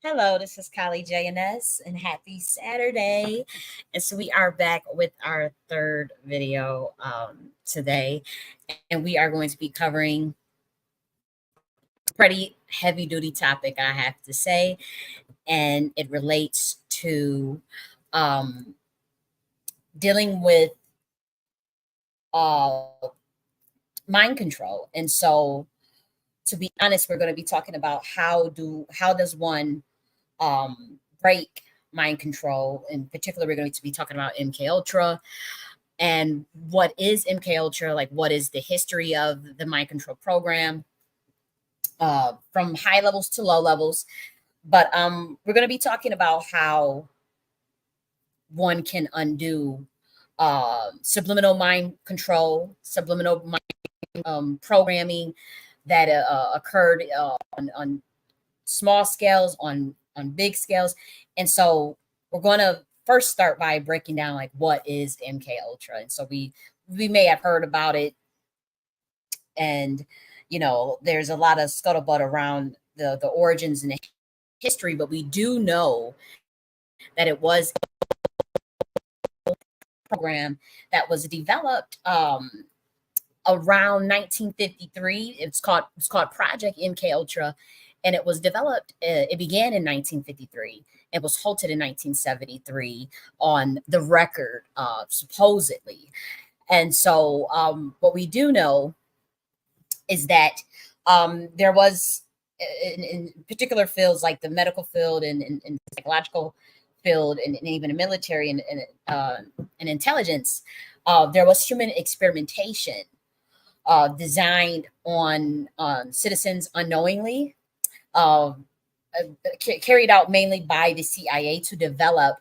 Hello, this is J.N.S. and happy Saturday. And so we are back with our third video today, and we are going to be covering a pretty heavy duty topic, I have to say, and it relates to um, dealing with uh, mind control. And so, to be honest, we're going to be talking about how does one break mind control. In particular, we're going to be talking about MK Ultra and what is MK Ultra, like what is the history of the mind control program, from high levels to low levels. But we're going to be talking about how one can undo subliminal mind control, subliminal mind programming that occurred on small scales, on big scales. And so we're going to first start by breaking down like what is MK Ultra. And so we may have heard about it, and there's a lot of scuttlebutt around the origins and the history, but we do know that it was a program that was developed around 1953. It's called Project MK Ultra, and it was developed. It began in 1953. It was halted in 1973 on the record, supposedly. And so, what we do know is that there was, in particular fields like the medical field and psychological field, and even the military and intelligence, there was human experimentation designed on citizens unknowingly, uh, carried out mainly by the CIA to develop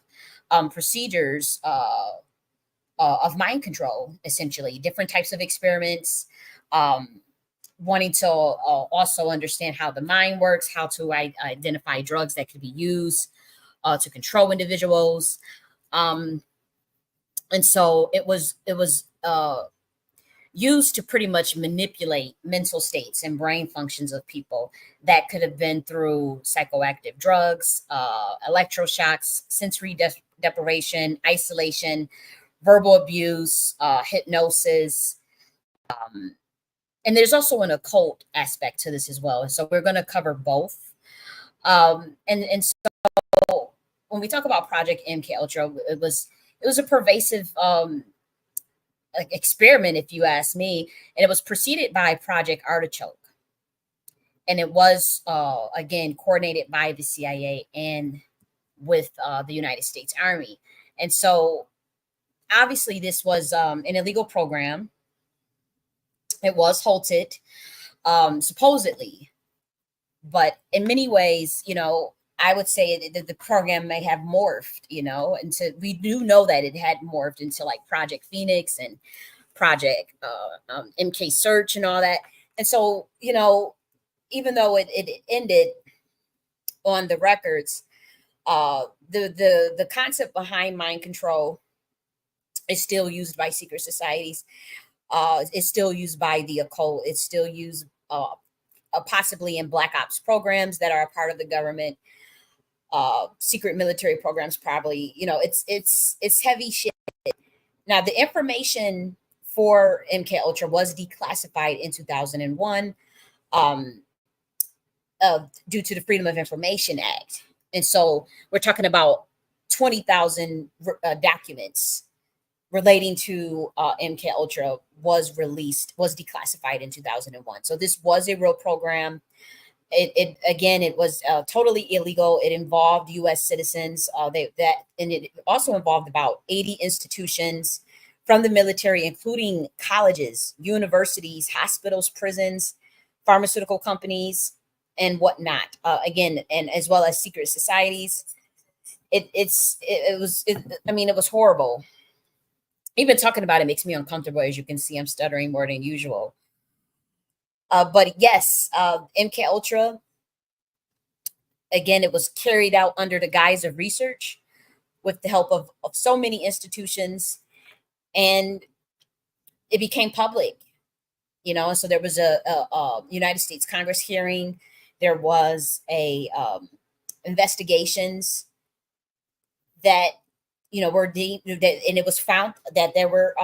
procedures of mind control, essentially, different types of experiments, um, wanting to also understand how the mind works, how to identify drugs that could be used to control individuals. Um, and so it was used to pretty much manipulate mental states and brain functions of people. That could have been through psychoactive drugs, electroshocks, sensory deprivation, isolation, verbal abuse, hypnosis. Um, and there's also an occult aspect to this as well. And so we're going to cover both. And so when we talk about Project MK Ultra, it was a pervasive like experiment, if you ask me, and it was preceded by Project Artichoke, and it was again coordinated by the CIA and with the United States Army. And so obviously this was an illegal program. It was halted, supposedly, but in many ways, I would say that the program may have morphed, and so we do know that it had morphed into like Project Phoenix and Project MK Search and all that. And so, even though it ended on the records, the concept behind mind control is still used by secret societies. It's still used by the occult. It's still used possibly in black ops programs that are a part of the government. Secret military programs, probably. It's heavy shit. Now, the information for MK Ultra was declassified in 2001, um, due to the Freedom of Information Act. And so we're talking about 20,000 documents relating to MK Ultra was declassified in 2001. So this was a real program. It again, it was totally illegal. It involved U.S. citizens. And it also involved about 80 institutions from the military, including colleges, universities, hospitals, prisons, pharmaceutical companies, and whatnot. Again, and as well as secret societies. I mean, it was horrible. Even talking about it makes me uncomfortable. As you can see, I'm stuttering more than usual. But yes, MK Ultra, again, it was carried out under the guise of research with the help of so many institutions, and it became public. And so there was a United States Congress hearing. There was a investigations that were deemed that, and it was found that there were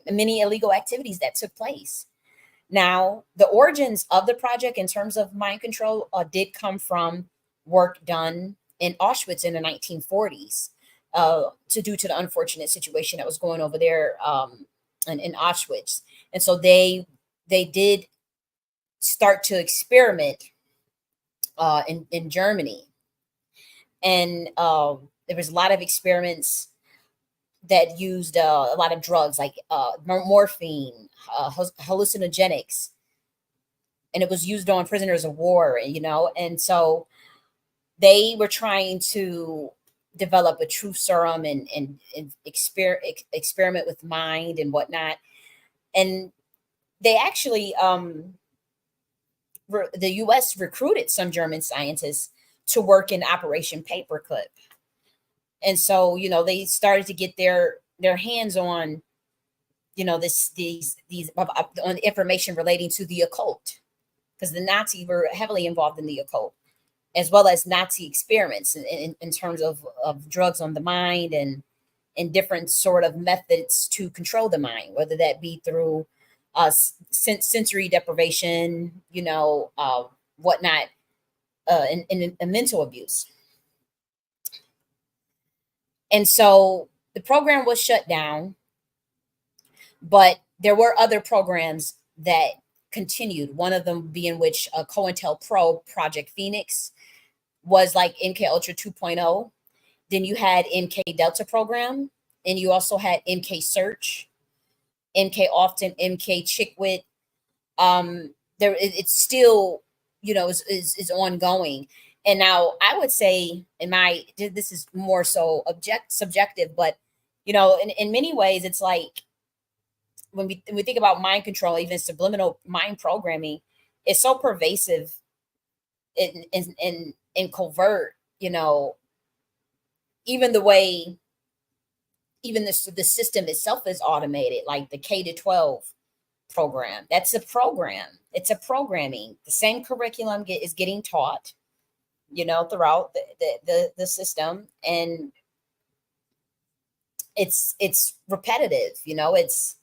many illegal activities that took place. Now, the origins of the project in terms of mind control did come from work done in Auschwitz in the 1940s, due to the unfortunate situation that was going over there, in Auschwitz. And so they did start to experiment in Germany, and there was a lot of experiments that used a lot of drugs like morphine, hallucinogenics, and it was used on prisoners of war, and so they were trying to develop a truth serum and experiment with mind and whatnot. And they actually, the US recruited some German scientists to work in Operation Paperclip. And so, they started to get their hands on, these on information relating to the occult, because the Nazis were heavily involved in the occult, as well as Nazi experiments in terms of drugs on the mind, and different sort of methods to control the mind, whether that be through sensory deprivation, whatnot, and mental abuse. And so the program was shut down, but there were other programs that continued. One of them being which COINTELPRO Project Phoenix was like MK Ultra 2.0. Then you had MK Delta program, and you also had MK Search, MK Often, MK Chickwit. It's still, is ongoing. And now I would say, this is more so subjective, but in many ways, it's like when we think about mind control, even subliminal mind programming, it's so pervasive in covert, even the way, even the system itself is automated, like the K to 12 program. That's a program. It's a programming. The same curriculum is getting taught, throughout the system, and it's repetitive. It's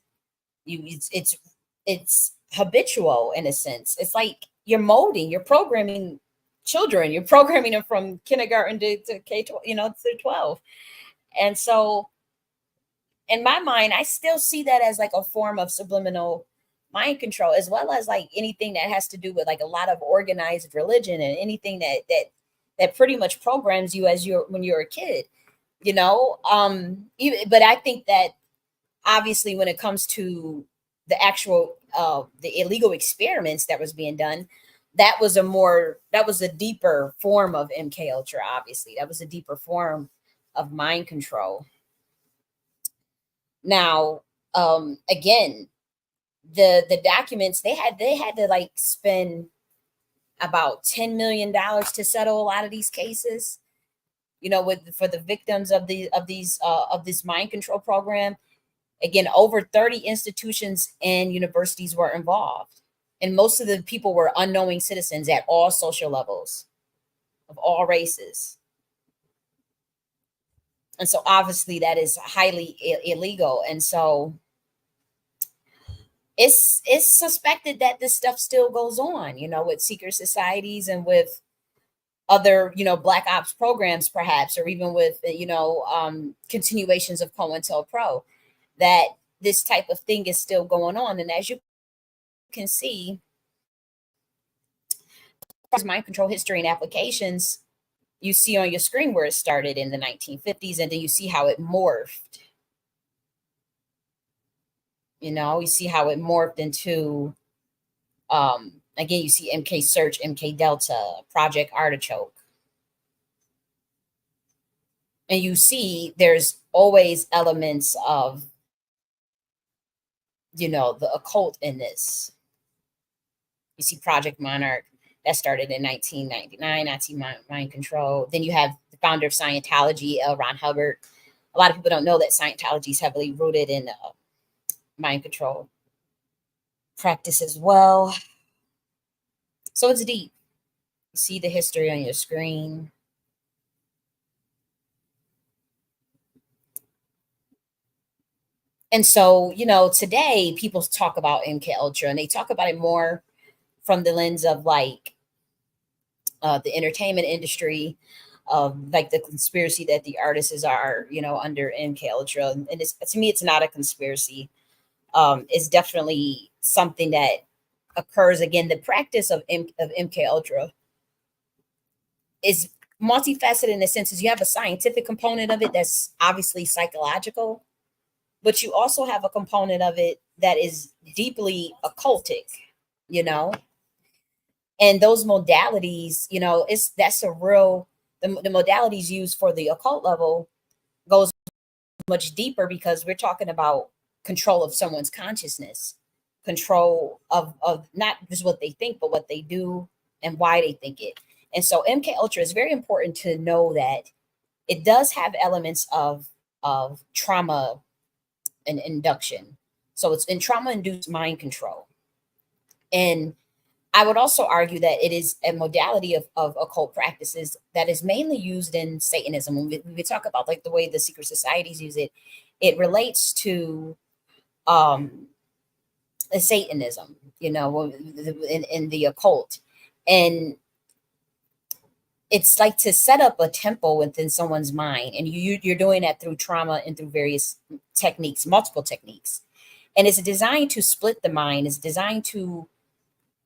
habitual in a sense. It's like you're programming children. You're programming them from kindergarten to K 12, to 12. And so, in my mind, I still see that as like a form of subliminal mind control, as well as like anything that has to do with like a lot of organized religion, and anything that pretty much programs you when you're a kid, but I think that obviously when it comes to the actual the illegal experiments that was being done, that was a deeper form of MK Ultra. Obviously, that was a deeper form of mind control. Now, again, the documents, they had to like spend about $10 million to settle a lot of these cases, for the victims of this mind control program. Again, over 30 institutions and universities were involved, and most of the people were unknowing citizens at all social levels, of all races. And so obviously that is highly illegal. And so it's suspected that this stuff still goes on, with secret societies and with other, black ops programs, perhaps, or even with, continuations of COINTELPRO, that this type of thing is still going on. And as you can see, mind control history and applications, you see on your screen where it started in the 1950s, and then you see how it morphed. You see how it morphed into, again, you see MK Search, MK Delta, Project Artichoke. And you see there's always elements of, the occult in this. You see Project Monarch, that started in 1999, Nazi mind control. Then you have the founder of Scientology, L. Ron Hubbard. A lot of people don't know that Scientology is heavily rooted in mind control practice as well. So it's deep. You see the history on your screen. And so, today people talk about MK Ultra, and they talk about it more from the lens of like the entertainment industry, like the conspiracy that the artists are, under MK Ultra. And it's, to me, it's not a conspiracy. It's definitely something that occurs. Again, the practice of MK Ultra is multifaceted in the sense is you have a scientific component of it that's obviously psychological, but you also have a component of it that is deeply occultic, you know, and those modalities, it's that's a real the modalities used for the occult level goes much deeper because we're talking about control of someone's consciousness, control of not just what they think, but what they do and why they think it. And so MK Ultra is very important to know that it does have elements of trauma and induction. So it's in trauma induced mind control. And I would also argue that it is a modality of occult practices that is mainly used in Satanism. When we talk about like the way the secret societies use it, it relates to um, Satanism, in the occult. And it's like to set up a temple within someone's mind. And you're doing that through trauma and through various techniques, multiple techniques. And it's designed to split the mind, it's designed to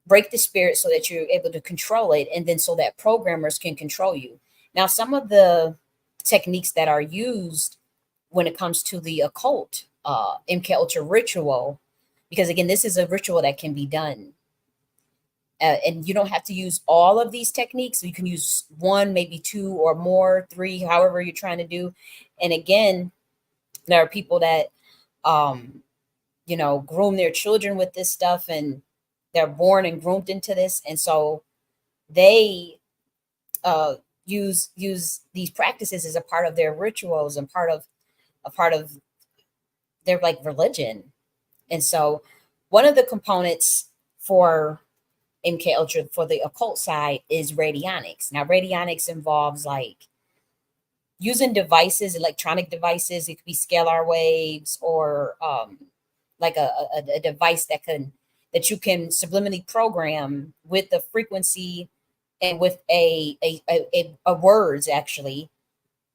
break the spirit so that you're able to control it, and then so that programmers can control you. Now, some of the techniques that are used when it comes to the occult, MK Ultra ritual, because again, this is a ritual that can be done. And you don't have to use all of these techniques. You can use one, maybe two or more, three, however you're trying to do. And again, there are people that groom their children with this stuff, and they're born and groomed into this, and so they uh, use these practices as a part of their rituals and part of their like religion. And so one of the components for MK Ultra for the occult side is radionics. Now, radionics involves like using devices, electronic devices. It could be scalar waves or like a device that you can subliminally program with the frequency and with a words actually,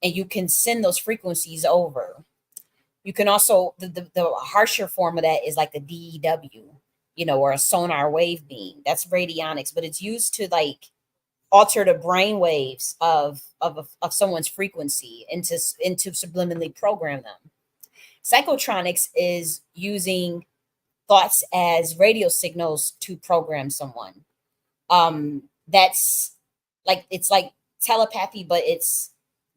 and you can send those frequencies over. You can also the harsher form of that is like a DEW, or a sonar wave beam. That's radionics, but it's used to like alter the brain waves of someone's frequency into subliminally program them. Psychotronics is using thoughts as radio signals to program someone. That's like it's like telepathy, but it's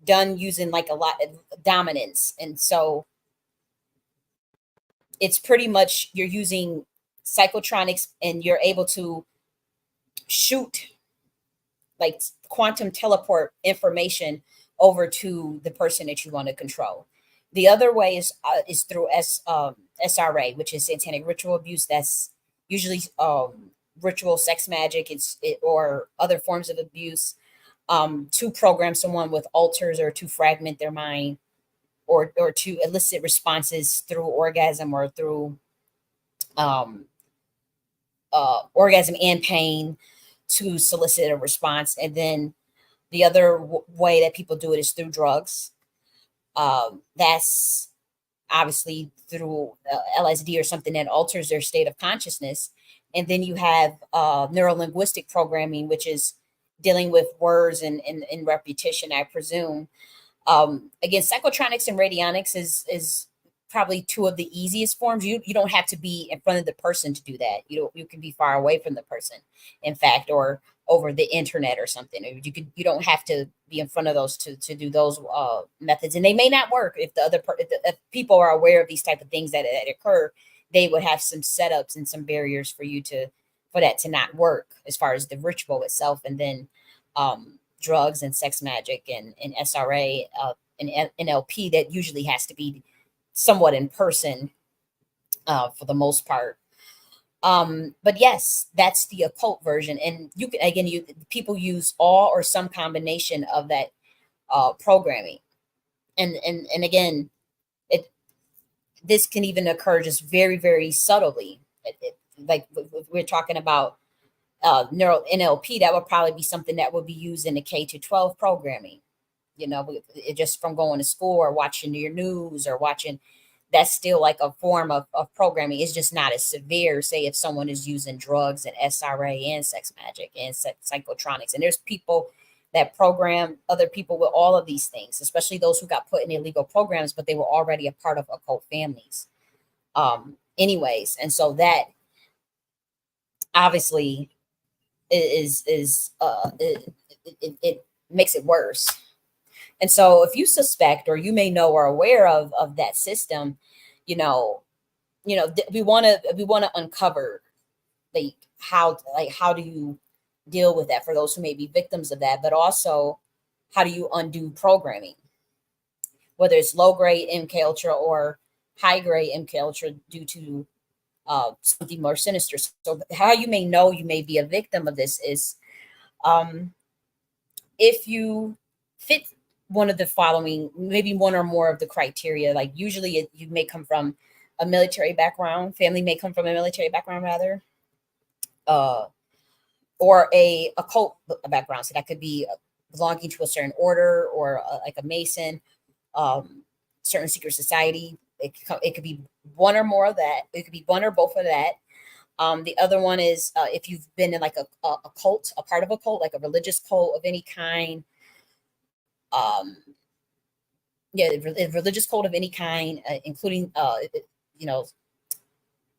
done using like a lot of dominance. And so it's pretty much you're using psychotronics and you're able to shoot like quantum teleport information over to the person that you want to control. The other way is through SRA, which is satanic ritual abuse. That's usually ritual sex magic. Or other forms of abuse, to program someone with alters or to fragment their mind, or to elicit responses through orgasm or through um, orgasm and pain to solicit a response. And then the other way that people do it is through drugs. That's obviously through LSD or something that alters their state of consciousness. And then you have neurolinguistic programming, which is dealing with words and repetition, I presume. Again, psychotronics and radionics is probably two of the easiest forms. You don't have to be in front of the person to do that. You can be far away from the person, in fact, or over the internet or something. You don't have to be in front of those to do those methods, and they may not work if if people are aware of these type of things that occur. They would have some setups and some barriers for that to not work as far as the ritual itself, and then drugs and sex magic and SRA and NLP that usually has to be somewhat in person for the most part. But yes, that's the occult version, and you can again people use all or some combination of that programming, and again, it this can even occur just very, very subtly. Like we're talking about neural NLP, that would probably be something that would be used in the K to 12 programming. It just from going to school or watching your news or watching, that's still like a form of programming. It's just not as severe. Say if someone is using drugs and SRA and sex magic and psychotronics, and there's people that program other people with all of these things, especially those who got put in illegal programs, but they were already a part of occult families. Anyways, and so that obviously it makes it worse. And so if you suspect or you may know or aware of that system, you know, we want to uncover how do you deal with that for those who may be victims of that, but also how do you undo programming, whether it's low grade MK Ultra or high grade MK Ultra due to something more sinister. So how you may know you may be a victim of this is um, if you fit one of the following, maybe one or more of the criteria. Like usually you may come from a military background, family may come from a military background rather, uh, or a occult background. So that could be belonging to a certain order or like a Mason, certain secret society. It could be one or more of that. It could be one or both of that. The other one is if you've been in like a cult, a part of a cult, like a religious cult of any kind. Um, yeah, a religious cult of any kind, including you know,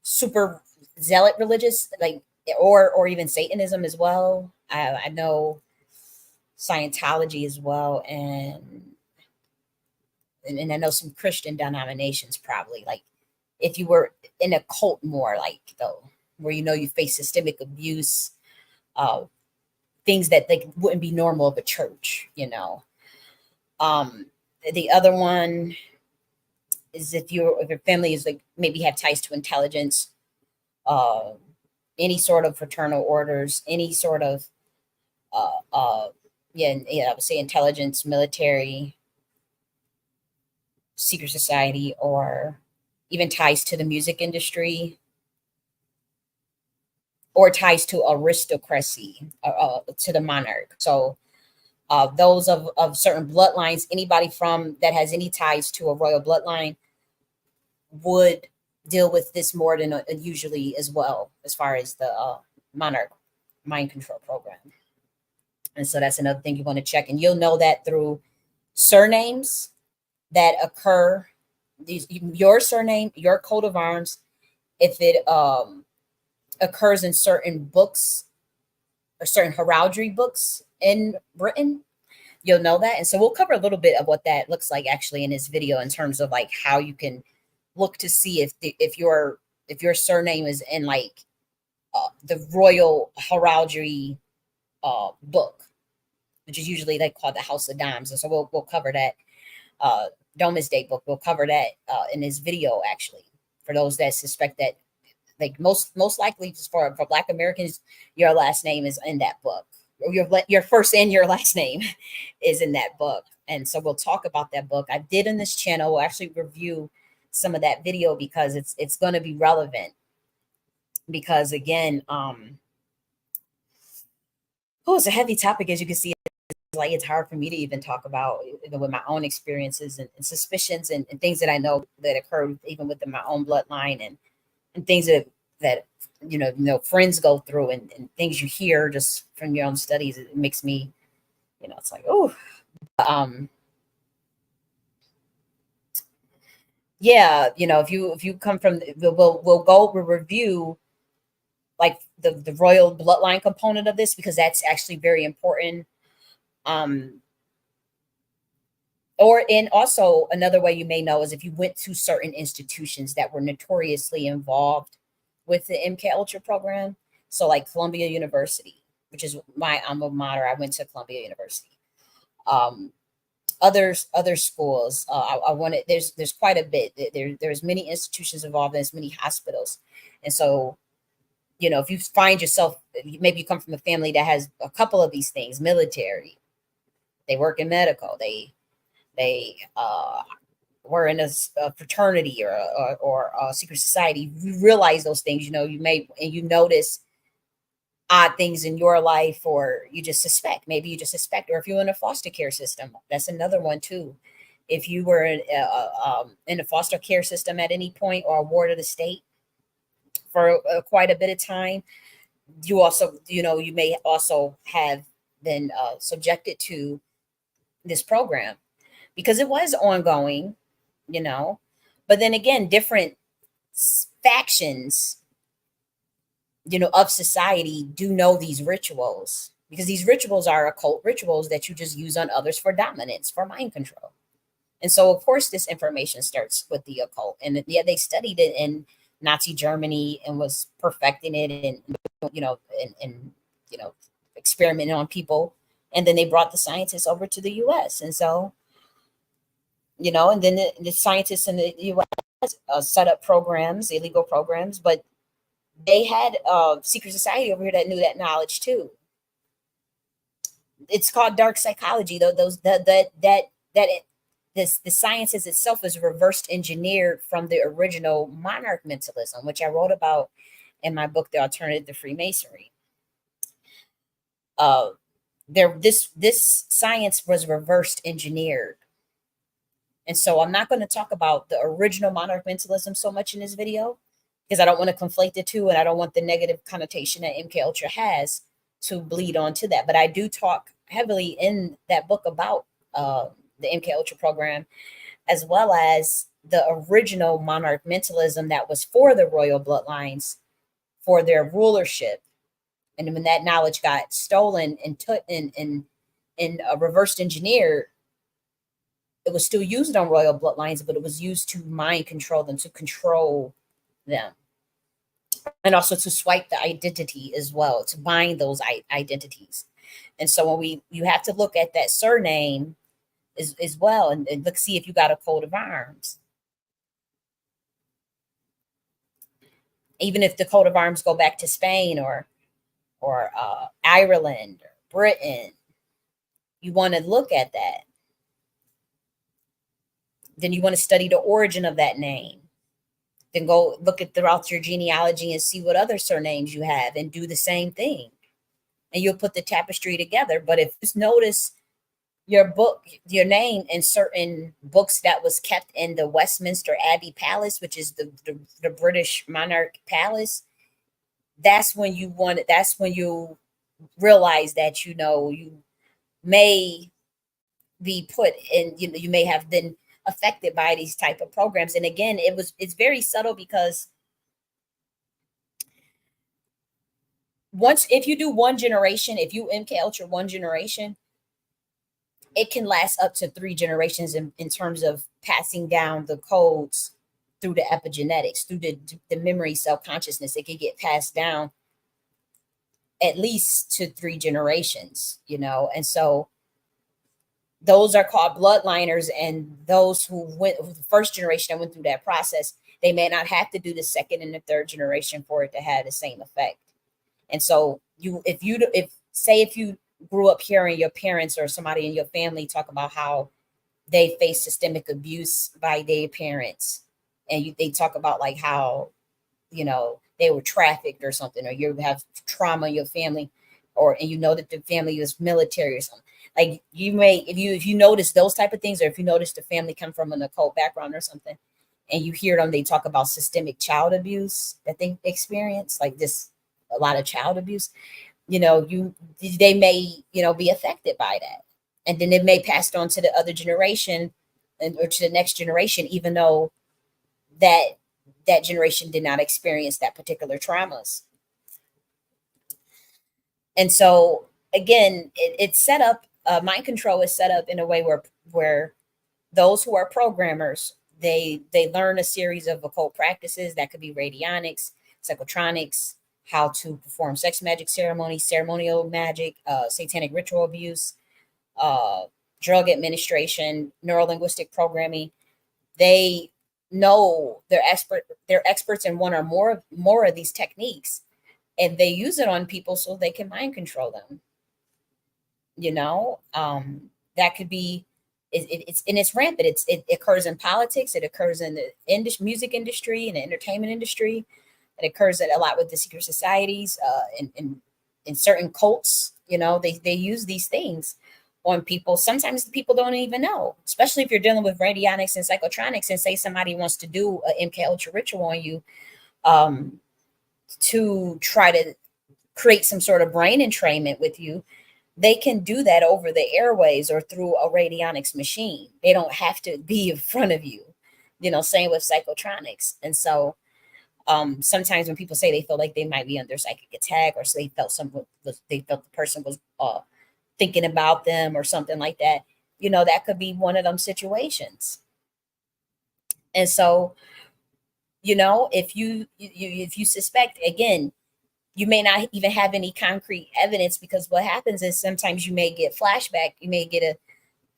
super zealot religious, like or even Satanism as well. I know Scientology as well, and I know some Christian denominations probably. Like if you were in a cult more, like though, where you face systemic abuse, uh, things that like wouldn't be normal of a church. Um, the other one is if your family is like maybe have ties to intelligence, uh, any sort of fraternal orders, any sort of uh, uh, yeah, I would say intelligence, military, secret society, or even ties to the music industry or ties to aristocracy, to the monarch. So those of certain bloodlines, anybody from that has any ties to a royal bloodline would deal with this more than usually as well, as far as the monarch mind control program. And so that's another thing you want to check. And you'll know that through surnames that occur, your surname, your coat of arms, if it occurs in certain books or certain heraldry books in Britain, you'll know that. And so we'll cover a little bit of what that looks like actually in this video in terms of like how you can look to see if your surname is in like the royal heraldry book, which is usually they call the House of Dimes. And so we'll cover that Domesday book. We'll cover that in this video actually for those that suspect that like most likely just for Black Americans, your last name is in that book. Or your first and your last name is in that book. And so we'll talk about that book. I did in this channel. We'll actually review some of that video because it's going to be relevant. Because again, it's a heavy topic as you can see. Like it's hard for me to even talk about with my own experiences and suspicions and things that I know that occurred even within my own bloodline and things that friends go through and things you hear just from your own studies. It makes me, it's like, oh, um, yeah, if you come from, we'll review like the royal bloodline component of this because that's actually very important. And also another way you may know is if you went to certain institutions that were notoriously involved with the MK Ultra program. So like Columbia University, which is my alma mater. I went to Columbia University. Um, other schools. I wanted there's quite a bit. There's many institutions involved. There's many hospitals, and so if you find yourself, maybe you come from a family that has a couple of these things, military, they work in medical, they were in a fraternity or a secret society, you realize those things. You know, you may and you notice odd things in your life, or you just suspect. Maybe you just suspect, or if you're in a foster care system, that's another one too. If you were in a foster care system at any point, or a ward of the state for quite a bit of time, you also, you know, you may also have been subjected to this program because it was ongoing, you know. But then again, different factions, you know, of society do know these rituals, because these rituals are occult rituals that you just use on others for dominance, for mind control. And so, of course, this information starts with the occult. And yeah, they studied it in Nazi Germany and was perfecting it, and you know, and you know, experimenting on people. And then they brought the scientists over to the U.S. And so, you know, and then the scientists in the U.S. Set up programs, illegal programs, but they had secret society over here that knew that knowledge too. It's called dark psychology, though. Those that it, this the sciences itself is reversed engineered from the original monarch mentalism, which I wrote about in my book, The Alternative to Freemasonry. Uh, this science was reversed engineered, and so I'm not going to talk about the original monarch mentalism so much in this video, because I don't want to conflate the two, and I don't want the negative connotation that MK Ultra has to bleed onto that. But I do talk heavily in that book about the MK Ultra program, as well as the original monarch mentalism that was for the royal bloodlines, for their rulership. And when that knowledge got stolen and took in reversed engineered, it was still used on royal bloodlines, but it was used to mind control them, to control them, and also to swipe the identity as well, to bind those identities. And so when you have to look at that surname as well, and look, see if you got a coat of arms. Even if the coat of arms go back to Spain or Ireland or Britain, you want to look at that. Then you want to study the origin of that name. Then go look at throughout your genealogy and see what other surnames you have, and do the same thing. And you'll put the tapestry together. But if you notice your name in certain books that was kept in the Westminster Abbey Palace, which is the British monarch palace, that's when you realize that, you know, you may be put in, you know, you may have been affected by these type of programs. And again, it's very subtle, because if you do one generation, if you MK Ultra one generation, it can last up to 3 generations in terms of passing down the codes through the epigenetics, through the memory cell consciousness. It can get passed down at least to 3 generations, you know. And so those are called bloodliners, and those who went the first generation that went through that process, they may not have to do the second and the third generation for it to have the same effect. And so if you grew up hearing your parents or somebody in your family talk about how they face systemic abuse by their parents, and they talk about like how, you know, they were trafficked or something, or you have trauma in your family, and you know that the family is military or something. Like, you may, if you notice those type of things, or if you notice the family come from an occult background or something, and you hear them, they talk about systemic child abuse that they experience, like this, a lot of child abuse, you know, they may, you know, be affected by that. And then it may pass on to the other generation, or to the next generation, even though that generation did not experience that particular traumas. And so again, it's set up, mind control is set up in a way where those who are programmers, they learn a series of occult practices that could be radionics, psychotronics, how to perform sex magic ceremonies, ceremonial magic, satanic ritual abuse, drug administration, neurolinguistic programming. They know they're experts in one or more of these techniques, and they use it on people so they can mind control them. You know, that could be it's rampant. It occurs in politics. It occurs in the music industry and the entertainment industry. It occurs a lot with the secret societies, in certain cults. They use these things on people. Sometimes the people don't even know, especially if you're dealing with radionics and psychotronics. And say somebody wants to do a MK Ultra ritual on you, um, to try to create some sort of brain entrainment with you. They can do that over the airways or through a radionics machine. They don't have to be in front of you. Same with psychotronics. And so, sometimes when people say they feel like they might be under psychic attack, or say they felt the person was thinking about them or something like that, that could be one of them situations. And so, if you suspect, again, you may not even have any concrete evidence, because what happens is sometimes you may get flashback, you may get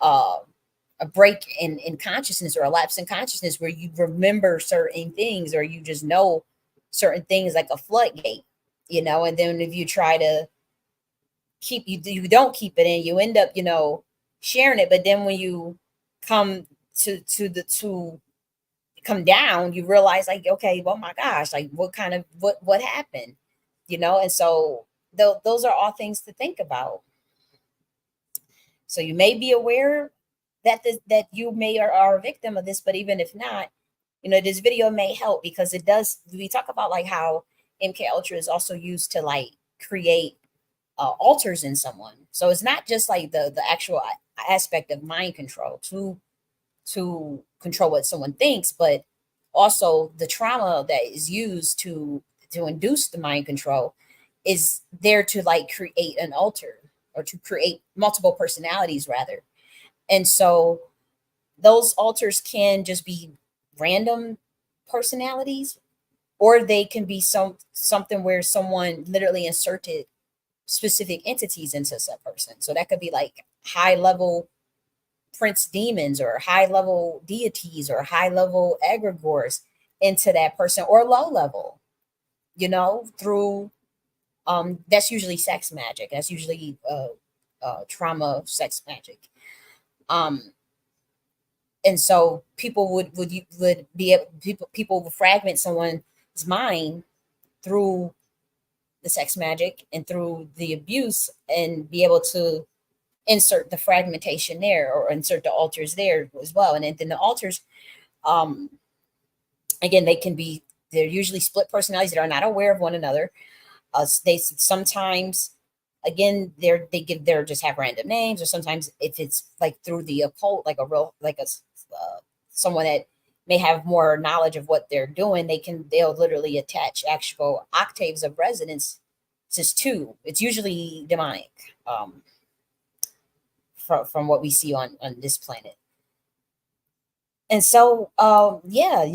a break in consciousness, or a lapse in consciousness, where you remember certain things, or you just know certain things, like a floodgate. And then if you try to you don't keep it in, you end up sharing it. But then when you come to come down, you realize, like, okay, oh my gosh, like, what happened? And so those are all things to think about. So you may be aware that you may are a victim of this, but even if not, this video may help, because it does. We talk about, like, how MK Ultra is also used to, like, create alters in someone. So it's not just like the actual aspect of mind control to control what someone thinks, but also the trauma that is used to induce the mind control is there to, like, create an alter, or to create multiple personalities, rather. And so those alters can just be random personalities, or they can be something where someone literally inserted specific entities into that person. So that could be like high level prince demons, or high level deities, or high level egregores into that person, or low level, through that's usually sex magic. That's usually trauma sex magic. Um and so people would be able, people would fragment someone's mind through the sex magic and through the abuse, and be able to insert the fragmentation there, or insert the alters there as well. And then the alters, um again, they're usually split personalities that are not aware of one another. They sometimes, again, they're just have random names, or sometimes if it's like through the occult, like a real, like someone that may have more knowledge of what they're doing, they'll literally attach actual octaves of resonance to. It's usually demonic, from what we see on this planet. And so, yeah,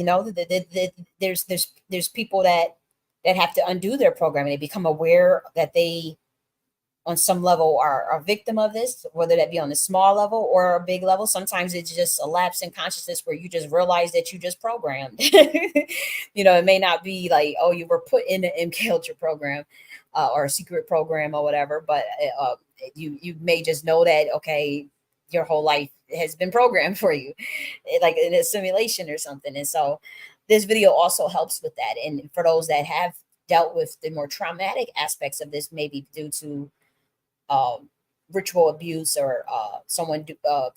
there's people that have to undo their programming. They become aware that they, on some level, are a victim of this, whether that be on a small level or a big level. Sometimes it's just a lapse in consciousness where you just realize that you just programmed. It may not be like, oh, you were put in an MK Ultra program, or a secret program or whatever, but you may just know that, okay, your whole life has been programmed for you, like in a simulation or something. And so this video also helps with that. And for those that have dealt with the more traumatic aspects of this, maybe due to ritual abuse, or someone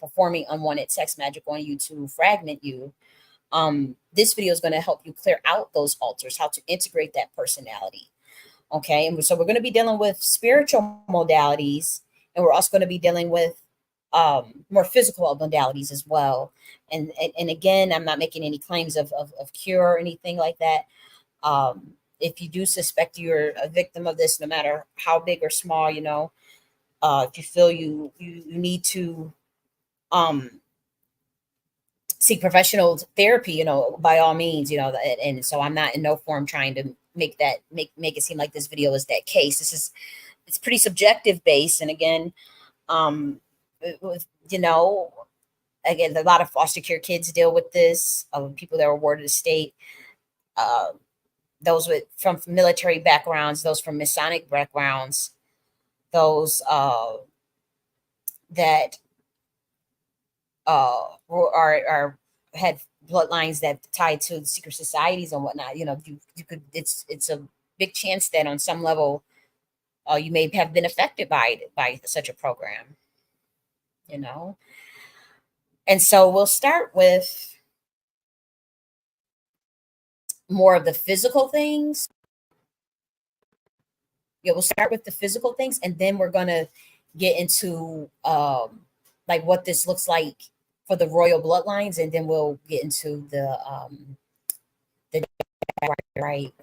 performing unwanted sex magic on you to fragment you, this video is going to help you clear out those alters, how to integrate that personality. Okay, and so we're going to be dealing with spiritual modalities, and we're also going to be dealing with more physical modalities as well. And again, I'm not making any claims of cure or anything like that. If you do suspect you're a victim of this, no matter how big or small, if you feel you need to seek professional therapy, by all means, and so I'm not in no form trying to make it seem like this video is that case. It's pretty subjective based. And again, with, again, a lot of foster care kids deal with this, people that are awarded a state, those from military backgrounds, those from Masonic backgrounds, those that or had bloodlines that tied to secret societies and whatnot, you could it's a big chance that on some level you may have been affected by such a program, you know. And so we'll start with more of the physical things. Yeah, we'll start with the physical things, and then we're gonna get into like what this looks like for the royal bloodlines, and then we'll get into the right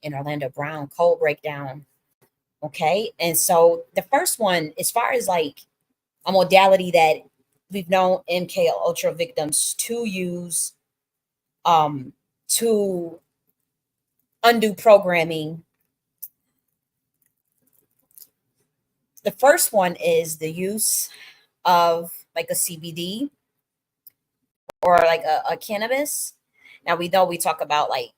in Orlando Brown cold breakdown. Okay, and so the first one, as far as like a modality that we've known MK Ultra victims to use to undo programming. The first one is the use of like a CBD or like a cannabis. Now we know we talk about like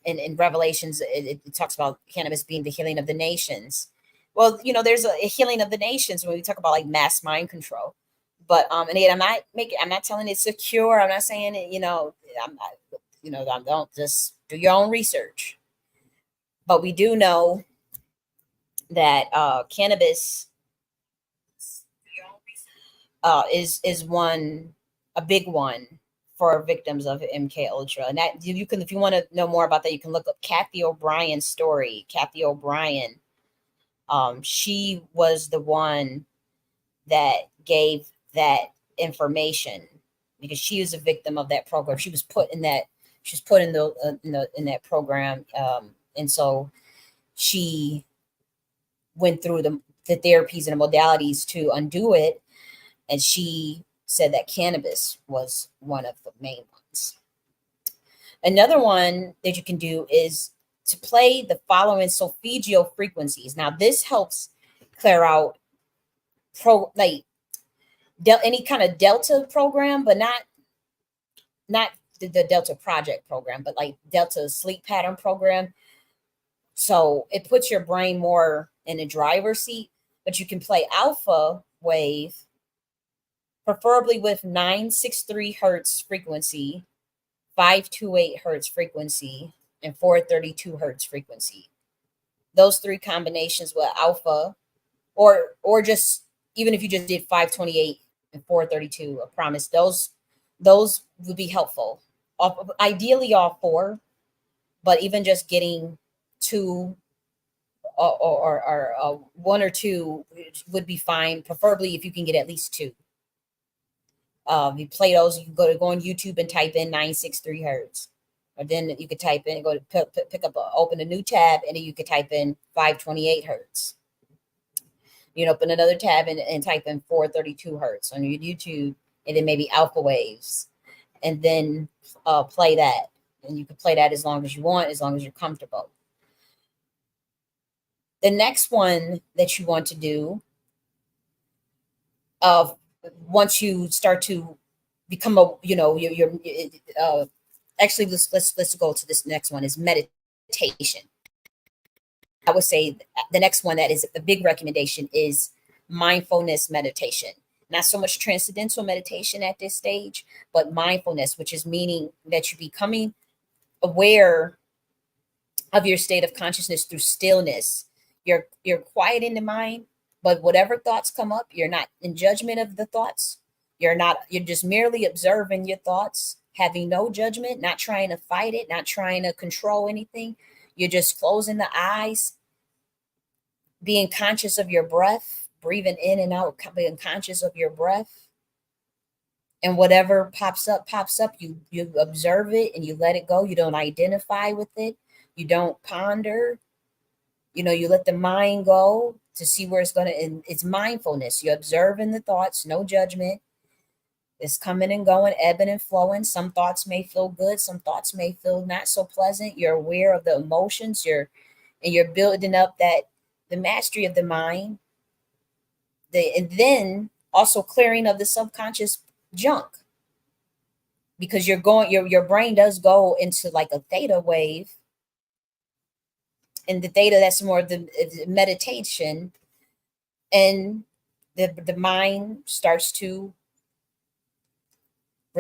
in Revelations, it talks about cannabis being the healing of the nations. Well, there's a healing of the nations when we talk about like mass mind control. But and again, I'm not telling it's secure. I'm not saying it, I'm not, don't just do your own research. But we do know that cannabis is one a big one for victims of MK Ultra, and that you can, if you want to know more about that, you can look up Kathy O'Brien's story. Kathy O'Brien, she was the one that gave that information because she was a victim of that program. She was put in that. She was put in that program, and so she went through the therapies and the modalities to undo it. And she said that cannabis was one of the main ones. Another one that you can do is to play the following solfeggio frequencies. Now, this helps clear out any kind of Delta program, but not the Delta Project program, but like Delta sleep pattern program. So it puts your brain more in the driver's seat, but you can play alpha wave, preferably with 963 hertz frequency, 528 hertz frequency, and 432 hertz frequency. Those three combinations with alpha, or just even if you just did 528 and 432, I promise those would be helpful. Ideally all four, but even just getting two or one or two would be fine. Preferably if you can get at least two. You play those, you can go on YouTube and type in 963 hertz. Or then you could type in, go to pick up, open a new tab, and then you could type in 528 hertz. You can open another tab and type in 432 hertz on your YouTube, and then maybe alpha waves, and then play that. And you can play that as long as you want, as long as you're comfortable. The next one that you want to do, once you start to become you're actually let's go to this next one is meditation. I would say the next one that is a big recommendation is mindfulness meditation. Not so much transcendental meditation at this stage, but mindfulness, which is meaning that you're becoming aware of your state of consciousness through stillness. You're quiet in the mind, but whatever thoughts come up, you're not in judgment of the thoughts. You're just merely observing your thoughts, having no judgment, not trying to fight it, not trying to control anything. You're just closing the eyes, being conscious of your breath, breathing in and out, being conscious of your breath. And whatever pops up, you observe it and you let it go. You don't identify with it. You don't ponder. You let the mind go to see where it's going to, and it's mindfulness. You're observing the thoughts, no judgment. It's coming and going, ebbing and flowing. Some thoughts may feel good. Some thoughts may feel not so pleasant. You're aware of the emotions. You're building up the mastery of the mind. And then also clearing of the subconscious junk, because your brain does go into like a theta wave, and the theta, that's more of the meditation, and the mind starts to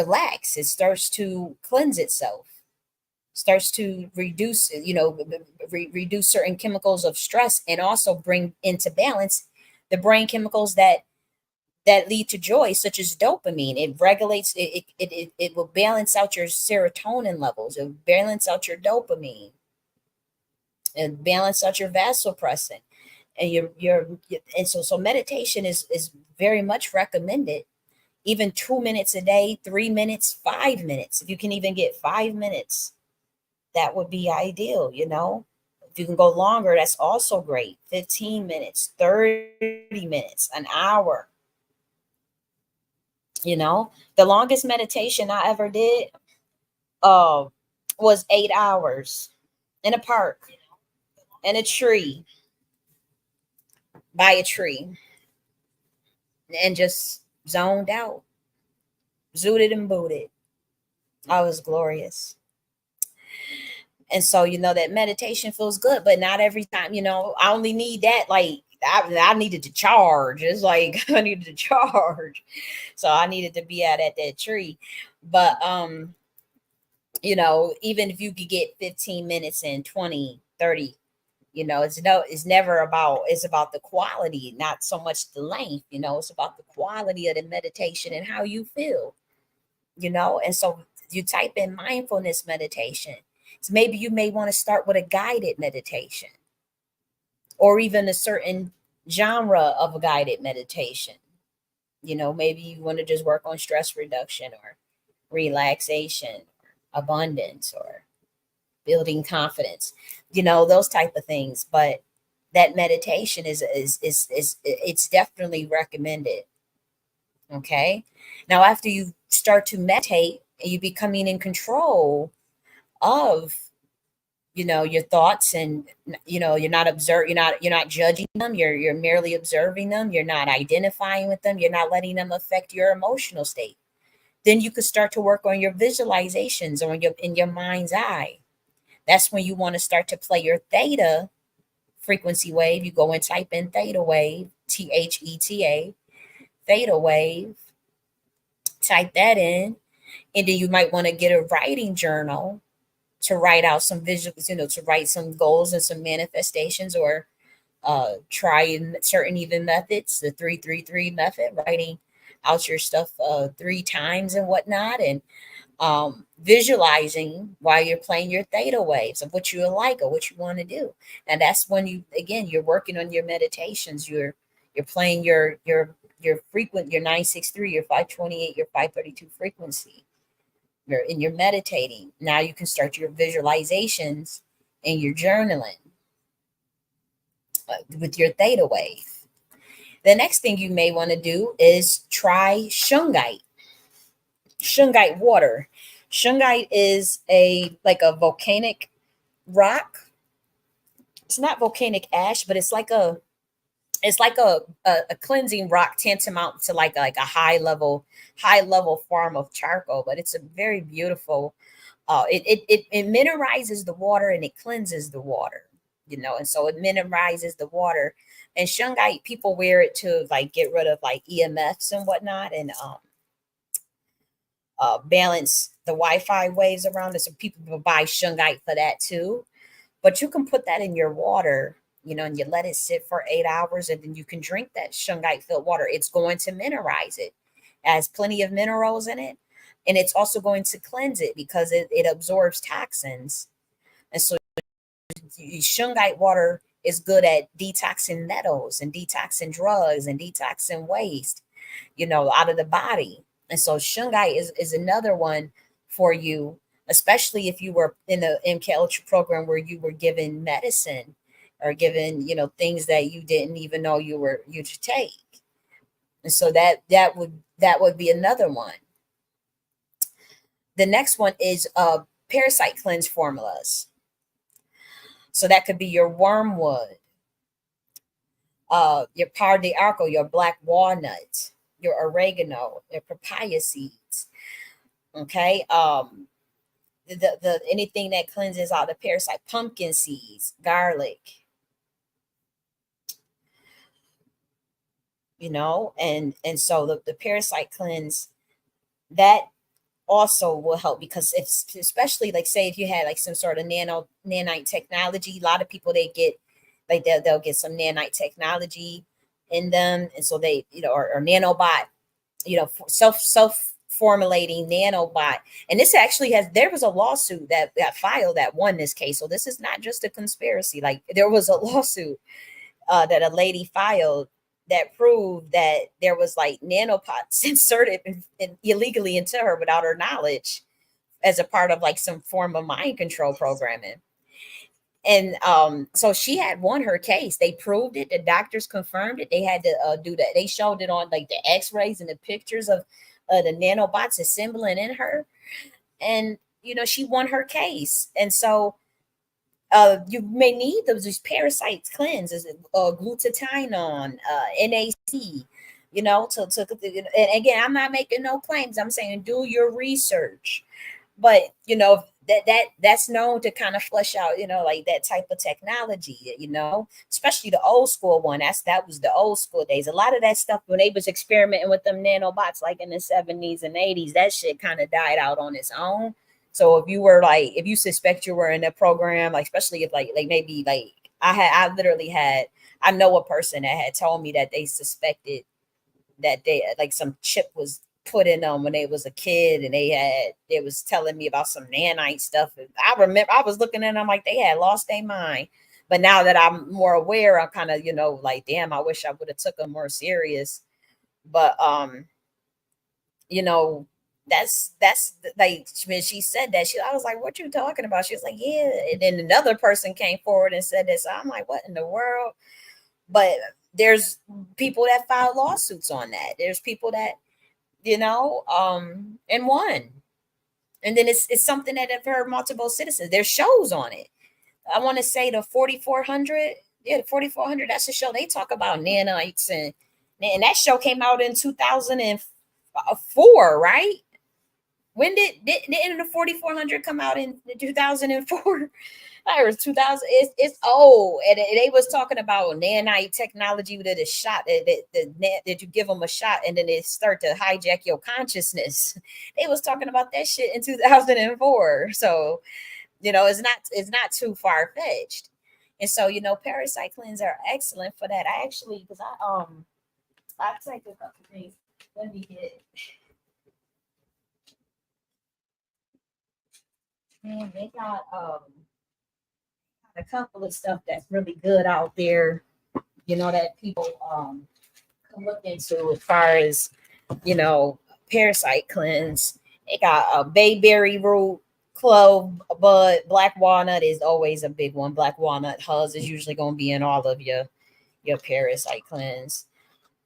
relax. It starts to cleanse itself, starts to reduce, reduce certain chemicals of stress, and also bring into balance the brain chemicals that lead to joy, such as dopamine. It regulates it will balance out your serotonin levels, it will balance out your dopamine, and balance out your vasopressin, and and so meditation is very much recommended. Even 2 minutes a day, 3 minutes, 5 minutes. If you can even get 5 minutes, that would be ideal, If you can go longer, that's also great. 15 minutes, 30 minutes, an hour. The longest meditation I ever did uh, was 8 hours in a park, in a tree, by a tree, and just zoned out, zooted and booted. I was glorious. And so, that meditation feels good, but not every time, I only need that. Like, I needed to charge. It's like, I needed to charge. So I needed to be out at that tree. But, even if you could get 15 minutes and 20, 30, it's never about, it's about the quality, not so much the length. It's about the quality of the meditation and how you feel. And so you type in mindfulness meditation. So maybe you may want to start with a guided meditation, or even a certain genre of a guided meditation. Maybe you want to just work on stress reduction, or relaxation, or abundance, or building confidence, those type of things. But that meditation is it's definitely recommended. Okay. Now, after you start to meditate, you becoming in control of, your thoughts, and, you're not judging them. You're merely observing them. You're not identifying with them. You're not letting them affect your emotional state. Then you could start to work on your visualizations, or in your mind's eye. That's when you want to start to play your theta frequency wave. You go and type in theta wave, THETA, theta wave, type that in. And then you might want to get a writing journal to write out some visuals, to write some goals and some manifestations, or try certain even methods, the 333 method, writing out your stuff 3 times and whatnot, and visualizing while you're playing your theta waves of what you like or what you want to do. And that's when you're working on your meditations. You're playing your frequent, your 963, your 528, your 532 frequency. You're meditating. Now you can start your visualizations and your journaling with your theta wave. The next thing you may want to do is try shungite. Shungite water. Shungite is a volcanic rock. It's not volcanic ash, but it's like a cleansing rock, tantamount to like a high level form of charcoal. But it's a very beautiful. It mineralizes the water, and it cleanses the water. And so it minimizes the water. And shungite, people wear it to like get rid of like EMFs and whatnot, and balance the Wi-Fi waves around it. So people will buy shungite for that too. But you can put that in your water, and you let it sit for 8 hours, and then you can drink that shungite filled water. It's going to mineralize it. It has plenty of minerals in it. And it's also going to cleanse it because it absorbs toxins. And so shungite water is good at detoxing metals and detoxing drugs and detoxing waste, out of the body. And so shungite is another one for you, especially if you were in the MK Ultra program where you were given medicine, or given, things that you didn't even know you should take. And so that would be another one. The next one is parasite cleanse formulas. So that could be your wormwood, your par de arco, your black walnut, your oregano, your papaya seeds. Okay. The anything that cleanses out the parasite, pumpkin seeds, garlic, and so the parasite cleanse, that also will help because it's especially like say if you had like some sort of nanite technology, a lot of people they get like they'll get some nanite technology in them, and so they or nanobot, self formulating nanobot. And this actually has there was a lawsuit that filed that won this case, so this is not just a conspiracy. Like there was a lawsuit that a lady filed that proved that there was like nanopods inserted illegally into her without her knowledge as a part of like some form of mind control programming. And so she had won her case. They proved it. The doctors confirmed it. They had to do that. They showed it on like the X-rays and the pictures of the nanobots assembling in her, and she won her case. And so you may need these parasites cleanses, glutathione, NAC, and again, I'm not making no claims. I'm saying do your research. But that's known to kind of flesh out, like that type of technology, especially the old school one. That was the old school days. A lot of that stuff when they was experimenting with them nanobots, like in the 70s and 80s, that shit kind of died out on its own. So if you suspect you were in a program, like especially if like maybe like I know a person that had told me that they suspected that they like some chip was put in them when they was a kid, and they was telling me about some nanite stuff. And I remember I was looking at them like they had lost their mind. But now that I'm more aware, I'm kind of, like, damn, I wish I would have took them more serious. But you know, that's like when she said that, I was like, what you talking about? She was like, yeah. And then another person came forward and said this. I'm like, what in the world? But there's people that filed lawsuits on that. There's people that, and won. And then it's something that have heard multiple citizens. There's shows on it. I want to say the 4400. Yeah, the 4400. That's a show. They talk about nanites, and that show came out in 2004, right? When did the 4400 come out in 2004? Or 2000? It's old, and they was talking about nanite technology that is shot that you give them a shot and then they start to hijack your consciousness. They was talking about that shit in 2004. So it's not too far fetched. And so parasite cleanses are excellent for that. I actually because I take a couple things. Let me get. Man, they got a couple of stuff that's really good out there, that people can look into as far as, you know, parasite cleanse. It got a bayberry root, clove, bud, black walnut is always a big one. Black walnut huzz is usually going to be in all of your parasite cleanse.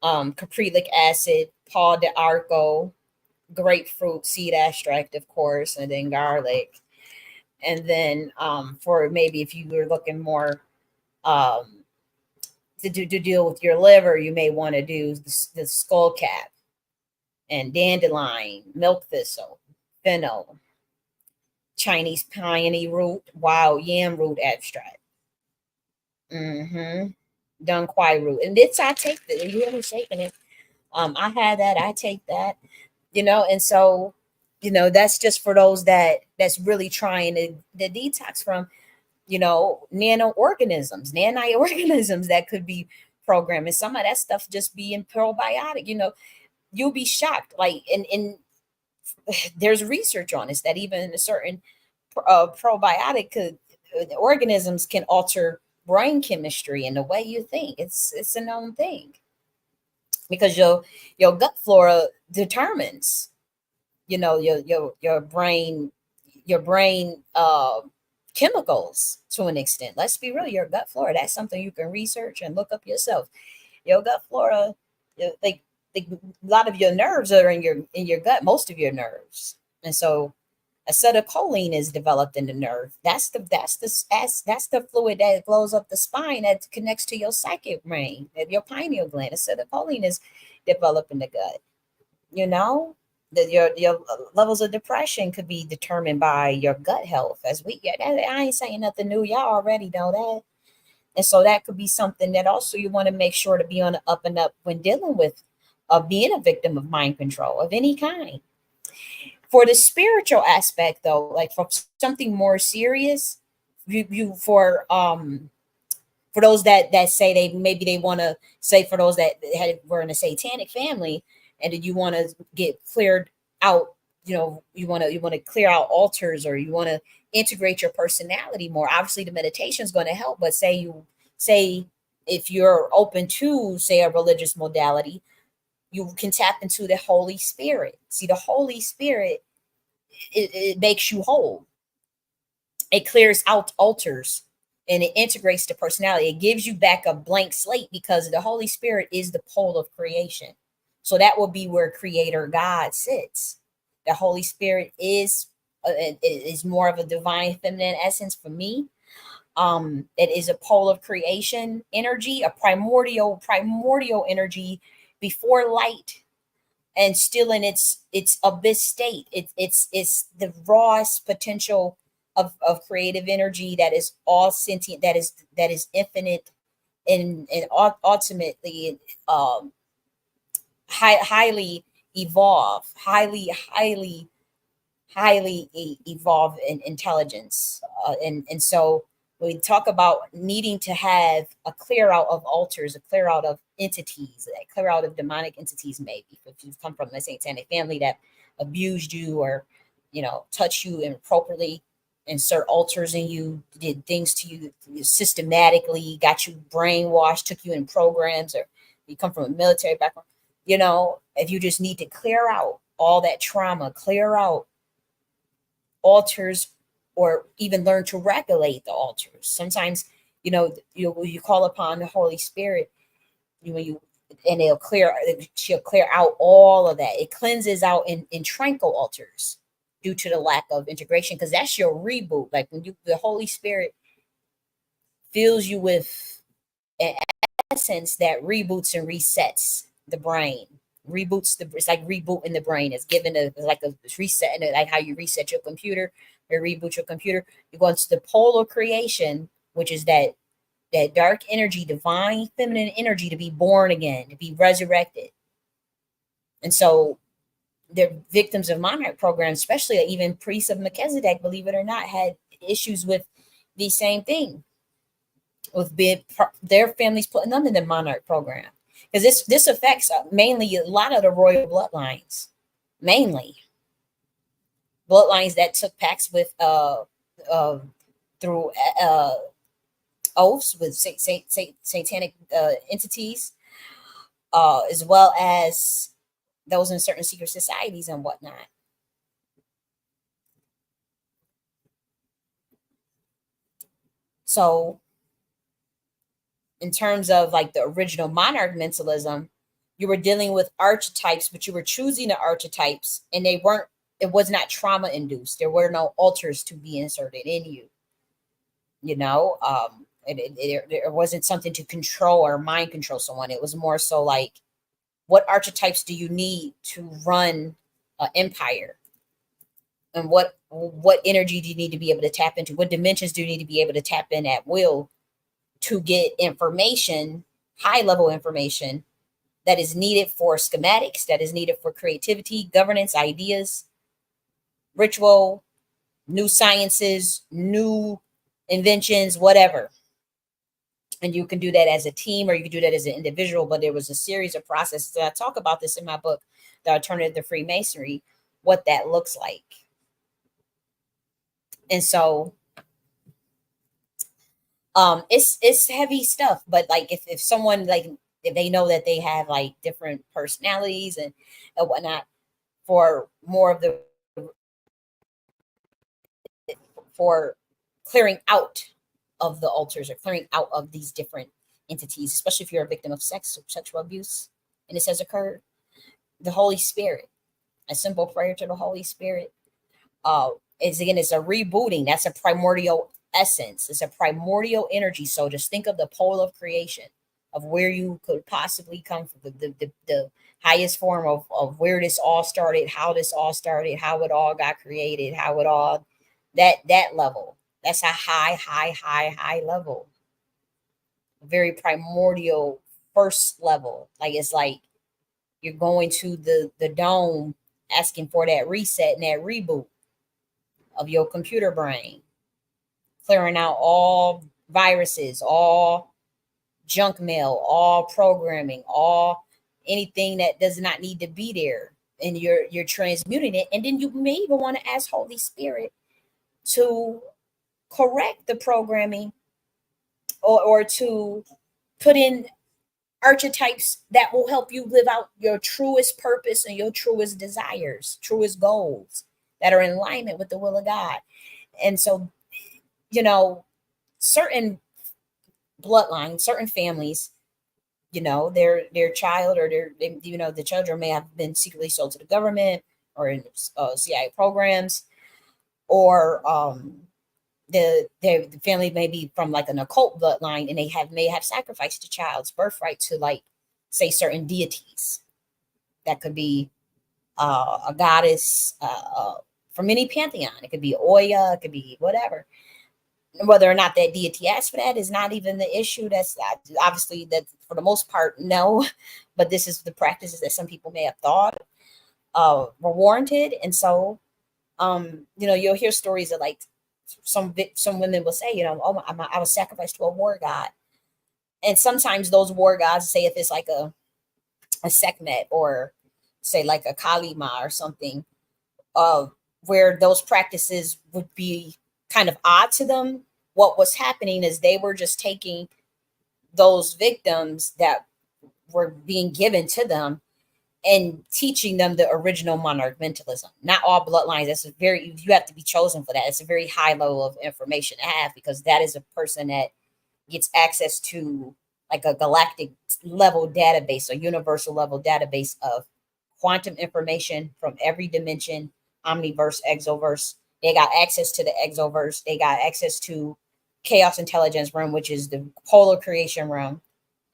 Caprylic acid, paw de arco, grapefruit seed extract, of course, and then garlic. And then for maybe if you were looking more um, to deal with your liver, you may want to do the skull cap and dandelion, milk thistle, fennel, Chinese peony root, wild yam root extract. Mm-hmm. Dun quai root. And it's I take that. You haven't shaken it. I had that, I take that, and so, that's just for those that's really trying to detox from, nanite organisms that could be programmed. And some of that stuff just being probiotic, you'll be shocked. Like, and there's research on this that even a certain probiotic organisms can alter brain chemistry and the way you think. It's a known thing because your gut flora determines, your brain chemicals to an extent. Let's be real, your gut flora, that's something you can research and look up yourself. Your gut flora, like a lot of your nerves are in your gut, most of your nerves. And so acetylcholine is developed in the nerve. That's the fluid that flows up the spine that connects to your psychic brain, your pineal gland. Acetylcholine is developed in the gut. You know, your levels of depression could be determined by your gut health. As we, yeah, I ain't saying nothing new. Y'all already know that. And so that could be something that also you want to make sure to be on the up and up when dealing with being a victim of mind control of any kind. For the spiritual aspect, though, like for something more serious, you for those that say they maybe they want to say, for those that were in a satanic family, and then you want to get cleared out, you want to clear out altars, or you want to integrate your personality more. Obviously the meditation is going to help, but say if you're open to, say, a religious modality, you can tap into the Holy Spirit. See, the Holy Spirit, it makes you whole. It clears out altars, and it integrates the personality. It gives you back a blank slate, because the Holy Spirit is the pole of creation. So that will be where Creator God sits. The Holy Spirit is more of a divine feminine essence for me. It is a pole of creation energy, a primordial energy before light, and still in its abyss state. It's the rawest potential of creative energy, that is all sentient, that is infinite, and ultimately highly evolved, highly evolved in intelligence. And so we talk about needing to have a clear out of altars, a clear out of entities, a clear out of demonic entities. Maybe if you've come from a satanic family that abused you, or touched you inappropriately, insert altars in you, did things to you systematically, got you brainwashed, took you in programs, or you come from a military background. If you just need to clear out all that trauma, clear out altars, or even learn to regulate the altars. Sometimes, you call upon the Holy Spirit, you and she'll clear out all of that. It cleanses out in tranquil altars, due to the lack of integration, because that's your reboot. Like when the Holy Spirit fills you with an essence that reboots and resets the brain. It's like rebooting the brain. It's given like a reset, and like how you reset your computer or reboot your computer. You go into the pole of creation, which is that dark energy, divine feminine energy, to be born again, to be resurrected. And so they're victims of Monarch programs, especially even priests of Melchizedek, believe it or not, had issues with the same thing, with their families putting them in the Monarch program, because this affects mainly a lot of the royal bloodlines, mainly bloodlines that took pacts with uh through oaths with satanic entities, as well as those in certain secret societies and whatnot. So in terms of like the original Monarch mentalism, you were dealing with archetypes, but you were choosing the archetypes, and it was not trauma induced. There were no altars to be inserted in you. It wasn't something to control or mind control someone. It was more so like, what archetypes do you need to run an empire? And what energy do you need to be able to tap into? What dimensions do you need to be able to tap in at will to get information, high level information, that is needed for schematics, that is needed for creativity, governance, ideas, ritual, new sciences, new inventions, whatever. And you can do that as a team, or you can do that as an individual. But there was a series of processes. I talk about this in my book, The Alternative to Freemasonry, what that looks like. And so it's heavy stuff. But like if someone, like, if they know that they have like different personalities and whatnot, for more of the for clearing out of the altars, or clearing out of these different entities, especially if you're a victim of sexual abuse and this has occurred, the Holy Spirit, a simple prayer to the Holy Spirit, uh it's a rebooting. That's a primordial essence. It's a primordial energy. So just think of the pole of creation, of where you could possibly come from, the highest form of where this all started, how this all started, how it all got created, how it all, that level. That's a high level, very primordial first level. Like, it's like you're going to the dome asking for that reset and that reboot of your computer brain, clearing out all viruses, all junk mail, all programming, all anything that does not need to be there. And you're transmuting it. And then you may even want to ask Holy Spirit to correct the programming, or to put in archetypes that will help you live out your truest purpose and your truest desires, truest goals that are in alignment with the will of God. And so, you know, certain bloodlines, certain families, their child or the children may have been secretly sold to the government or in CIA programs, or the family may be from like an occult bloodline, and they may have sacrificed the child's birthright to, like, say, certain deities. That could be a goddess from any pantheon. It could be Oya, it could be whatever. Whether or not that deity asks for that is not even the issue. That's obviously, that for the most part, no. But this is the practices that some people may have thought were warranted. And so, you'll hear stories of, like, some women will say, oh, I was sacrificed to a war god. And sometimes those war gods, say if it's like a Sekhmet, or say like a Kalima or something, where those practices would be kind of odd to them. What was happening is they were just taking those victims that were being given to them and teaching them the original monarch mentalism. Not all bloodlines. You have to be chosen for that. It's a very high level of information to have, because that is a person that gets access to like a galactic level database, a universal level database of quantum information from every dimension, omniverse, exoverse. They got access to the exoverse. They got access to chaos intelligence realm, which is the polar creation realm.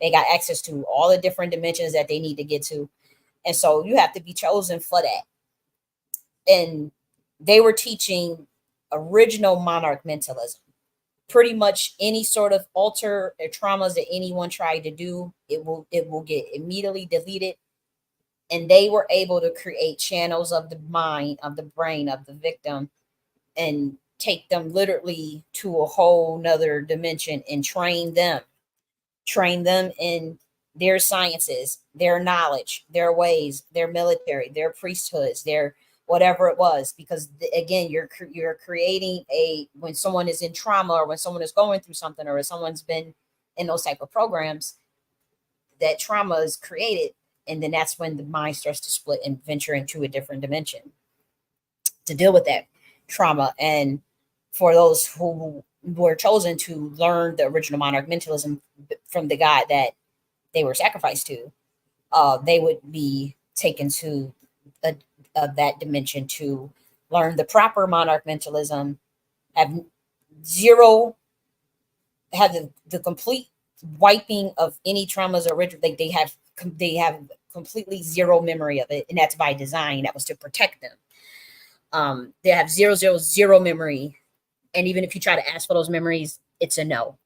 They got access to all the different dimensions that they need to get to. And so you have to be chosen for that. And they were teaching original monarch mentalism. Pretty much any sort of alter or traumas that anyone tried to do, it will get immediately deleted. And they were able to create channels of the mind, of the brain of the victim, and take them literally to a whole nother dimension and train them in their sciences, their knowledge, their ways, their military, their priesthoods, their whatever it was. Because again, you're creating when someone is in trauma, or when someone is going through something, or if someone's been in those type of programs, that trauma is created. And then that's when the mind starts to split and venture into a different dimension to deal with that trauma. And for those who were chosen to learn the original monarch mentalism from the god that they were sacrificed to, they would be taken to that dimension to learn the proper monarch mentalism, have the complete wiping of any traumas original. They have completely zero memory of it, and that's by design. That was to protect them. They have zero memory, and even if you try to ask for those memories, it's a no.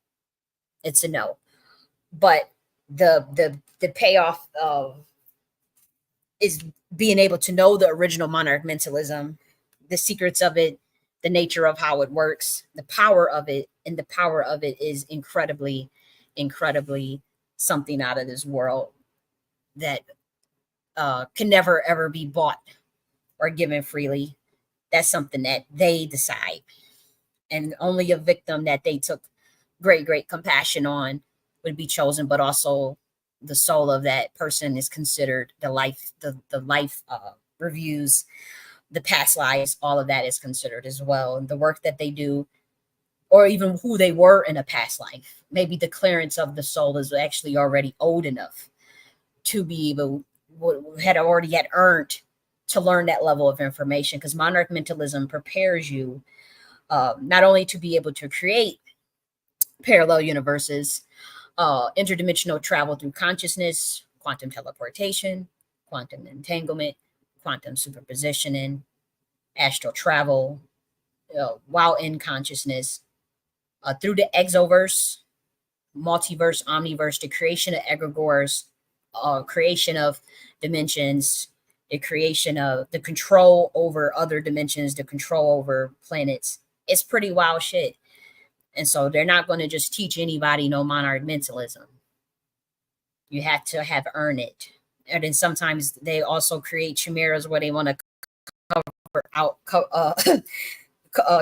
It's a no. But the payoff of is being able to know the original monarch mentalism, the secrets of it, the nature of how it works, the power of it, and the power of it is incredibly something out of this world that can never ever be bought or given freely. That's something that they decide, and only a victim that they took great compassion on would be chosen. But also the soul of that person is considered the life reviews, the past lives, all of that is considered as well. And the work that they do, or even who they were in a past life, maybe the clearance of the soul is actually already old enough to be able, had earned to learn that level of information. Because monarch mentalism prepares you not only to be able to create parallel universes, interdimensional travel through consciousness, quantum teleportation, quantum entanglement, quantum superpositioning, astral travel, while in consciousness, through the exoverse, multiverse, omniverse, the creation of egregores, creation of dimensions, the creation of the control over other dimensions, the control over planets. It's pretty wild shit. And so they're not going to just teach anybody no monarch mentalism. You have to have earned it. And then sometimes they also create chimeras where they want to cover out,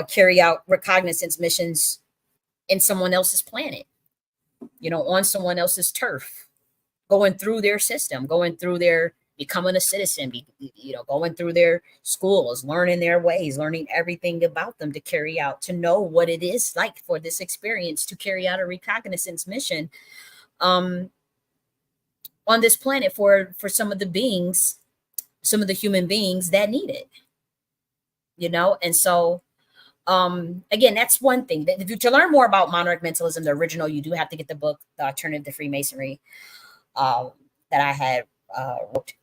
carry out reconnaissance missions in someone else's planet, on someone else's turf, going through their system, going through their becoming a citizen, going through their schools, learning their ways, learning everything about them to carry out, to know what it is like for this experience to carry out a reconnaissance mission on this planet for some of the beings, some of the human beings that need it, and so again, that's one thing. To learn more about monarch mentalism, the original, you do have to get the book, The Alternative to Freemasonry, that I had wrote.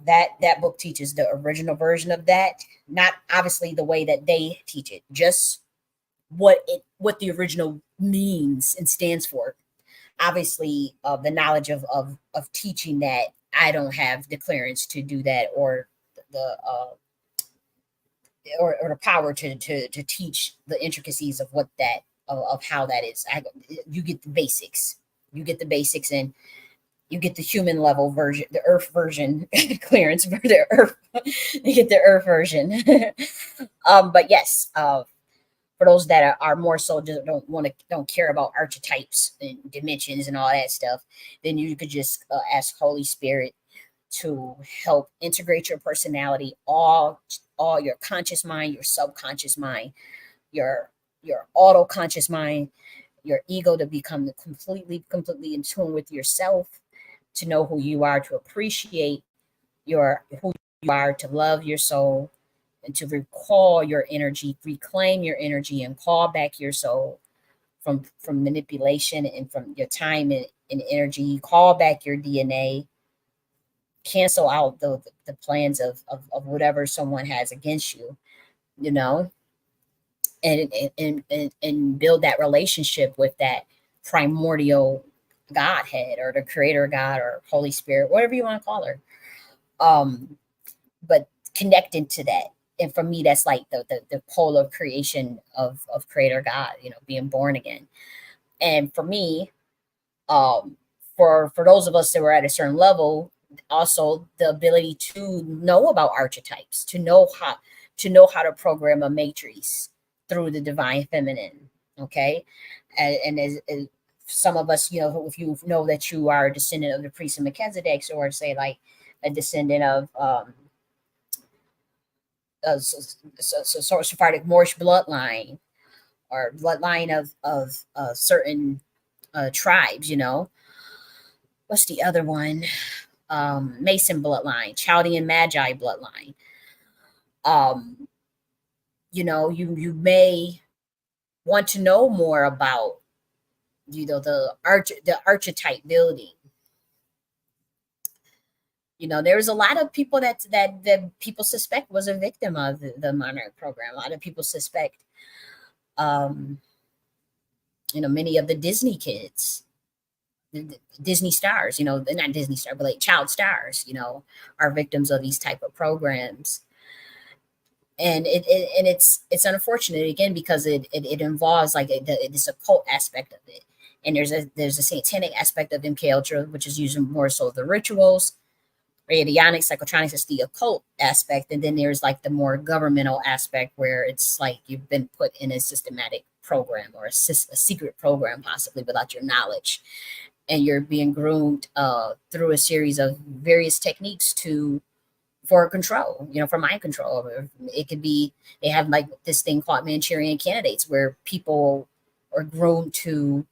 That book teaches the original version of that, not obviously the way that they teach it, just what the original means and stands for. Obviously, the knowledge of teaching that, I don't have the clearance to do that, or the or the power to teach the intricacies of what that of how that is. You get the basics. You get the basics, and you get the human level version, the Earth version clearance for the Earth. You get the Earth version. But yes, for those that are more so don't care about archetypes and dimensions and all that stuff, then you could just ask Holy Spirit to help integrate your personality, all your conscious mind, your subconscious mind, your auto conscious mind, your ego, to become completely in tune with yourself, to know who you are, to appreciate who you are, to love your soul, and to recall your energy, reclaim your energy, and call back your soul from manipulation and from your time and energy. Call back your DNA, cancel out the plans of whatever someone has against you, and build that relationship with that primordial Godhead, or the creator God, or Holy Spirit, whatever you want to call her. But connecting to that. And for me, that's like the pole of creation of creator God, being born again. And for me, for those of us that were at a certain level, also the ability to know about archetypes, to know how to program a matrix through the divine feminine. Okay. And as some of us, if you know that you are a descendant of the priest of Melchizedek, or say like a descendant of Sephardic Moorish bloodline, or bloodline of certain tribes, what's the other one? Mason bloodline, Chaldean Magi bloodline. You may want to know more about the archetype building. There's a lot of people that people suspect was a victim of the Monarch program. A lot of people suspect many of the Disney kids, the Disney stars, they're not Disney stars, but like child stars, are victims of these type of programs. And it's unfortunate, again, because it involves like this occult aspect of it. And there's a satanic aspect of MK Ultra, which is using more so the rituals. Radionics, psychotronics is the occult aspect, and then there's like the more governmental aspect, where it's like you've been put in a systematic program, or a secret program, possibly without your knowledge, and you're being groomed through a series of various techniques for control, for mind control. It could be, they have like this thing called Manchurian candidates, where people are groomed to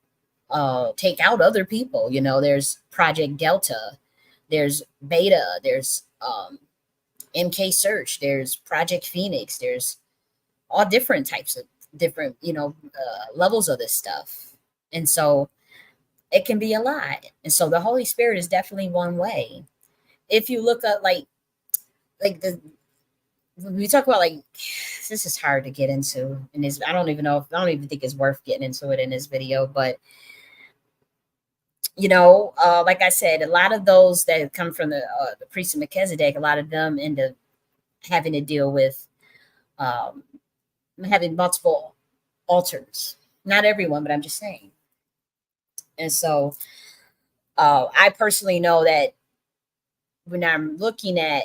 take out other people. There's Project Delta, there's Beta, there's MK Search, there's Project Phoenix, there's all different types of different, levels of this stuff. And so it can be a lot. And so the Holy Spirit is definitely one way. If you look at like we talk about, like, this is hard to get into, and I don't even think it's worth getting into it in this video, but Like I said, a lot of those that come from the priest of Melchizedek, a lot of them end up having to deal with um, having multiple altars. Not everyone, but I'm just saying. And so I personally know that when I'm looking at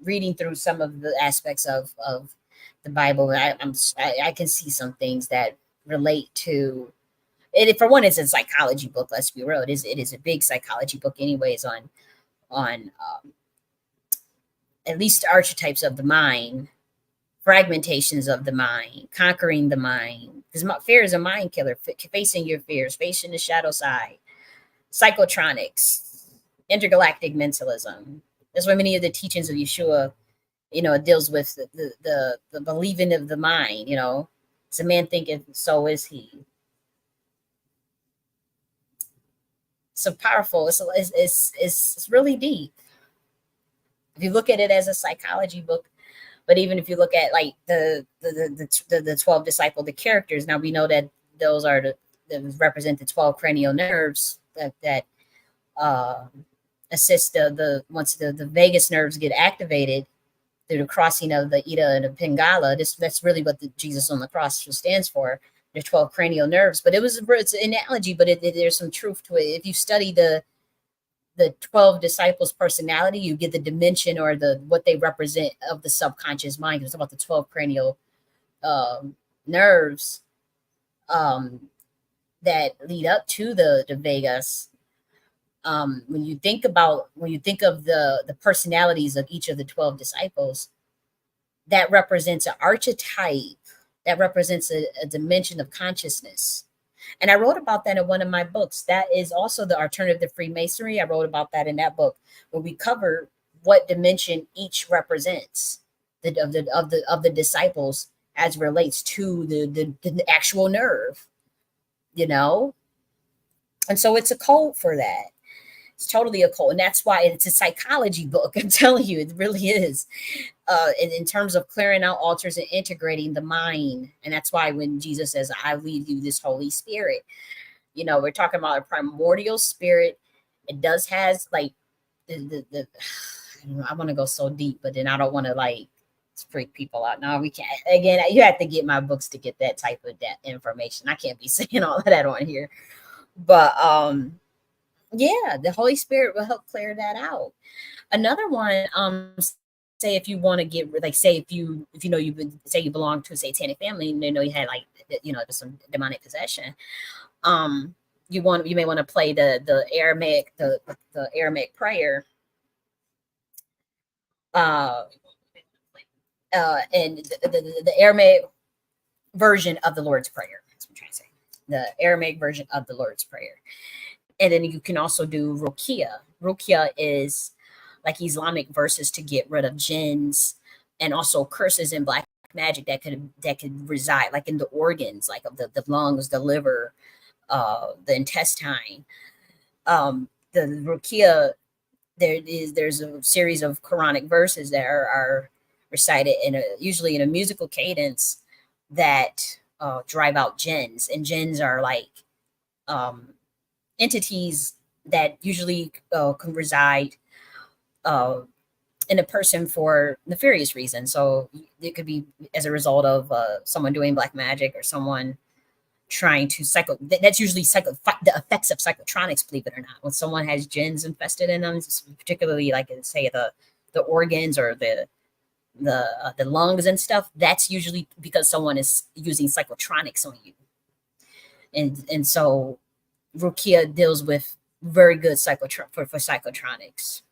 reading through some of the aspects of the Bible, I can see some things that relate to it. For one, it's a psychology book. Let's be real; it is a big psychology book, anyways, on at least archetypes of the mind, fragmentations of the mind, conquering the mind. Because fear is a mind killer. Facing your fears, facing the shadow side, psychotronics, intergalactic mentalism. That's why many of the teachings of Yeshua, it deals with the believing of the mind. It's a man thinketh, so is he. So powerful. It's really deep if you look at it as a psychology book. But even if you look at like the 12 disciple, the characters, now we know that those are that represent the 12 cranial nerves that uh, assist once the vagus nerves get activated through the crossing of the Ida and the Pingala. That's really what the Jesus on the cross stands for. There's 12 cranial nerves, but it's an analogy, but there's some truth to it. If you study the 12 disciples personality, you get the dimension or what they represent of the subconscious mind. It's about the 12 cranial nerves that lead up to the Vegas. When you think of the personalities of each of the 12 disciples, that represents an archetype, that represents a dimension of consciousness. And I wrote about that in one of my books. That is also the alternative Freemasonry. I wrote about that in that book, where we cover what dimension each represents of the disciples as relates to the actual nerve, you know. And so it's a code for that. It's totally a code, and that's why it's a psychology book. I'm telling you, it really is. In terms of clearing out altars and integrating the mind, and that's why when Jesus says, "I leave you this Holy Spirit," we're talking about a primordial spirit. It does has like the I want to go so deep, but then I don't want to like freak people out. No, we can't. Again, you have to get my books to get that type of that information. I can't be saying all of that on here, but yeah, the Holy Spirit will help clear that out. Another one, say if you want to get like, say if you know you would say you belong to a satanic family and you know you had like some demonic possession, um you may want to play the Aramaic the Aramaic prayer, uh and the Aramaic version of the Lord's Prayer. That's what I'm trying to say. The Aramaic version of the Lord's Prayer. And then you can also do Rukia. Rukia is like Islamic verses to get rid of jinns and also curses and black magic that could reside like in the organs, like of the lungs, the liver, the intestine. The Rukia, there's a series of Quranic verses that are recited usually in a musical cadence that drive out jinns, and jinns are like um, entities that usually can reside uh, in a person for nefarious reasons. So it could be as a result of someone doing black magic or someone trying to that's usually the effects of psychotronics, believe it or not. When someone has jinns infested in them, particularly like say the organs or the lungs and stuff, that's usually because someone is using psychotronics on you. And so Rukia deals with very good for psychotronics.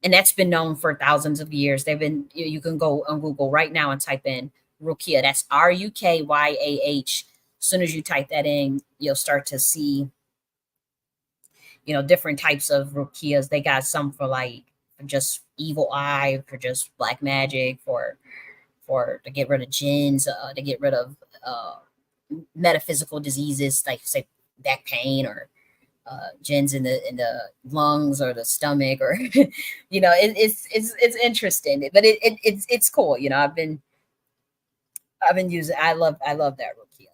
And that's been known for thousands of years. You can go on Google right now and type in Rukia. That's Rukyah. As soon as you type that in, you'll start to see, different types of Rukias. They got some for like for just evil eye, for just black magic, for to get rid of jinns, to get rid of metaphysical diseases like say back pain or jinns in the lungs or the stomach, or it's interesting, but it's cool. I've been using. I love that Rukia.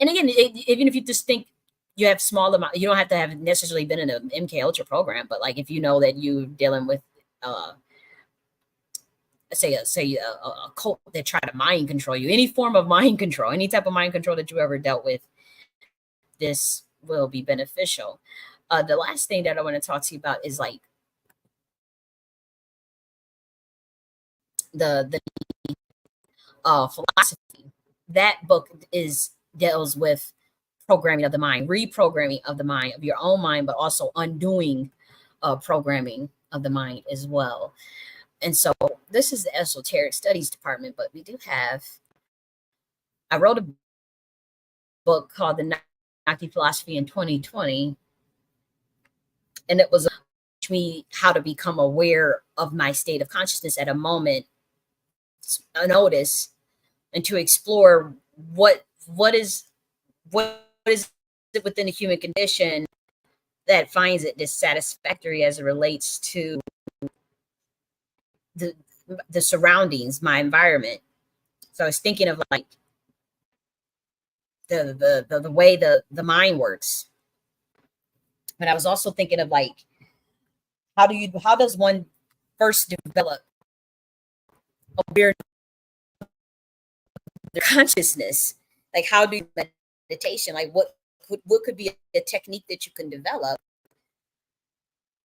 And again, even if you just think you have small amount, you don't have to have necessarily been in an MK Ultra program, but like if you know that you're dealing with, uh, say a cult that try to mind control you, any form of mind control, any type of mind control that you ever dealt with, this will be beneficial. The last thing that I want to talk to you about is like the philosophy. That book is deals with programming of the mind, reprogramming of the mind, of your own mind, but also undoing programming of the mind as well. And so this is the esoteric studies department, but we do have, I wrote a book called The Naki Philosophy in 2020, and it was me how to become aware of my state of consciousness at a moment, a notice, and to explore what is it within the human condition that finds it dissatisfactory as it relates to the the surroundings, my environment. So I was thinking of like the way the mind works, but I was also thinking of like how does one first develop awareness of their consciousness? Like how do you meditation? Like what could be a technique that you can develop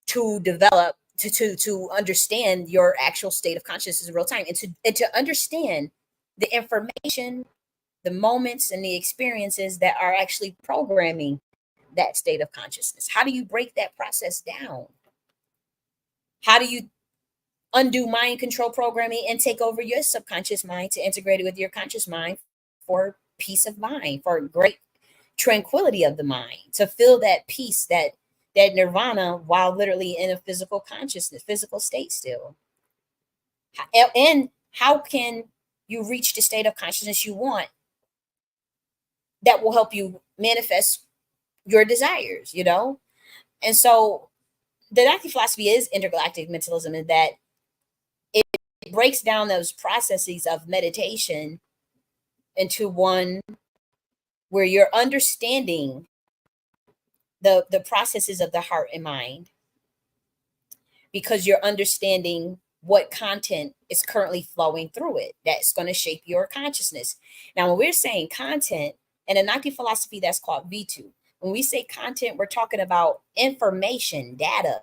to understand your actual state of consciousness in real time, and to understand the information, the moments, and the experiences that are actually programming that state of consciousness. How do you break that process down? How do you undo mind control programming and take over your subconscious mind to integrate it with your conscious mind for peace of mind, for great tranquility of the mind, to feel that peace, that nirvana, while literally in a physical consciousness, physical state still? And how can you reach the state of consciousness you want that will help you manifest your desires, you know? And so the Naki philosophy is intergalactic mentalism in that it breaks down those processes of meditation into one where you're understanding the processes of the heart and mind, because you're understanding what content is currently flowing through it that's going to shape your consciousness. Now, when we're saying content in a Naki philosophy, that's called V2. When we say content, we're talking about information, data.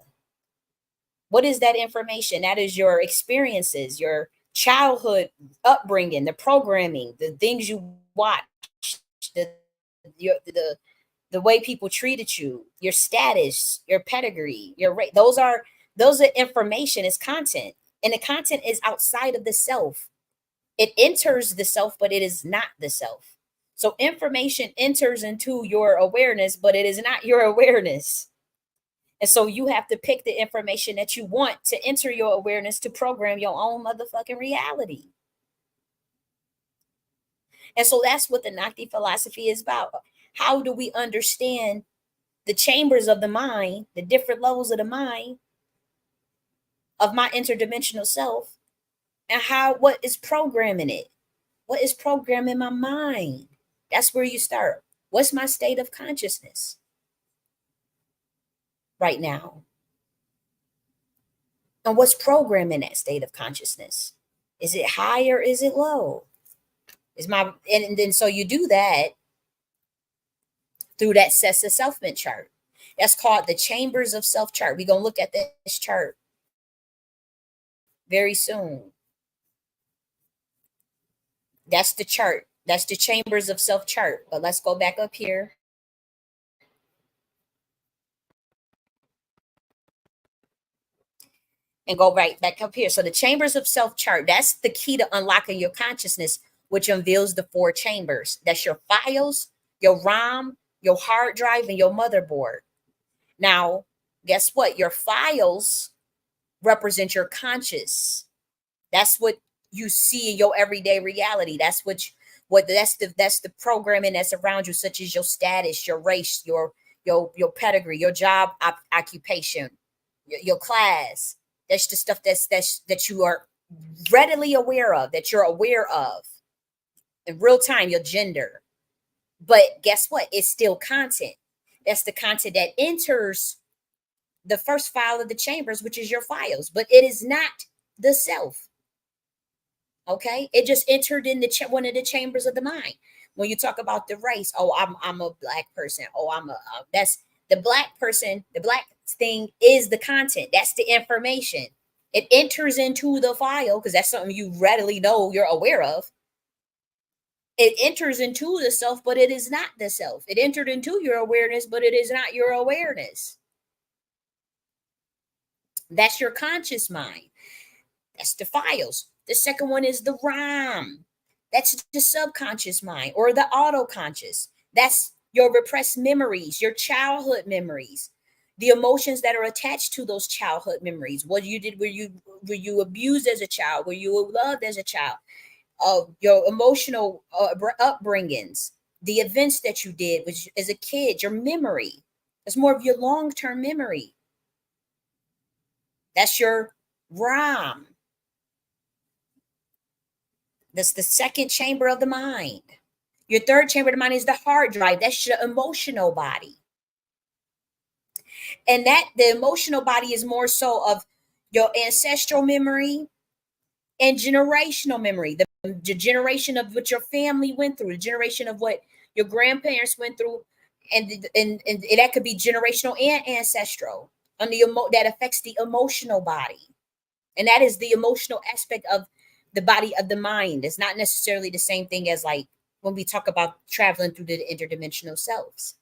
What is that information? That is your experiences, your childhood upbringing, the programming, the things you watch, the the way people treated you, your status, your pedigree, your rate. Those are information, is content. And the content is outside of the self. It enters the self, but it is not the self. So information enters into your awareness, but it is not your awareness. And so you have to pick the information that you want to enter your awareness to program your own motherfucking reality. And so that's what the Naki philosophy is about. How do we understand the chambers of the mind, the different levels of the mind, of my interdimensional self, and what is programming it? What is programming my mind? That's where you start. What's my state of consciousness right now? And what's programming that state of consciousness? Is it high or is it low? And then so you do that through that sets of selfment chart. That's called the chambers of self chart. We're gonna look at this chart very soon. That's the chart. That's the chambers of self chart. But let's go back up here. And go right back up here. So the chambers of self chart, that's the key to unlocking your consciousness, which unveils the four chambers. That's your files, your RAM, your hard drive, and your motherboard. Now, guess what? Your files represent your conscious. That's what you see in your everyday reality. That's the programming that's around you, such as your status, your race, your pedigree, your job occupation, your class. That's the stuff that you are readily aware of, that you're aware of in real time. Your gender, But guess what? It's still content. That's the content that enters the first file of the chambers, which is your files, but it is not the self. Okay, it just entered in the one of the chambers of the mind. When you talk about the race, oh, I'm a black person. Oh, I'm a that's the black person. The black thing is the content. That's the information. It enters into the file because that's something you readily know you're aware of. It enters into the self, but it is not the self. It entered into your awareness, but it is not your awareness. That's your conscious mind. That's the files. The second one is the RAM. That's the subconscious mind or the autoconscious. That's your repressed memories, your childhood memories, the emotions that are attached to those childhood memories. What you did, were you abused as a child? Were you loved as a child? Your emotional upbringings, the events that you did which, as a kid, your memory. It's more of your long term memory. That's your RAM. That's the second chamber of the mind. Your third chamber of the mind is the hard drive. That's your emotional body. And that the emotional body is more so of your ancestral memory and generational memory. The generation of what your family went through, the generation of what your grandparents went through, and that could be generational and ancestral. On the that affects the emotional body. And that is the emotional aspect of the body of the mind. It's not necessarily the same thing as like when we talk about traveling through the interdimensional selves,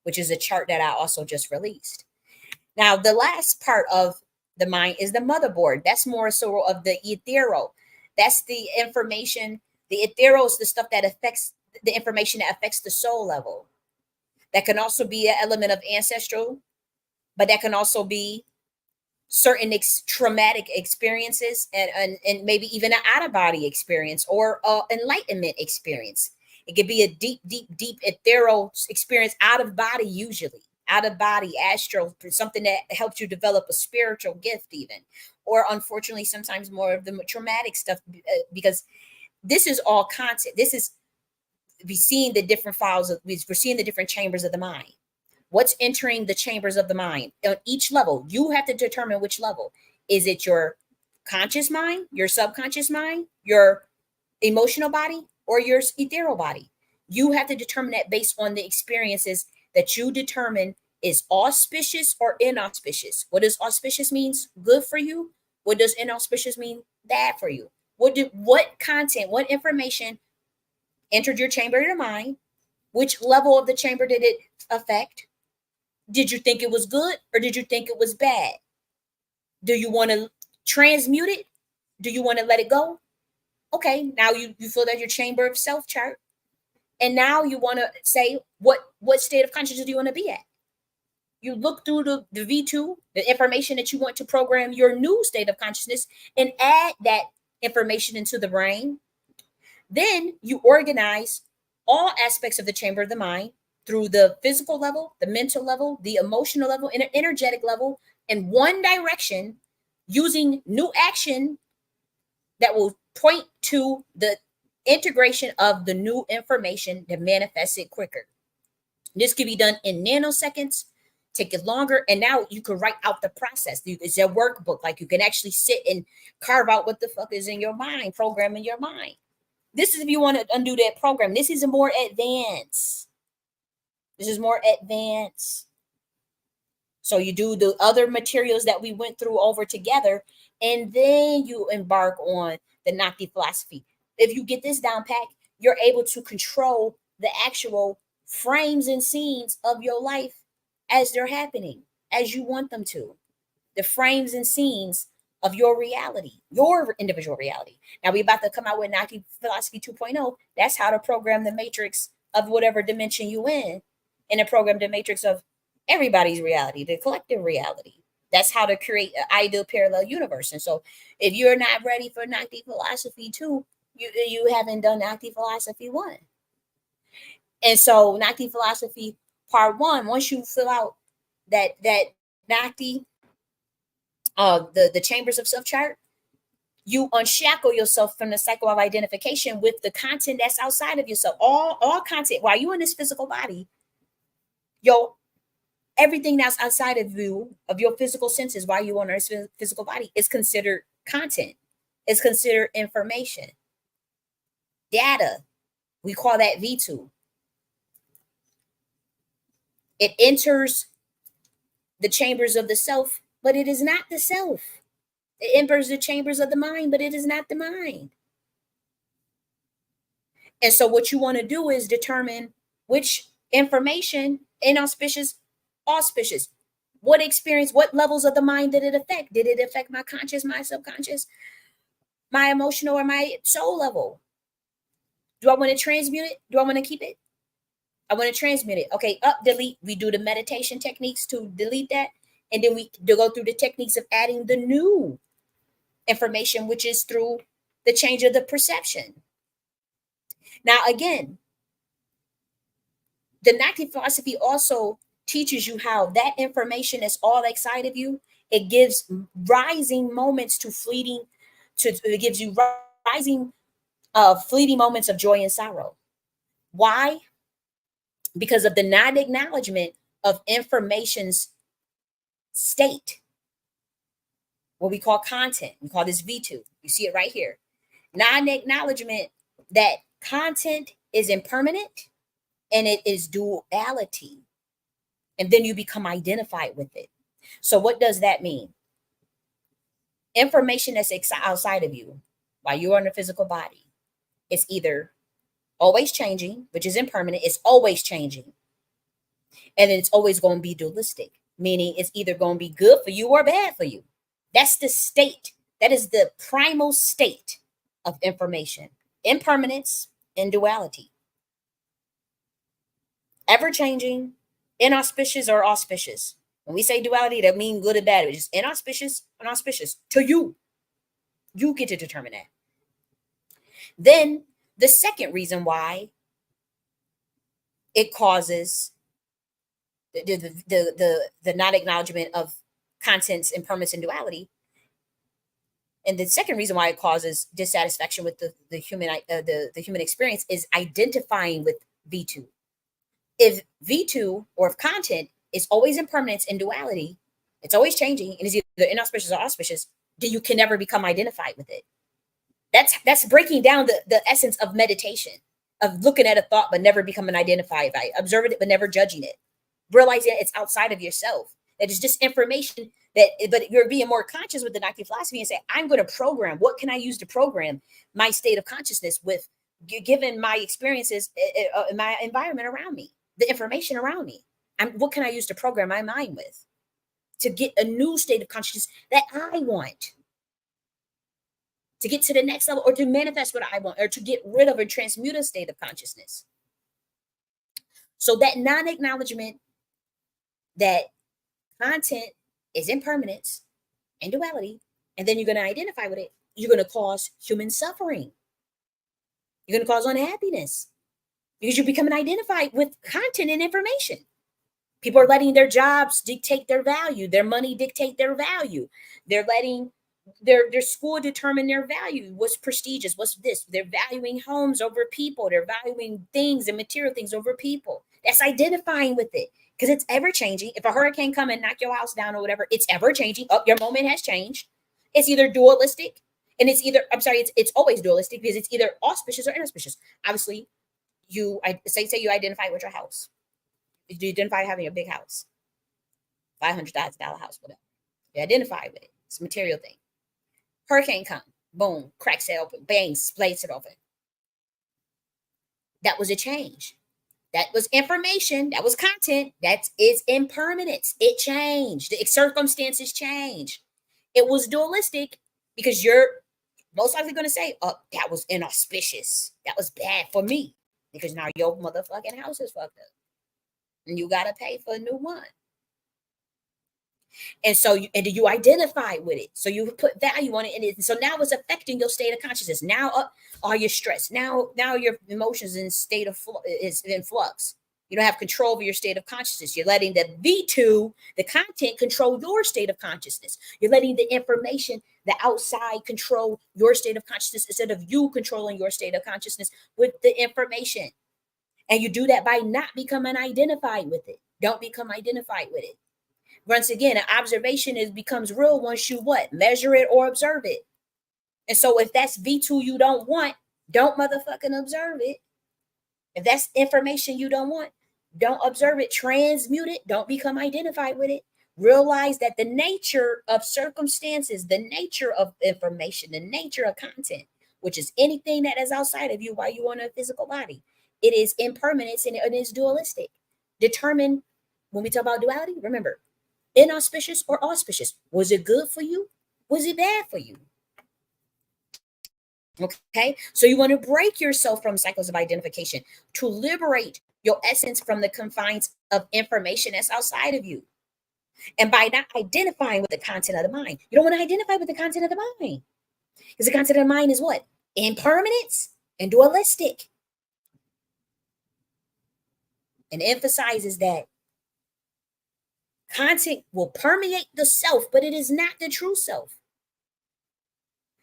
which is a chart that I also just released. Now, the last part of the mind is the motherboard. That's more so of the ethereal. That's the information. The ethereal is the stuff that affects the information that affects the soul level. That can also be an element of ancestral, but that can also be certain traumatic experiences and maybe even an out of body experience or enlightenment experience. It could be a deep ethereal experience out of body, usually out of body, astral, something that helps you develop a spiritual gift, even, or unfortunately, sometimes more of the traumatic stuff because this is all content. This is we're seeing the different files of we're seeing the different chambers of the mind. What's entering the chambers of the mind on each level? You have to determine which level. Is it your conscious mind, your subconscious mind, your emotional body, or your ethereal body? You have to determine that based on the experiences that you determine is auspicious or inauspicious. What does auspicious means? Good for you. What does inauspicious mean? Bad for you. What content, what information entered your chamber of the mind? Which level of the chamber did it affect? Did you think it was good or did you think it was bad? Do you want to transmute it? Do you want to let it go? Okay, now you feel that your chamber of self chart. And now you want to say what state of consciousness do you want to be at? You look through the V2, the information that you want to program your new state of consciousness and add that information into the brain. Then you organize all aspects of the chamber of the mind through the physical level, the mental level, the emotional level, and the energetic level in one direction using new action that will point to the integration of the new information to manifest it quicker. This can be done in nanoseconds, take it longer, and now you can write out the process. It's a workbook. Like you can actually sit and carve out what the fuck is in your mind, program in your mind. This is if you want to undo that program. This is more advanced. This is more advanced. So you do the other materials that we went through over together, and then you embark on the Nakti philosophy. If you get this down pat, you're able to control the actual frames and scenes of your life as they're happening, as you want them to. The frames and scenes of your reality, your individual reality. Now we're about to come out with Nakti Philosophy 2.0. That's how to program the matrix of whatever dimension you in, and to program the matrix of everybody's reality, the collective reality. That's how to create an ideal parallel universe. And so if you're not ready for Nakti Philosophy 2, you haven't done Nakti Philosophy 1. And so Nakti Philosophy Part 1, once you fill out that Nakti the chambers of self chart, You unshackle yourself from the cycle of identification with the content that's outside of yourself. All content while you're in this physical body, yo, everything that's outside of you, of your physical senses, while you're on this physical body, is considered content. It's considered information, data. We call that V2. It enters the chambers of the self, but it is not the self. It enters the chambers of the mind, but it is not the mind. And so what you want to do is determine which information, inauspicious, auspicious, what experience, what levels of the mind did it affect? Did it affect my conscious, my subconscious, my emotional, or my soul level? Do I want to transmute it? Do I want to keep it? I want to transmute it. Okay, up, delete. We do the meditation techniques to delete that. And then we go through the techniques of adding the new information, which is through the change of the perception. Now, again, the Gnostic philosophy also teaches you how that information is all outside of you. It gives rising moments to fleeting, it gives you rising fleeting moments of joy and sorrow. Why? Because of the non-acknowledgement of information's state, what we call content. We call this V2. You see it right here. Non-acknowledgement that content is impermanent and it is duality. And then you become identified with it. So what does that mean? Information that's outside of you while you're in the physical body, it's either always changing, which is impermanent. It's always changing. And then it's always going to be dualistic, meaning it's either going to be good for you or bad for you. That's the state. That is the primal state of information. Impermanence and duality. Ever changing, inauspicious or auspicious. When we say duality, that means good or bad. It's just inauspicious, unauspicious to you. You get to determine that. Then the second reason why it causes the non-acknowledgement of contents, impermanence, and duality, and the second reason why it causes dissatisfaction with the human experience is identifying with V2. If V2 or if content is always impermanence and duality, it's always changing and is either inauspicious or auspicious, then you can never become identified with it. That's breaking down the essence of meditation, of looking at a thought but never becoming identified by it, observing it but never judging it, realizing it's outside of yourself. That is just information but you're being more conscious with the Gnostic philosophy and say, I'm going to program. What can I use to program my state of consciousness with, given my experiences, my environment around me, the information around me? What can I use to program my mind with to get a new state of consciousness that I want? To get to the next level or to manifest what I want or to get rid of or transmute a state of consciousness. So that non-acknowledgement that content is impermanence and duality, and then you're going to identify with it, you're going to cause human suffering. You're going to cause unhappiness because you're becoming identified with content and information. People are letting their jobs dictate their value, their money dictate their value. They're letting their school determine their value. What's prestigious? What's this? They're valuing homes over people. They're valuing things and material things over people. That's identifying with it because it's ever changing. If a hurricane come and knock your house down or whatever, it's ever changing. Oh, your moment has changed. It's either dualistic, and it's always dualistic because it's either auspicious or inauspicious. Obviously, say you identify with your house. You identify having a big house, $500,000 house, whatever. You identify with it. It's a material thing. Hurricane come, boom, cracks it open, bang, splits it open. That was a change. That was information. That was content. That is impermanence. It changed. The circumstances changed. It was dualistic because you're most likely going to say, oh, that was inauspicious. That was bad for me because now your motherfucking house is fucked up. And you got to pay for a new one. And so you identify with it. So you put value on it. And so now it's affecting your state of consciousness. Now are you stressed? Now your emotions in state of is in flux. You don't have control over your state of consciousness. You're letting the V2, the content, control your state of consciousness. You're letting the information, the outside, control your state of consciousness instead of you controlling your state of consciousness with the information. And you do that by not becoming identified with it. Don't become identified with it. Once again, an observation becomes real once you what? Measure it or observe it. And so if that's V2 you don't want, don't motherfucking observe it. If that's information you don't want, don't observe it. Transmute it. Don't become identified with it. Realize that the nature of circumstances, the nature of information, the nature of content, which is anything that is outside of you while you're on a physical body, it is impermanence and it is dualistic. Determine, when we talk about duality, remember, inauspicious or auspicious. Was it good for you? Was it bad for you? Okay, so you want to break yourself from cycles of identification to liberate your essence from the confines of information that's outside of you. And by not identifying with the content of the mind, you don't want to identify with the content of the mind, because the content of the mind is what? Impermanence and dualistic. And emphasizes that content will permeate the self, but it is not the true self.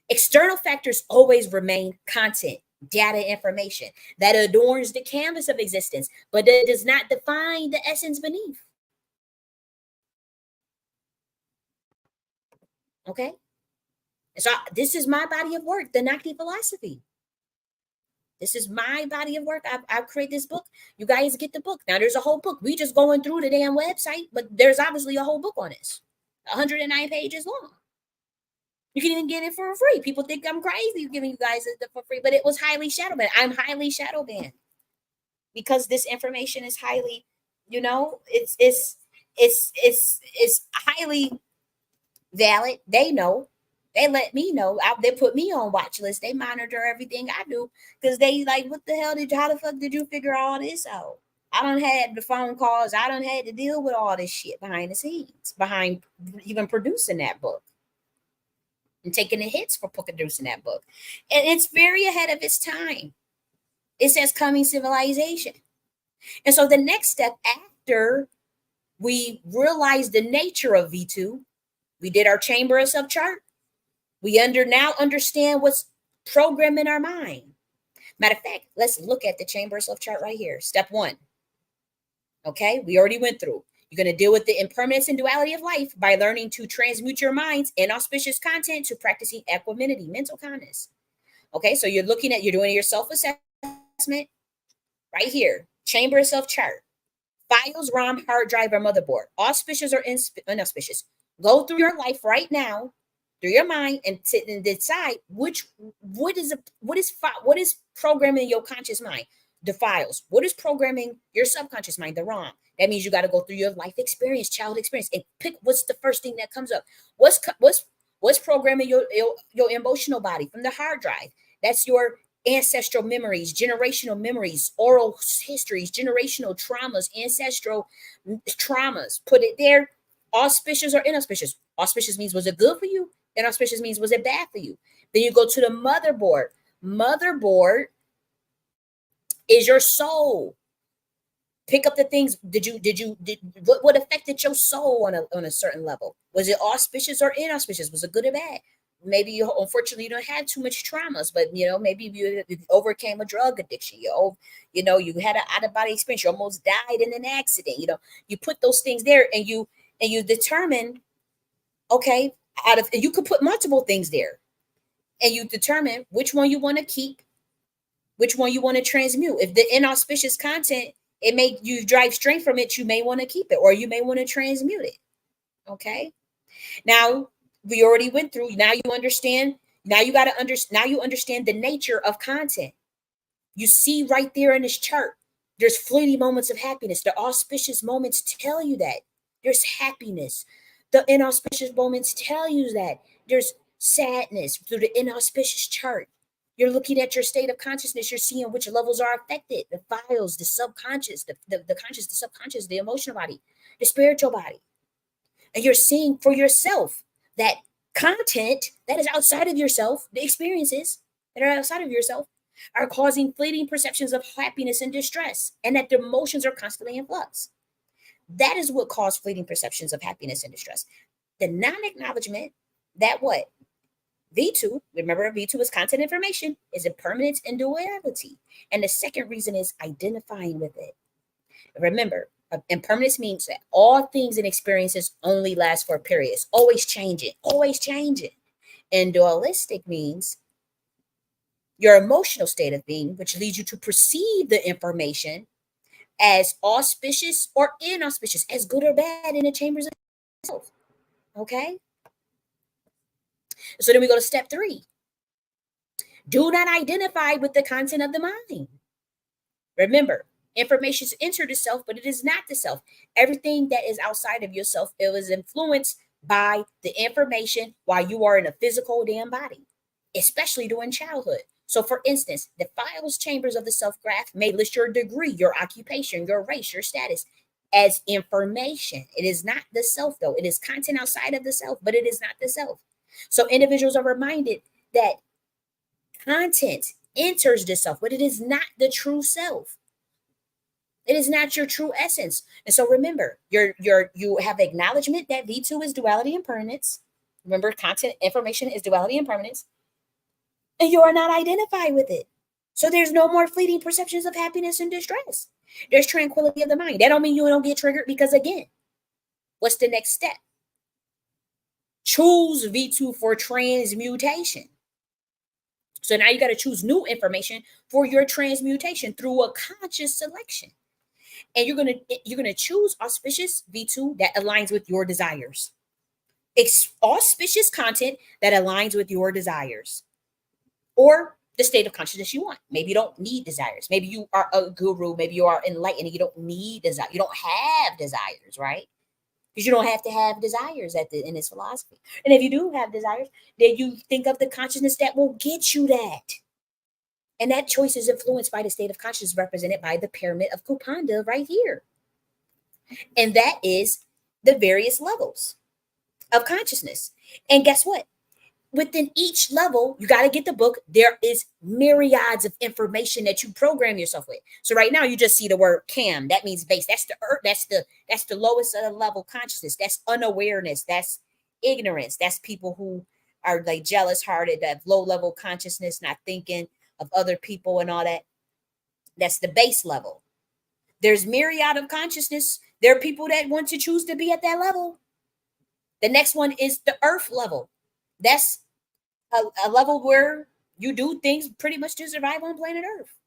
External factors always remain content, data, information that adorns the canvas of existence, but it does not define the essence beneath. Okay? So this is my body of work, the Nakti philosophy. This is my body of work. I've created this book. You guys get the book. Now there's a whole book. We just going through the damn website, but there's obviously a whole book on this. 109 pages long. You can even get it for free. People think I'm crazy giving you guys it for free, but it was highly shadow banned. I'm highly shadow banned because this information is highly, it's highly valid. They know. They let me know. They put me on watch list. They monitor everything I do because they like, what the hell how the fuck did you figure all this out? I don't had the phone calls. I don't had to deal with all this shit behind the scenes, behind even producing that book and taking the hits for producing that book. And it's very ahead of its time. It says coming civilization. And so the next step after we realize the nature of V2, we did our chamber of self chart. We now understand what's programming our mind. Matter of fact, let's look at the chamber of self chart right here. Step 1. Okay, we already went through. You're going to deal with the impermanence and duality of life by learning to transmute your mind's inauspicious content to practicing equanimity, mental calmness. Okay, so you're doing your self-assessment right here. Chamber of self chart. Files, ROM, hard drive, or motherboard. Auspicious or inauspicious. Go through your life right now, through your mind, and sit and decide what is programming your conscious mind. The files. What is programming your subconscious mind? The ROM. That means you got to go through your life experience, child experience, and pick what's the first thing that comes up. What's programming your emotional body from the hard drive? That's your ancestral memories, generational memories, oral histories, generational traumas, ancestral traumas. Put it there. Auspicious or inauspicious. Auspicious means, was it good for you? Inauspicious means, was it bad for you? Then you go to the motherboard. Motherboard is your soul. Pick up the things. What affected your soul on a certain level? Was it auspicious or inauspicious? Was it good or bad? Maybe unfortunately you don't have too much traumas, but maybe you overcame a drug addiction. You had an out of body experience. You almost died in an accident. You put those things there, and you determine, okay, you could put multiple things there, and you determine which one you want to keep, which one you want to transmute. If the inauspicious content, it may you drive strength from it, you may want to keep it, or you may want to transmute it. Okay. Now we already went through. Now you understand. Now you understand the nature of content. You see right there in this chart, there's fleeting moments of happiness. The auspicious moments tell you that there's happiness. The inauspicious moments tell you that there's sadness through the inauspicious chart. You're looking at your state of consciousness. You're seeing which levels are affected. The files, the subconscious, the conscious, the subconscious, the emotional body, the spiritual body. And you're seeing for yourself that content that is outside of yourself, the experiences that are outside of yourself, are causing fleeting perceptions of happiness and distress, and that the emotions are constantly in flux. That is what caused fleeting perceptions of happiness and distress. The non-acknowledgement that what? V2, remember V2 is content information, is impermanence and duality. And the second reason is identifying with it. Remember, impermanence means that all things and experiences only last for a period. It's always changing, always changing. And dualistic means your emotional state of being, which leads you to perceive the information as auspicious or inauspicious, as good or bad in the chambers of self. Okay? So then we go to step 3. Do not identify with the content of the mind. Remember, information is entered the self, but it is not the self. Everything that is outside of yourself, it was influenced by the information while you are in a physical damn body, especially during childhood. So, for instance, the files chambers of the self graph may list your degree, your occupation, your race, your status as information. It is not the self, though. It is content outside of the self, but it is not the self. So, individuals are reminded that content enters the self, but it is not the true self. It is not your true essence. And so remember, you have acknowledgement that V2 is duality and permanence. Remember, content information is duality and permanence. And you are not identified with it. So there's no more fleeting perceptions of happiness and distress. There's tranquility of the mind. That don't mean you don't get triggered, because again, what's the next step? Choose V2 for transmutation. So now you got to choose new information for your transmutation through a conscious selection. And you're gonna choose auspicious V2 that aligns with your desires. Auspicious content that aligns with your desires, or the state of consciousness you want. Maybe you don't need desires. Maybe you are a guru. Maybe you are enlightened. And you don't need desire. You don't have desires, right? Because you don't have to have desires in this philosophy. And if you do have desires, then you think of the consciousness that will get you that. And that choice is influenced by the state of consciousness represented by the pyramid of Kupanda right here. And that is the various levels of consciousness. And guess what? Within each level, you got to get the book. There is myriads of information that you program yourself with. So right now you just see the word cam. That means base. That's the earth. That's the lowest level consciousness. That's unawareness. That's ignorance. That's people who are like jealous hearted, that have low level consciousness, not thinking of other people and all that. That's the base level. There's myriad of consciousness. There are people that want to choose to be at that level. The next one is the earth level. That's a level where you do things pretty much to survive on planet Earth.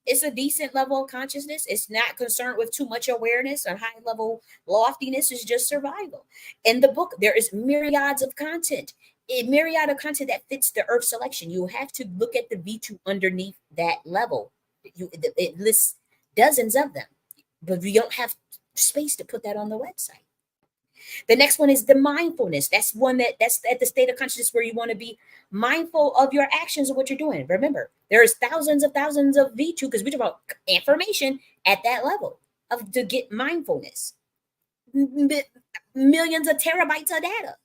It's a decent level of consciousness. It's not concerned with too much awareness or high level loftiness. It's just survival. In the book, there is myriads of content. A myriad of content that fits the Earth selection. You have to look at the V2 underneath that level. It lists dozens of them, but we don't have space to put that on the website. The next one is the mindfulness. That's at the state of consciousness where you want to be mindful of your actions and what you're doing. Remember, there's thousands of V2, because we talk about information at that level to get mindfulness. Millions of terabytes of data.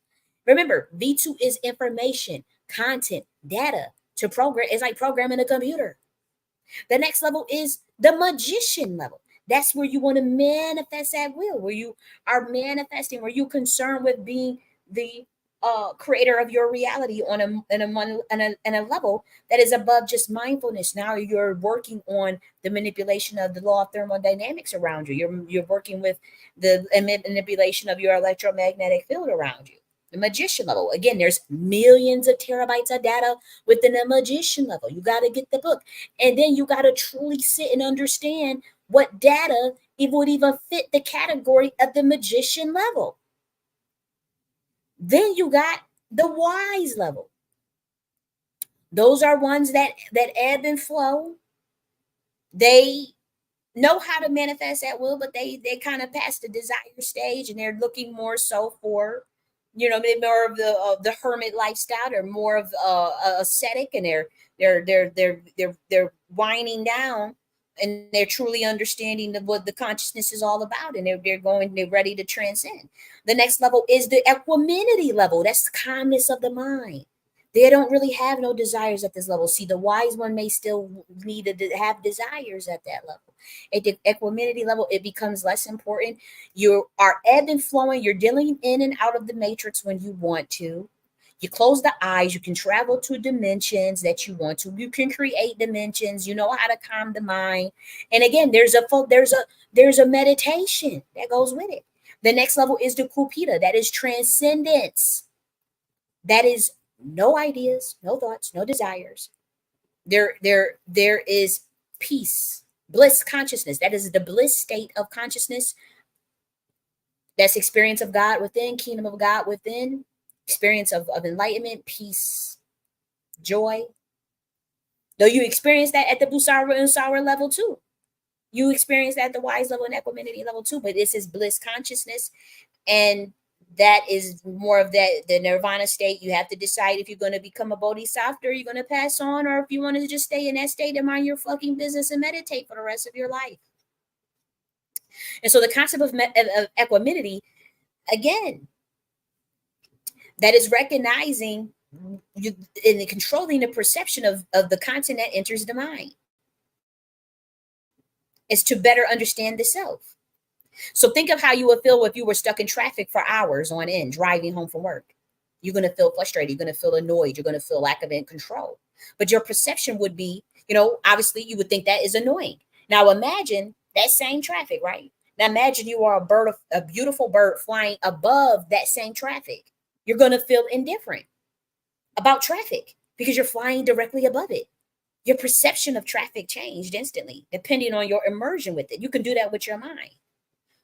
Remember, V2 is information, content, data to program. It's like programming a computer. The next level is the magician level. That's where you want to manifest at will, where you are manifesting, where you're concerned with being the creator of your reality on a level that is above just mindfulness. Now you're working on the manipulation of the law of thermodynamics around you. You're working with the manipulation of your electromagnetic field around you. The magician level. Again, there's millions of terabytes of data within the magician level. You got to get the book. And then you got to truly sit and understand what data it would even fit the category of the magician level. Then you got the wise level. Those are ones that ebb and flow. They know how to manifest at will, but they kind of pass the desire stage, and they're looking more so for, more of the hermit lifestyle, or more of ascetic, and they're winding down, and they're truly understanding what the consciousness is all about, and they're ready to transcend. The next level is the equanimity level. That's the calmness of the mind. They don't really have no desires at this level. See, the wise one may still need to have desires at that level. At the equanimity level, it becomes less important. You are ebb and flowing. You're dealing in and out of the matrix when you want to. You close the eyes. You can travel to dimensions that you want to. You can create dimensions. You know how to calm the mind. And again, there's a meditation that goes with it. The next level is the Kupita. That is transcendence. That is no ideas, no thoughts, no desires. There is peace, bliss consciousness. That is the bliss state of consciousness. That's experience of God within, kingdom of God within, experience of enlightenment, peace, joy. Though you experience that at the Busara and Sawa level too. You experience that at the wise level and equanimity level too. But this is bliss consciousness. And that is more of that the nirvana state. You have to decide if you're going to become a bodhisattva or you're going to pass on, or if you want to just stay in that state and mind your fucking business and meditate for the rest of your life. And so the concept of equanimity, again, that is recognizing you in controlling the perception of the content that enters the mind. Is to better understand the self. So think of how you would feel if you were stuck in traffic for hours on end, driving home from work. You're going to feel frustrated. You're going to feel annoyed. You're going to feel lack of control. But your perception would be, obviously you would think that is annoying. Now imagine that same traffic, right? Now imagine you are a beautiful bird flying above that same traffic. You're going to feel indifferent about traffic because you're flying directly above it. Your perception of traffic changed instantly, depending on your immersion with it. You can do that with your mind.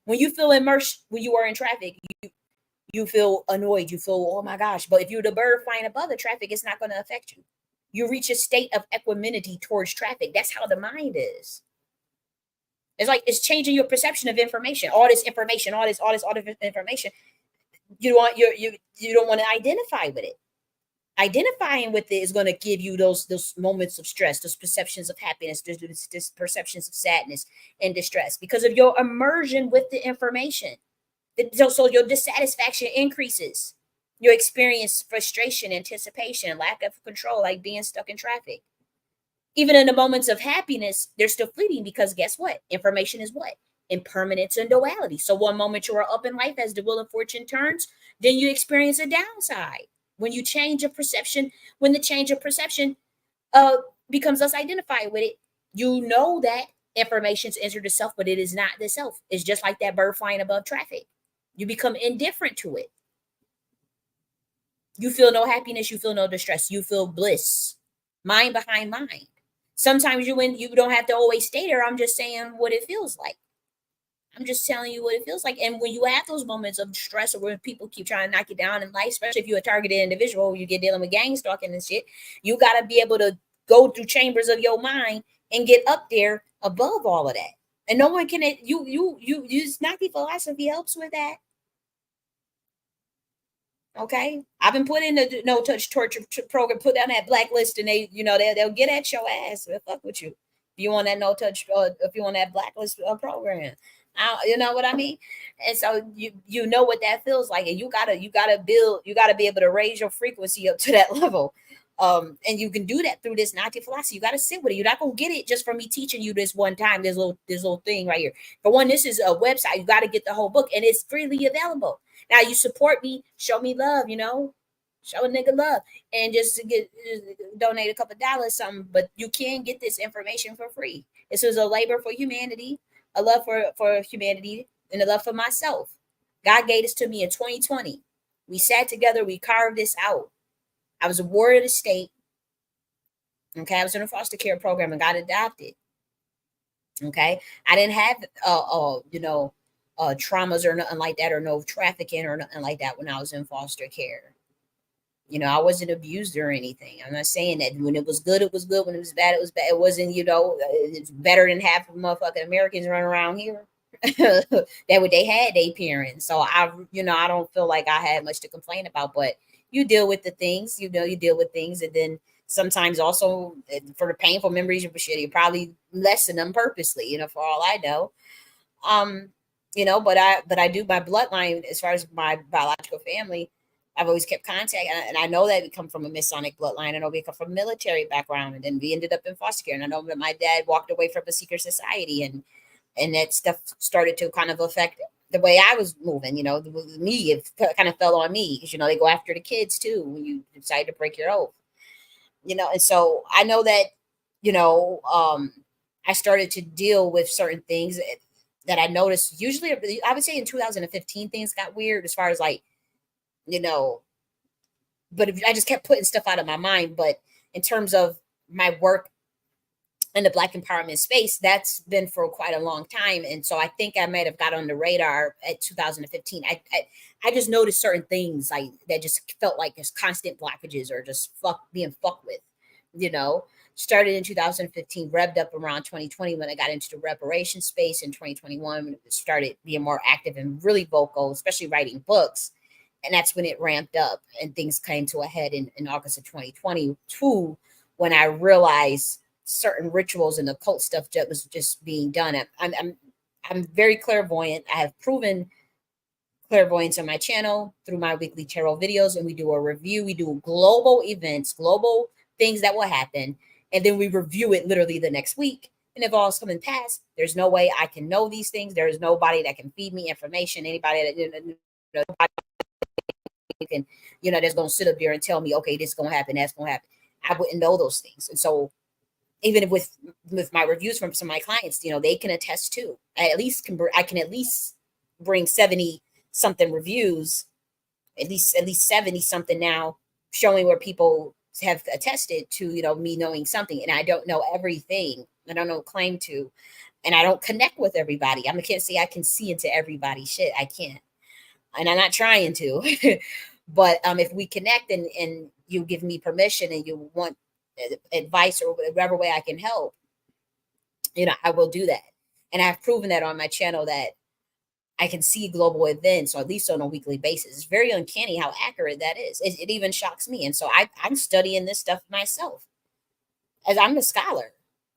When you feel immersed, when you are in traffic, you feel annoyed. You feel, oh my gosh. But if you're the bird flying above the traffic, it's not going to affect you. You reach a state of equanimity towards traffic. That's how the mind is. It's like it's changing your perception of information. All this information, all this information. You don't want to identify with it. Identifying with it is going to give you those moments of stress, those perceptions of happiness, those perceptions of sadness and distress because of your immersion with the information. So your dissatisfaction increases. You experience frustration, anticipation, lack of control, like being stuck in traffic. Even in the moments of happiness, they're still fleeting because guess what? Information is what? Impermanence and duality. So one moment you are up in life as the wheel of fortune turns, then you experience a downside. When you change your perception, when the change of perception becomes less identified with it, you know that information's entered the self, but it is not the self. It's just like that bird flying above traffic. You become indifferent to it. You feel no happiness. You feel no distress. You feel bliss. Mind behind mind. Sometimes you don't have to always stay there. I'm just saying what it feels like. I'm just telling you what it feels like. And when you have those moments of stress or when people keep trying to knock you down in life, especially if you're a targeted individual, you get dealing with gang stalking and shit, you got to be able to go through chambers of your mind and get up there above all of that. And no one can, use Nike philosophy helps with that. Okay. I've been put in the no touch torture program, put down that blacklist and they'll get at your ass. They'll fuck with you. If you want that no touch, if you want that blacklist program. You know what I mean? And so you know what that feels like, and you gotta be able to raise your frequency up to that level. And you can do that through this Nati philosophy. You got to sit with it. You're not gonna get it just from me teaching you this one time. This little thing right here. For one, this is a website. You got to get the whole book, and it's freely available. Now you support me, show me love. Show a nigga love, and just donate a couple dollars, something. But you can get this information for free. This is a labor for humanity, a love for humanity, and a love for myself. God gave this to me in 2020. We sat together. We carved this out. I was a ward of the state. Okay, I was in a foster care program and got adopted. Okay, I didn't have traumas or nothing like that, or no trafficking or nothing like that when I was in foster care. I wasn't abused or anything. I'm not saying that when it was good, it was good. When it was bad, it was bad. It wasn't, it's better than half of motherfucking Americans running around here. That what they had their parents. So I don't feel like I had much to complain about, but you deal with the things, you deal with things. And then sometimes also for the painful memories, you probably lessen them purposely, for all I know. But I do my bloodline as far as my biological family. I've always kept contact, and I know that we come from a Masonic bloodline. I know we come from a military background, and then we ended up in foster care. And I know that my dad walked away from a secret society, and that stuff started to kind of affect the way I was moving. Me, it kind of fell on me because they go after the kids too when you decide to break your oath. And so I know that you know I started to deal with certain things that I noticed. Usually, I would say in 2015 things got weird as far as like you know but if I just kept putting stuff out of my mind. But in terms of my work in the Black empowerment space, that's been for quite a long time. And so I think I might have got on the radar at 2015. I just noticed certain things like that just felt like there's constant blockages or just being fucked with, you know. Started in 2015, revved up around 2020 when I got into the reparation space. In 2021, when it started being more active and really vocal, especially writing books. And that's when it ramped up and things came to a head in August of 2022 when I realized certain rituals and occult stuff that was just being done. I'm very clairvoyant. I have proven clairvoyance on my channel through my weekly tarot videos, and we do a review. We do global events, global things that will happen, and then we review it literally the next week. And if all's coming past, there's no way I can know these things. There is nobody that can feed me information. Anybody that can, that's going to sit up there and tell me, okay, this is going to happen, that's going to happen. I wouldn't know those things. And so even with my reviews from some of my clients, they can attest to. I can at least bring 70 something reviews, at least 70 something now, showing where people have attested to, me knowing something. And I don't know everything. I don't know claim to, and I don't connect with everybody. I can't say I can see into everybody's shit. I can't. And I'm not trying to. But if we connect and you give me permission and you want advice or whatever way I can help, I will do that. And I've proven that on my channel that I can see global events, or at least on a weekly basis. It's very uncanny how accurate that is. It even shocks me. And so I'm studying this stuff myself as I'm a scholar.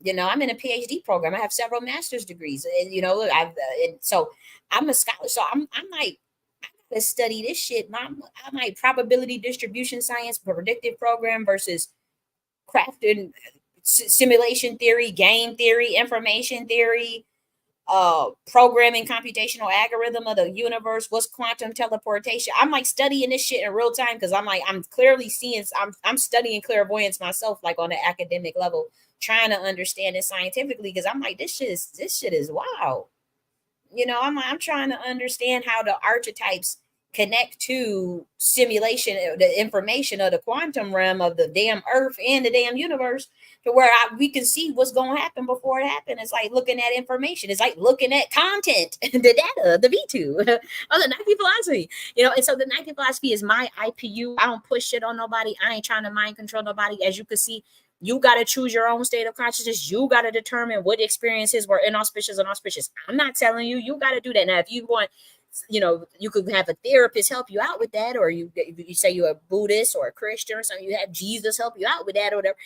I'm in a PhD program. I have several master's degrees. And, look, so I'm a scholar. So I'm like, let's study this shit. I'm like probability distribution science, predictive program versus crafting simulation theory, game theory, information theory, programming computational algorithm of the universe. What's quantum teleportation? I'm like studying this shit in real time because I'm clearly seeing. I'm studying clairvoyance myself, like on an academic level, trying to understand it scientifically because I'm like this shit is wow. I'm trying to understand how the archetypes connect to simulation, the information of the quantum realm of the damn earth and the damn universe, to where we can see what's going to happen before it happens. It's like looking at information. It's like looking at content, the data, the V2 of the Nike philosophy, and so the Nike philosophy is my IPU. I don't push shit on nobody. I ain't trying to mind control nobody. As you can see, you got to choose your own state of consciousness. You got to determine what experiences were inauspicious and auspicious. I'm not telling you. You got to do that. Now, if you want, you could have a therapist help you out with that, or you say you're a Buddhist or a Christian or something, you have Jesus help you out with that or whatever,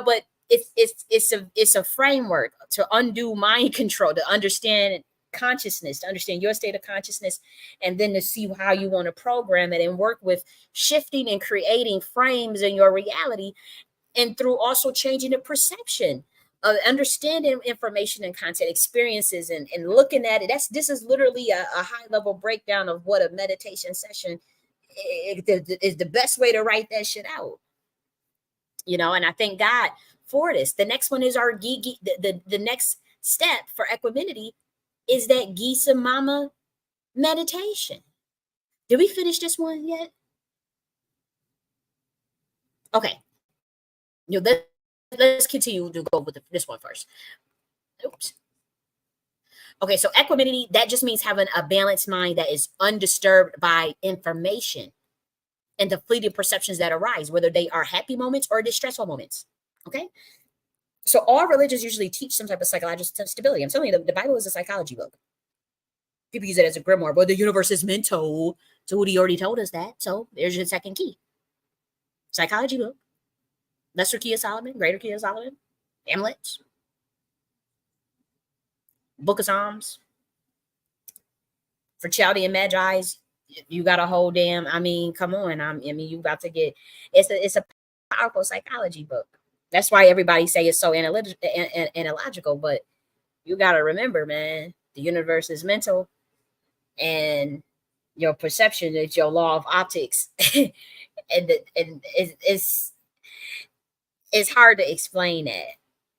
but it's a framework to undo mind control, to understand consciousness, to understand your state of consciousness, and then to see how you want to program it and work with shifting and creating frames in your reality, and through also changing the perception of understanding information and content experiences and looking at it. This is literally a high level breakdown of what a meditation session is, the best way to write that shit out, and I thank God for this. The next one is our the next step for equanimity is that Gisa Mama meditation. Did we finish this one yet? Okay. Let's continue to go with this one first. Oops. Okay, so equanimity, that just means having a balanced mind that is undisturbed by information and the fleeting perceptions that arise, whether they are happy moments or distressful moments. Okay, so all religions usually teach some type of psychological stability. I'm telling you, the Bible is a psychology book. People use it as a grimoire, but the universe is mental. So Woody already told us that. So there's your second key. Psychology book. Lesser Key of Solomon, Greater Key of Solomon, Amulets, Book of Psalms, for Chaldean Magi's, You got a whole damn. I mean, come on. I mean, you about to get. It's a powerful psychology book. That's why everybody say it's so analogical. But you got to remember, man, the universe is mental, and your perception is your law of optics, and it's hard to explain that.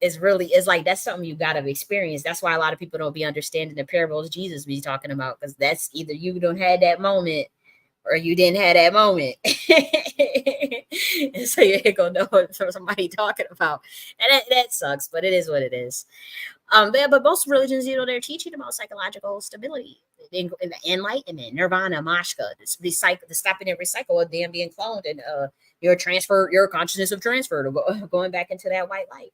It's like that's something you got to experience. That's why a lot of people don't be understanding the parables Jesus be talking about, because that's either you don't had that moment or you didn't have that moment. And so you ain't gonna know what somebody talking about. And that sucks, but it is what it is. But most religions, they're teaching about psychological stability, in the enlightenment, nirvana, mashka, the stopping and recycle of them being cloned, and your consciousness of transfer to going back into that white light.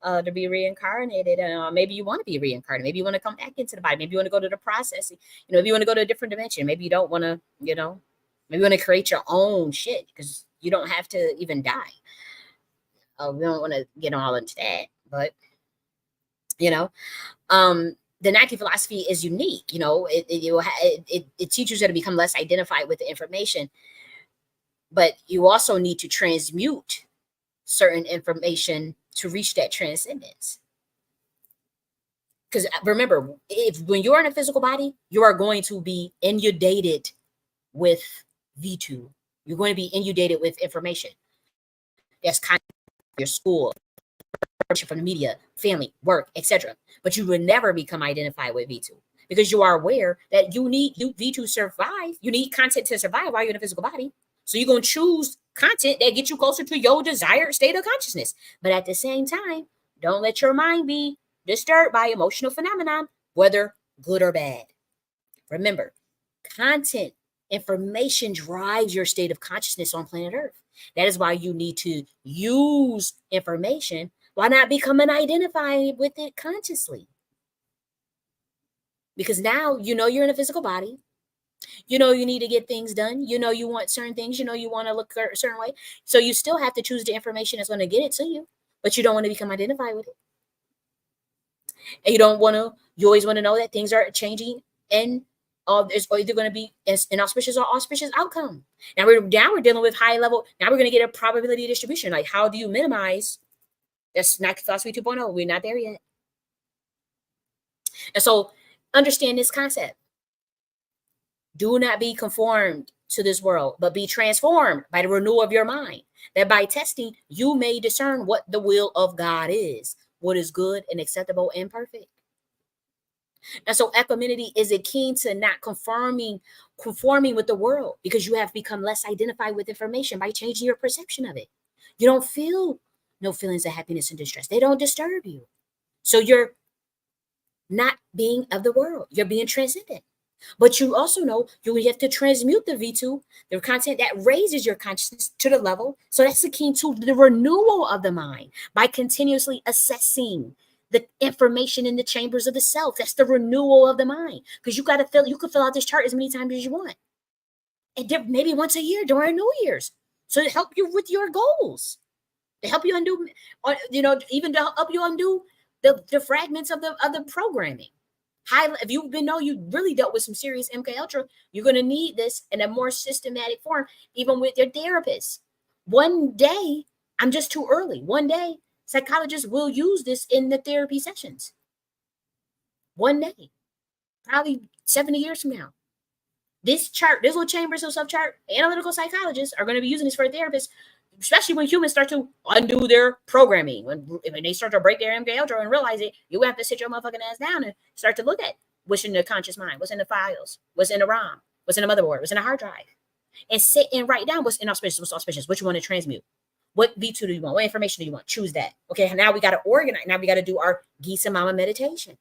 To be reincarnated, and maybe you want to be reincarnated. Maybe you want to come back into the body. Maybe you want to go to the process. Maybe you want to go to a different dimension. Maybe you don't want to. Maybe you want to create your own shit, because you don't have to even die. We don't want to get all into that, but you know, the Nike philosophy is unique. It teaches you to become less identified with the information, but you also need to transmute certain information to reach that transcendence. Because remember, when you're in a physical body, you are going to be inundated with V2. You're going to be inundated with information. That's kind of your school, from the media, family, work, etc. But you will never become identified with V2, because you are aware that you need V2 to survive. You need content to survive while you're in a physical body. So you're going to choose content that gets you closer to your desired state of consciousness. But at the same time, don't let your mind be disturbed by emotional phenomenon, whether good or bad. Remember, content, information drives your state of consciousness on planet Earth. That is why you need to use information while not becoming identified with it consciously. Because now you're in a physical body. You need to get things done. You want certain things. You want to look a certain way. So you still have to choose the information that's going to get it to you, but you don't want to become identified with it. And you always want to know that things are changing, and it's either going to be an auspicious or auspicious outcome. Now we're dealing with high level. Now we're going to get a probability distribution. Like, how do you minimize? That's not philosophy 2.0. We're not there yet. And so understand this concept. Do not be conformed to this world, but be transformed by the renewal of your mind, that by testing you may discern what the will of God is, what is good and acceptable and perfect. And so equanimity is akin to not conforming with the world, because you have become less identified with information by changing your perception of it. You don't feel no feelings of happiness and distress. They don't disturb you. So you're not being of the world. You're being transcendent. But you also know you have to transmute the V2, the content that raises your consciousness to the level. So that's akin to the renewal of the mind by continuously assessing the information in the chambers of the self. That's the renewal of the mind. Because you can fill out this chart as many times as you want. And maybe once a year during New Year's. So to help you with your goals. To help you undo, even to help you undo the fragments of the programming. If you really dealt with some serious MK Ultra, you're going to need this in a more systematic form, even with your therapist. One day, I'm just too early. One day, psychologists will use this in the therapy sessions. One day, probably 70 years from now. This little chambers of self chart, analytical psychologists are going to be using this for a therapist, especially when humans start to undo their programming. When they start to break their MK Ultra and realize it, you have to sit your motherfucking ass down and start to look at what's in the conscious mind, what's in the files, what's in the ROM, what's in the motherboard, what's in the hard drive, and sit and write down what's inauspicious, what's auspicious, what you want to transmute. What V2 do you want? What information do you want? Choose that. Okay, now we got to organize. Now we got to do our Gisa Mama meditation.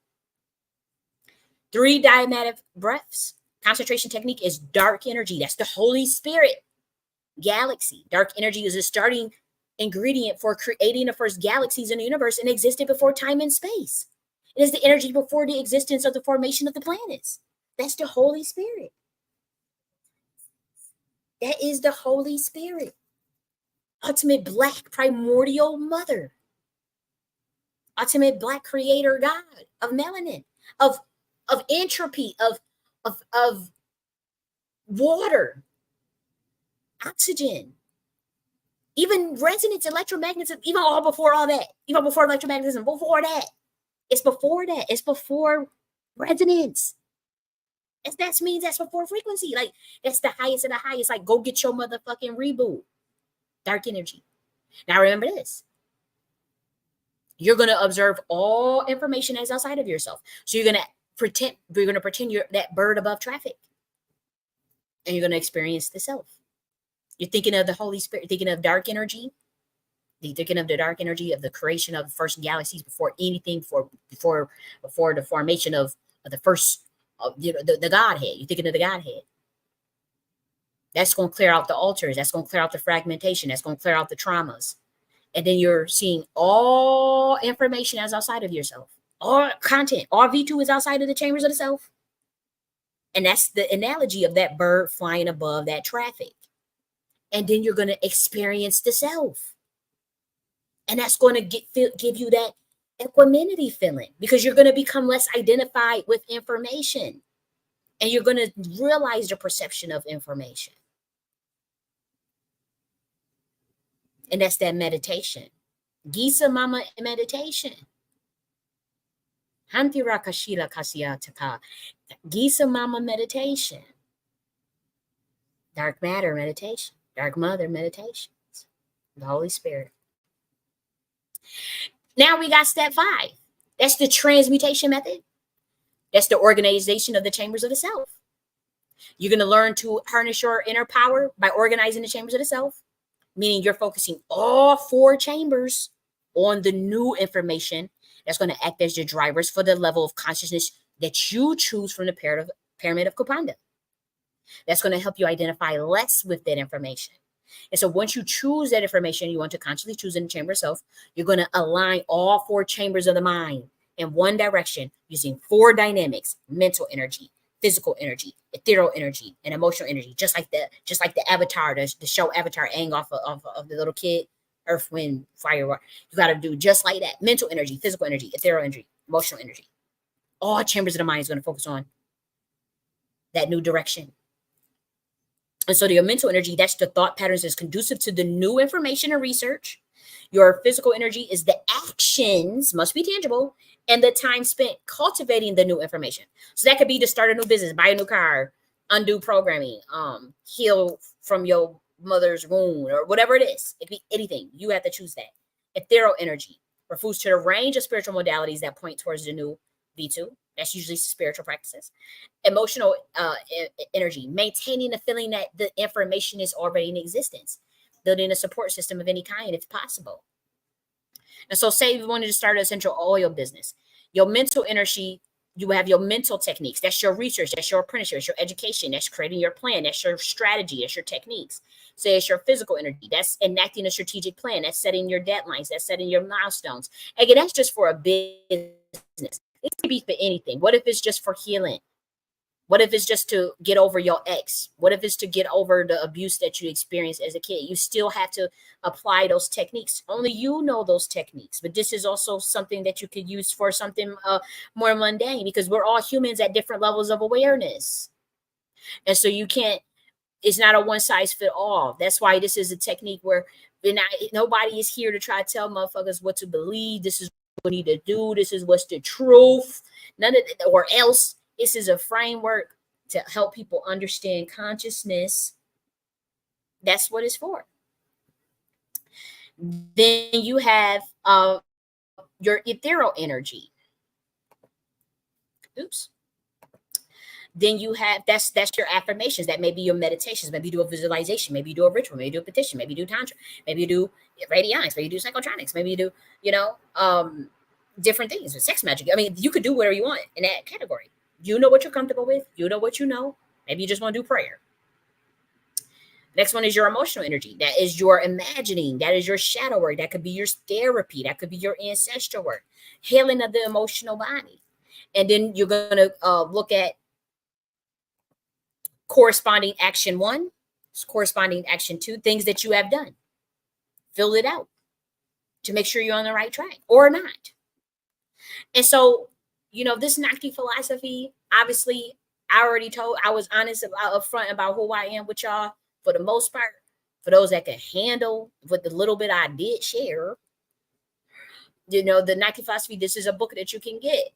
3 diaphragmatic breaths. Concentration technique is dark energy. That's the Holy Spirit galaxy. Dark energy is a starting ingredient for creating the first galaxies in the universe, and existed before time and space. It is the energy before the existence of the formation of the planets. That's the Holy Spirit. That is the Holy Spirit. Ultimate black primordial mother. Ultimate black creator God of melanin, of entropy, of water, oxygen, even resonance, electromagnetism, even all before all that, even before electromagnetism, before that. It's before that. It's before resonance. That means that's before frequency. Like, that's the highest of the highest. Like, go get your motherfucking reboot. Dark energy. Now remember this. You're going to observe all information that's outside of yourself. So you're going to pretend you're that bird above traffic. And you're going to experience the self. You're thinking of the Holy Spirit, thinking of dark energy. You're thinking of the dark energy of the creation of the first galaxies before anything, before the formation of the first, the Godhead. You're thinking of the Godhead. That's going to clear out the altars. That's going to clear out the fragmentation. That's going to clear out the traumas. And then you're seeing all information as outside of yourself. All content, all V2 is outside of the chambers of the self. And that's the analogy of that bird flying above that traffic. And then you're going to experience the self. And that's going to give you that equanimity feeling, because you're going to become less identified with information. And you're going to realize the perception of information. And that's that meditation. Gisa Mama meditation. Hantira Kashila Kasiyataka. Gisa Mama meditation. Dark matter meditation. Dark mother meditations. The Holy Spirit. Now we got step 5. That's the transmutation method. That's the organization of the chambers of the self. You're going to learn to harness your inner power by organizing the chambers of the self, meaning you're focusing all 4 chambers on the new information that's going to act as your drivers for the level of consciousness that you choose from the pyramid of Kupanda. That's going to help you identify less with that information. And so once you choose that information, you want to consciously choose in the chamber itself, you're going to align all 4 chambers of the mind in one direction using 4 dynamics: mental energy, physical energy, ethereal energy, and emotional energy. Just like the Avatar, the show Avatar, Aang off of the little kid, Earth, Wind, Fire, Water. You got to do just like that: mental energy, physical energy, ethereal energy, emotional energy. All chambers of the mind is going to focus on that new direction. And so your mental energy, that's the thought patterns that's conducive to the new information and research. Your physical energy is the actions, must be tangible, and the time spent cultivating the new information. So that could be to start a new business, buy a new car, undo programming, heal from your mother's wound, or whatever it is. It could be anything. You have to choose that. Ethereal energy refers to the range of spiritual modalities that point towards the new V2. That's usually spiritual practices. Emotional energy, maintaining the feeling that the information is already in existence, building a support system of any kind if possible. And so say you wanted to start an essential oil business, your mental energy, you have your mental techniques. That's your research. That's your apprenticeship. That's your education. That's creating your plan. That's your strategy. That's your techniques. Say it's your physical energy. That's enacting a strategic plan. That's setting your deadlines. That's setting your milestones. Again, that's just for a business. It could be for anything. What if it's just for healing? What if it's just to get over your ex? What if it's to get over the abuse that you experienced as a kid? You still have to apply those techniques. Only you know those techniques. But this is also something that you could use for something more mundane, because we're all humans at different levels of awareness. And so you can't, it's not a one size fit all. That's why this is a technique where nobody is here to try to tell motherfuckers what to believe. This is what we need to do. This is what's the truth. None of it, or else. This is a framework to help people understand consciousness. That's what it's for. Then you have your ethereal energy. Oops. Then you have, that's your affirmations. That may be your meditations. Maybe you do a visualization. Maybe you do a ritual. Maybe you do a petition. Maybe you do tantra. Maybe you do radionics. Maybe you do psychotronics. Maybe you do, different things with sex magic. I mean, you could do whatever you want in that category. You know what you're comfortable with. You know what you know. Maybe you just want to do prayer. Next one is your emotional energy. That is your imagining. That is your shadow work. That could be your therapy. That could be your ancestral work. Healing of the emotional body. And then you're going to look at corresponding action 1, corresponding action 2, things that you have done. Fill it out to make sure you're on the right track or not. And so, this Nakti philosophy, obviously, I was honest about upfront about who I am with y'all for the most part. For those that can handle with the little bit I did share, the Nike philosophy. This is a book that you can get.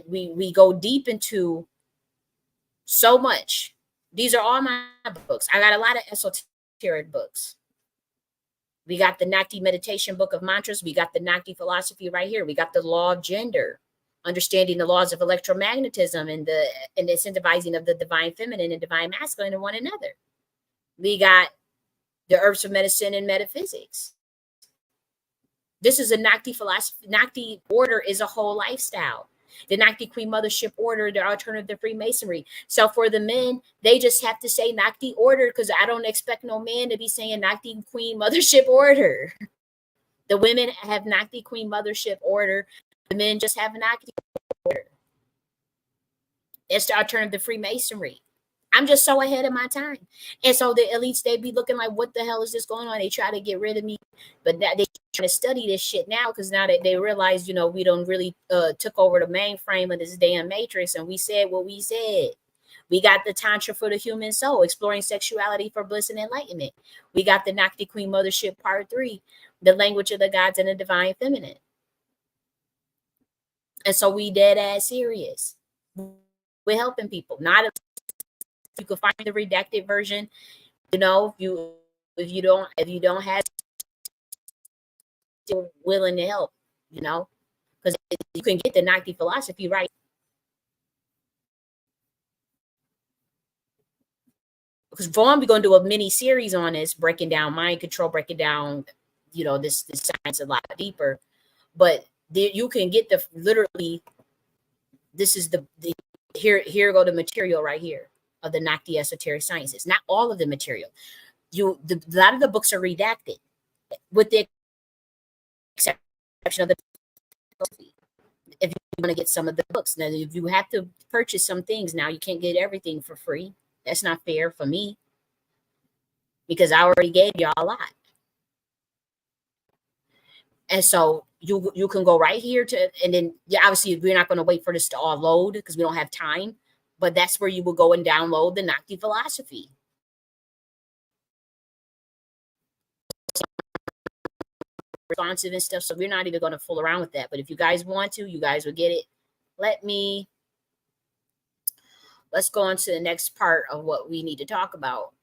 We go deep into so much. These are all my books. I got a lot of esoteric books. We got the Nakti meditation book of mantras. We got the Nakti philosophy right here. We got the law of gender, understanding the laws of electromagnetism and the incentivizing of the divine feminine and divine masculine in one another. We got the herbs of medicine and metaphysics. This is a Nakti philosophy. Nakti order is a whole lifestyle. The Nakti Queen Mothership Order, the alternative to Freemasonry. So for the men, they just have to say Nakti Order because I don't expect no man to be saying Nakti Queen Mothership Order. The women have Nakti Queen Mothership Order. The men just have Nakti Order. It's the alternative to Freemasonry. I'm just so ahead of my time. And so the elites, they be looking like, what the hell is this going on? They try to get rid of me. But now they trying to study this shit now because now that they realize, we don't really took over the mainframe of this damn matrix. And we said what we said. We got the Tantra for the human soul, exploring sexuality for bliss and enlightenment. We got the Nakti Queen Mothership Part 3, the language of the gods and the divine feminine. And so we dead ass serious. We're helping people. Not if you can find the redacted version, if you don't have still willing to help, because you can get the Nakti philosophy right. Because Vaughn, we're gonna do a mini series on this, breaking down mind control, breaking down, this science a lot deeper. But you can get the literally. This is the here go the material right here of the Nakti esoteric sciences. Not all of the material. A lot of the books are redacted, with the exception of the. If you want to get some of the books, now if you have to purchase some things, now you can't get everything for free. That's not fair for me because I already gave y'all a lot. And so you can go right here and then obviously we're not going to wait for this to all load because we don't have time. But that's where you will go and download the Nakti philosophy. Responsive and stuff. So we're not even going to fool around with that. But if you guys want to, you guys will get it. Let's go on to the next part of what we need to talk about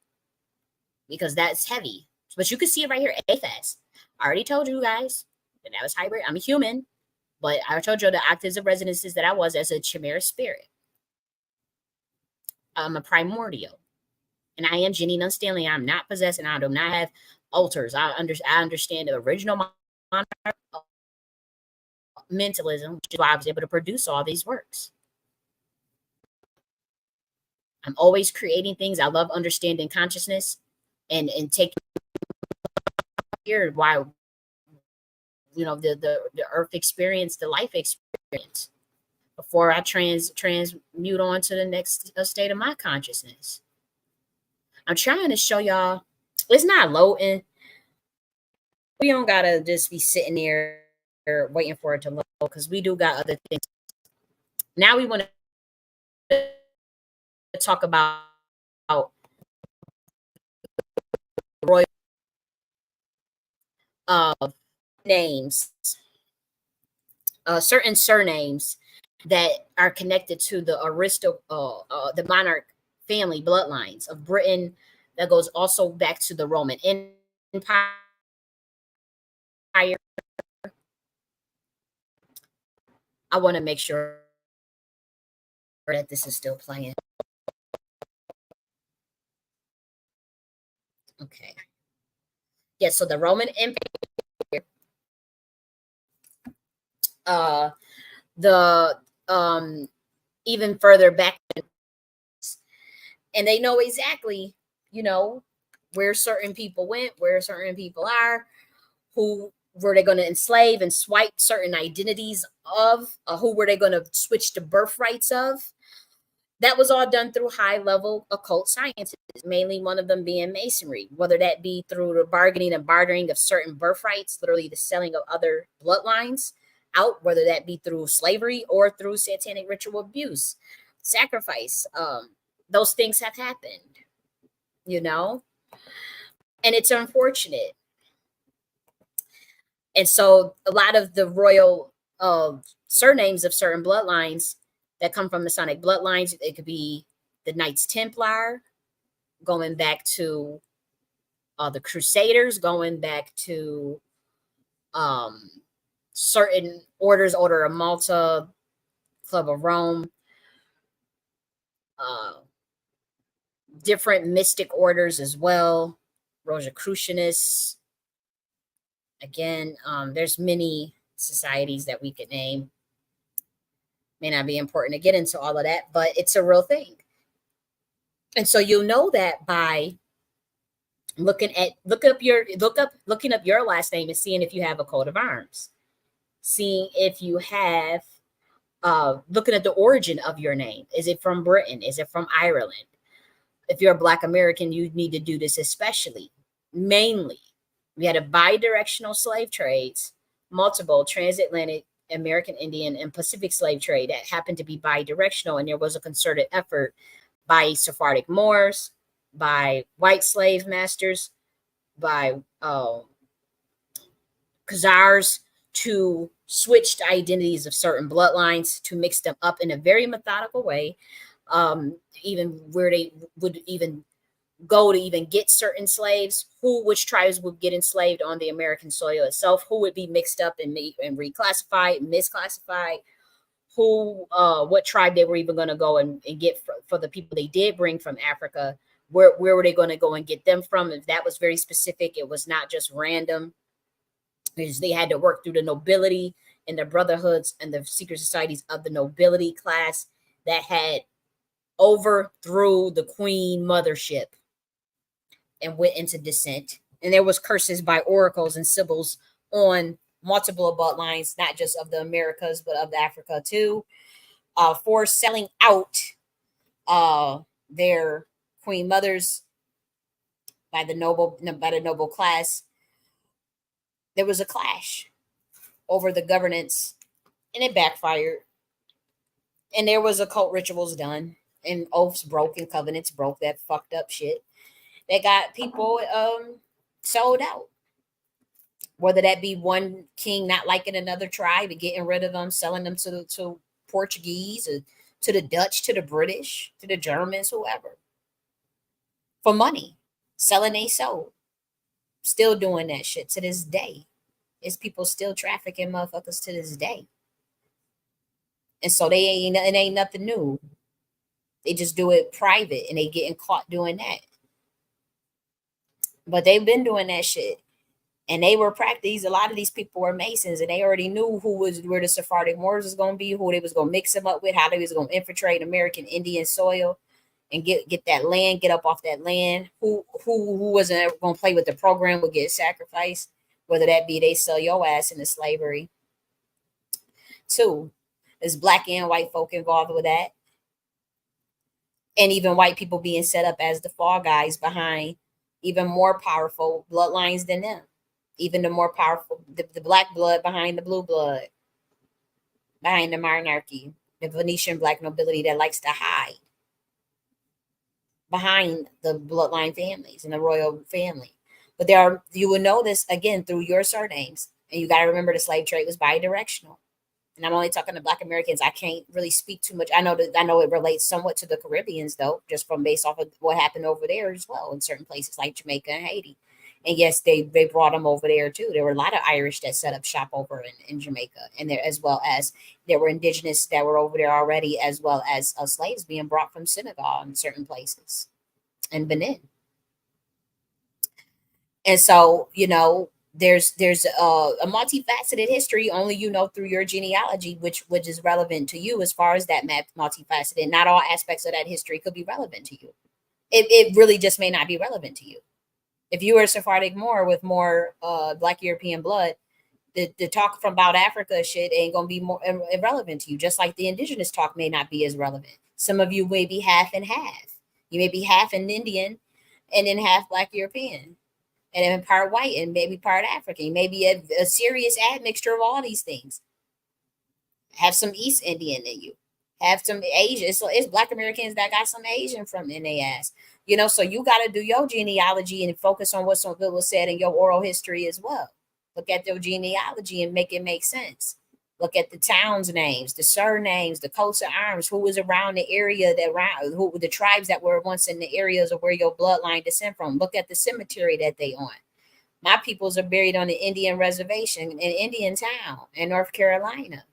because that's heavy. But you can see it right here. AFAS. I already told you guys that I was hybrid. I'm a human. But I told you the octaves of resonances that I was as a chimera spirit. I'm a primordial. And I am Jenny Nunn Stanley. I'm not possessed and I do not have altars. I understand the original mentalism, which is why I was able to produce all these works. I'm always creating things. I love understanding consciousness and taking here why the earth experience, the life experience before I transmute on to the next state of my consciousness. I'm trying to show y'all it's not loading. We don't gotta just be sitting there waiting for it to load because we do got other things. Now we want to talk about royal names, certain surnames that are connected to the the monarch family bloodlines of Britain. That goes also back to the Roman Empire. I want to make sure that this is still playing. Okay. Yeah, so the Roman Empire, even further back, and they know exactly, where certain people went, where certain people are, who were they going to enslave and swipe certain identities of, who were they going to switch the birthrights of. That was all done through high-level occult sciences, mainly one of them being masonry, whether that be through the bargaining and bartering of certain birthrights, literally the selling of other bloodlines out, whether that be through slavery or through satanic ritual abuse. sacrifice. Those things have happened, you know, and it's unfortunate. And so a lot of the royal surnames of certain bloodlines that come from Masonic bloodlines, it could be the Knights Templar, going back to the Crusaders, going back to um, certain orders, Order of Malta, Club of Rome, uh, different mystic orders as well, Rosicrucianists. Again, there's many societies that we could name. May not be important to get into all of that, but it's a real thing. And so you'll know that by looking up your last name and seeing if you have a coat of arms, seeing if you have looking at the origin of your name. Is it from Britain? Is it from Ireland? If you're a Black American, you need to do this especially. Mainly, we had a bi-directional slave trades, multiple transatlantic, American Indian, and Pacific slave trade that happened to be bi-directional, and there was a concerted effort by Sephardic Moors, by white slave masters, by Khazars to switch the identities of certain bloodlines to mix them up in a very methodical way, even where they would even go to even get certain slaves, which tribes would get enslaved on the American soil itself, who would be mixed up and reclassified, misclassified, what tribe they were even going to go and get for the people they did bring from Africa. Where were they going to go and get them from? If that was very specific, it was not just random, because they had to work through the nobility and the brotherhoods and the secret societies of the nobility class that had overthrew the queen mothership and went into descent. And there was curses by oracles and sibyls on multiple bloodlines, not just of the Americas, but of Africa too, for selling out their queen mothers by the noble class. There was a clash over the governance, and it backfired. And there was occult rituals done, and oaths broke, and covenants broke. That fucked up shit that got people sold out. Whether that be one king not liking another tribe and getting rid of them, selling them to Portuguese, or to the Dutch, to the British, to the Germans, whoever, for money, selling they soul. Still doing that shit to this day. It's people still trafficking motherfuckers to this day. And so it ain't nothing new. They just do it private and they getting caught doing that. But they've been doing that shit. And they were practicing. A lot of these people were Masons, and they already knew where the Sephardic Moors was going to be, who they was going to mix them up with, how they was going to infiltrate American Indian soil and get that land, get up off that land. Who wasn't going to play with the program would get sacrificed, whether that be they sell your ass into slavery. Two, there's Black and white folk involved with that, and even white people being set up as the fall guys behind even more powerful bloodlines than them. Even the more powerful, the black blood behind the blue blood, behind the monarchy, the Venetian black nobility that likes to hide behind the bloodline families and the royal family. But you will know this again through your surnames. And you got to remember the slave trade was bi-directional. And I'm only talking to Black Americans. I can't really speak too much. I know it relates somewhat to the Caribbeans, though, just from based off of what happened over there as well in certain places like Jamaica and Haiti. And yes, they brought them over there too. There were a lot of Irish that set up shop over in Jamaica, and there, as well as there were indigenous that were over there already, as well as slaves being brought from Senegal in certain places and Benin. And so, there's a multifaceted history only through your genealogy, which is relevant to you as far as that multifaceted. Not all aspects of that history could be relevant to you. It really just may not be relevant to you. If you were a Sephardic Moor with more Black European blood, the talk from about Africa shit ain't gonna be more irrelevant to you. Just like the indigenous talk may not be as relevant. Some of you may be half and half. You may be half an Indian and then half Black European, and then part white and maybe part African. Maybe a serious admixture of all these things. Have some East Indian in you. have some Asian. It's Black Americans that got some Asian from in their ass. So you got to do your genealogy and focus on what was said in your oral history as well. Look at their genealogy and make it make sense. Look at the towns names, the surnames, the coats of arms, who was around the area that around who the tribes that were once in the areas of where your bloodline descend from. Look at the cemetery that they on. My peoples are buried on the Indian reservation in Indian Town in North Carolina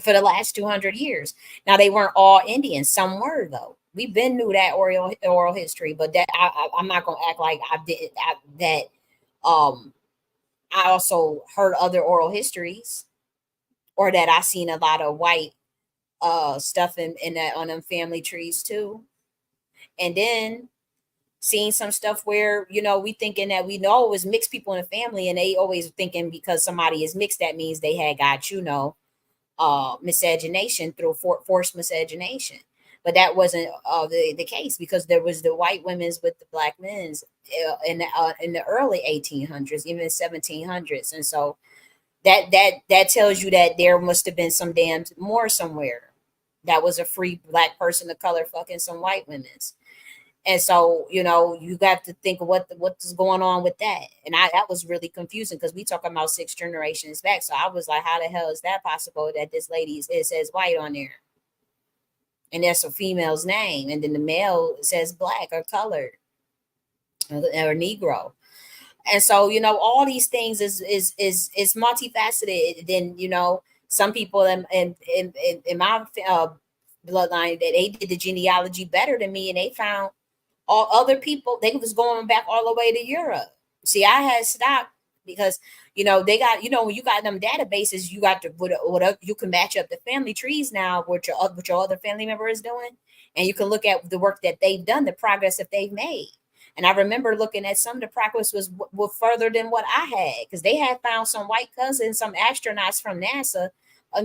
for the last 200 years. Now they weren't all Indians. Some were though. We've been knew that oral history, but that I'm not gonna act like I did that. Um, I also heard other oral histories, or that I seen a lot of white stuff in that on them family trees too, and then seeing some stuff where we thinking that we know it was mixed people in the family, and they always thinking because somebody is mixed that means they had got miscegenation through forced miscegenation. But that wasn't the case, because there was the white women's with the black men's in the early 1800s, even 1700s. And so that tells you that there must have been some damn more somewhere that was a free black person of color fucking some white women's. And so, you got to think of what's going on with that. And that was really confusing, because we talking about 6 generations back. So I was like, how the hell is that possible that this lady, it says white on there? And that's a female's name. And then the male says black or colored or Negro. And so, all these things is multifaceted. Then, some people in my bloodline, that they did the genealogy better than me, and they found all other people, they was going back all the way to Europe. See, I had stopped because they got when you got them databases, you got to whatever you can match up the family trees now with your other family member is doing, and you can look at the work that they've done, the progress that they've made. And I remember looking at some of the progress was further than what I had, because they had found some white cousins, some astronauts from NASA,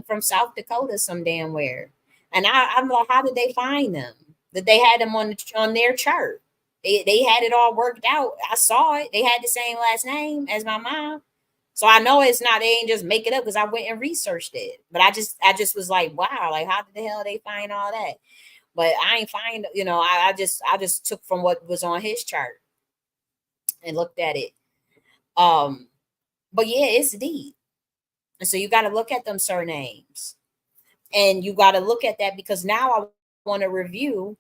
from South Dakota, some damn where. And I'm like, how did they find them? That they had them on their chart. They had it all worked out. I saw it. They had the same last name as my mom. So I know it's not, they ain't just make it up, because I went and researched it. But I just was like, wow, like how the hell they find all that? But I ain't find, I just took from what was on his chart and looked at it. But yeah, it's deep. And so you got to look at them surnames. And you got to look at that, because now I want to review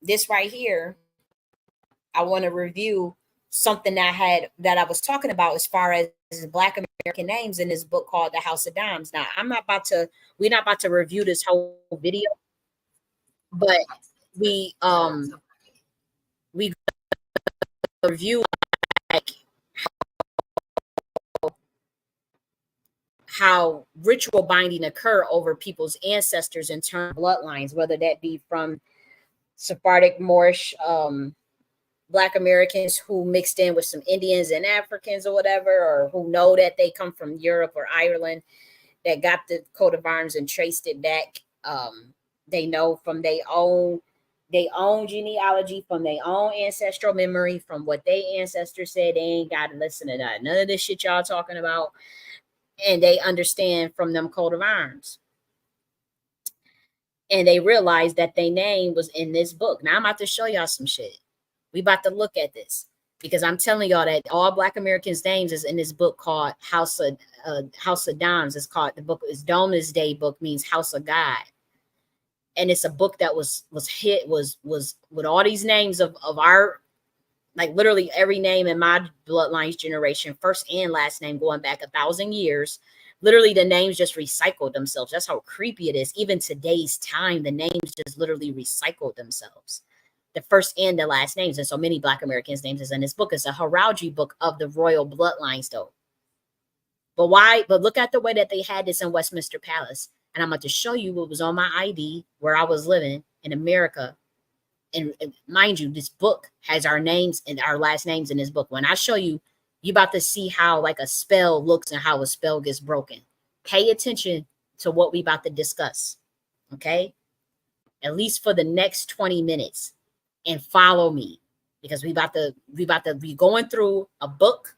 this right here. I want to review something that I was talking about as far as Black American names in this book called The House of Dimes. Now, we're not about to review this whole video, but we review like how ritual binding occur over people's ancestors in terms of bloodlines, whether that be from Sephardic, Moorish, Black Americans who mixed in with some Indians and Africans or whatever, or who know that they come from Europe or Ireland, that got the coat of arms and traced it back. They know from their own genealogy, from their own ancestral memory, from what their ancestors said. They ain't got to listen to that. None of this shit y'all talking about. And they understand from them coat of arms. And they realize that their name was in this book. Now I'm about to show y'all some shit. We about to look at this, because I'm telling y'all that all Black Americans' names is in this book called House of Dimes. It's called, the book is Dominus Day book, means House of God. And it's a book that was with all these names of our, like literally every name in my bloodline's generation, first and last name, going back 1,000 years. Literally, the names just recycled themselves. That's how creepy it is. Even today's time, the names just literally recycled themselves. The first and the last names. And so many Black Americans' names is in this book. It's a heraldry book of the royal bloodlines, though. But why? But look at the way that they had this in Westminster Palace. And I'm about to show you what was on my ID where I was living in America. And mind you, this book has our names and our last names in this book. When I show you, you about to see how like a spell looks and how a spell gets broken. Pay attention to what we about to discuss. Okay? At least for the next 20 minutes. And follow me, because we about to be going through a book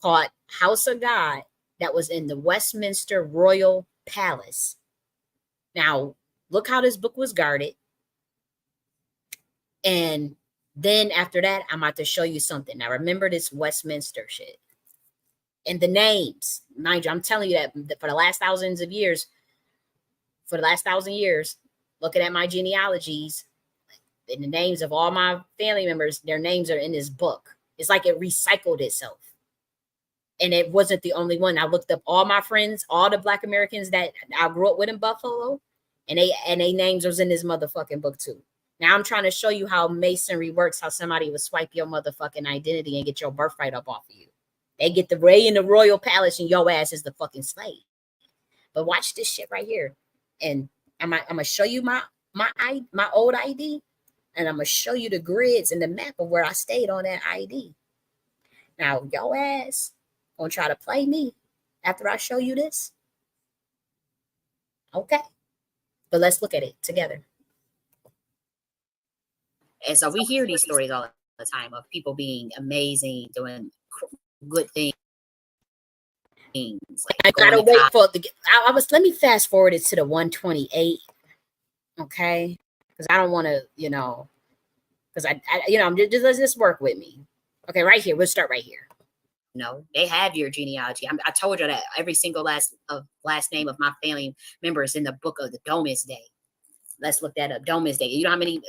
called House of God that was in the Westminster Royal Palace. Now, look how this book was guarded. And then after that, I'm about to show you something. Now, remember this Westminster shit. And the names, mind you, I'm telling you that for the last thousand years, looking at my genealogies and the names of all my family members, their names are in this book. It's like it recycled itself. And it wasn't the only one. I looked up all my friends, all the Black Americans that I grew up with in Buffalo, and they names was in this motherfucking book too. Now I'm trying to show you how masonry works, how somebody would swipe your motherfucking identity and get your birthright up off of you. They get the way in the royal palace and your ass is the fucking slave. But watch this shit right here. And I'm gonna show you my old ID, and I'm gonna show you the grids and the map of where I stayed on that ID. Now your ass gonna try to play me after I show you this. Okay. But let's look at it together. And so we hear these stories all the time of people being amazing, doing good things. Like I gotta wait for the. Let me fast forward it to the 128. Okay, because I don't want to, because I'm just let's just work with me. Okay, right here. We'll start right here. No, they have your genealogy. I told you that every single last name of my family members in the book of the Domesday. Let's look that up. Domesday. You know how many?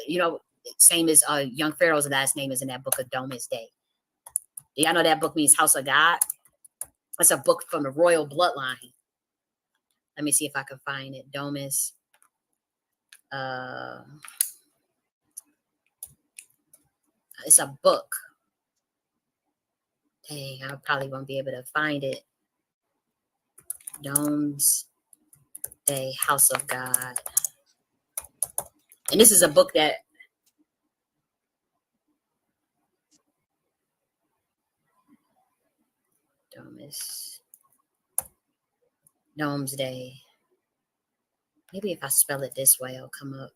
Same as young Pharaoh's last name is in that book of Domesday. Y'all know that book means House of God. It's a book from the royal bloodline. Let me see if I can find it. Domus. It's a book. Dang, I probably won't be able to find it. Domesday, House of God. And this is a book that Domesday. Maybe if I spell it this way, it'll come up.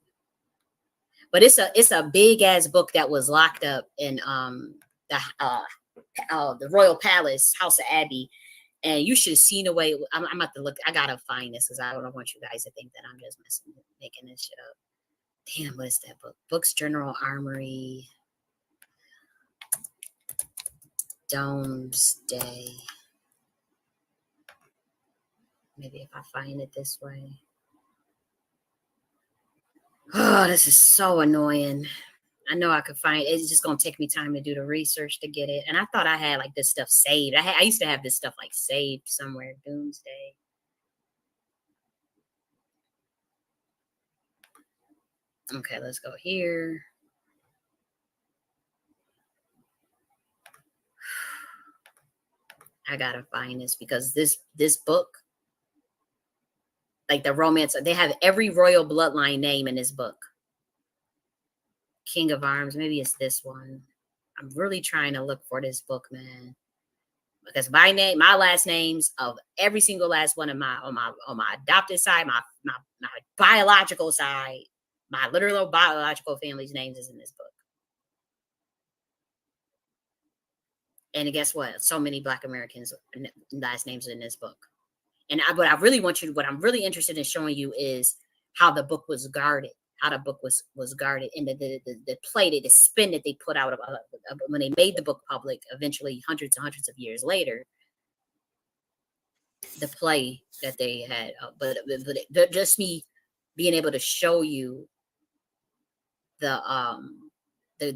But it's a big ass book that was locked up in the Royal Palace, House of Abbey, and you should have seen the way. I'm about to look. I gotta find this because I don't want you guys to think that I'm just making this shit up. Damn, what is that book? Books General Armory, Domesday. Maybe if I find it this way. Oh, this is so annoying. I know I could find it. It's just gonna take me time to do the research to get it. And I thought I had like this stuff saved. I used to have this stuff like saved somewhere. Doomsday. Okay, let's go here. I gotta find this because this book, like the romance, they have every royal bloodline name in this book. King of Arms, maybe it's this one. I'm really trying to look for this book, man. Because my last names of every single last one of on my adopted side, my biological side, my literal biological family's names is in this book. And guess what? So many Black Americans' last names are in this book. And what I'm really interested in showing you is how the book was guarded, how the book was guarded, and the play, the spin that they put out of when they made the book public, eventually hundreds and hundreds of years later, the play that they had. But just me being able to show you the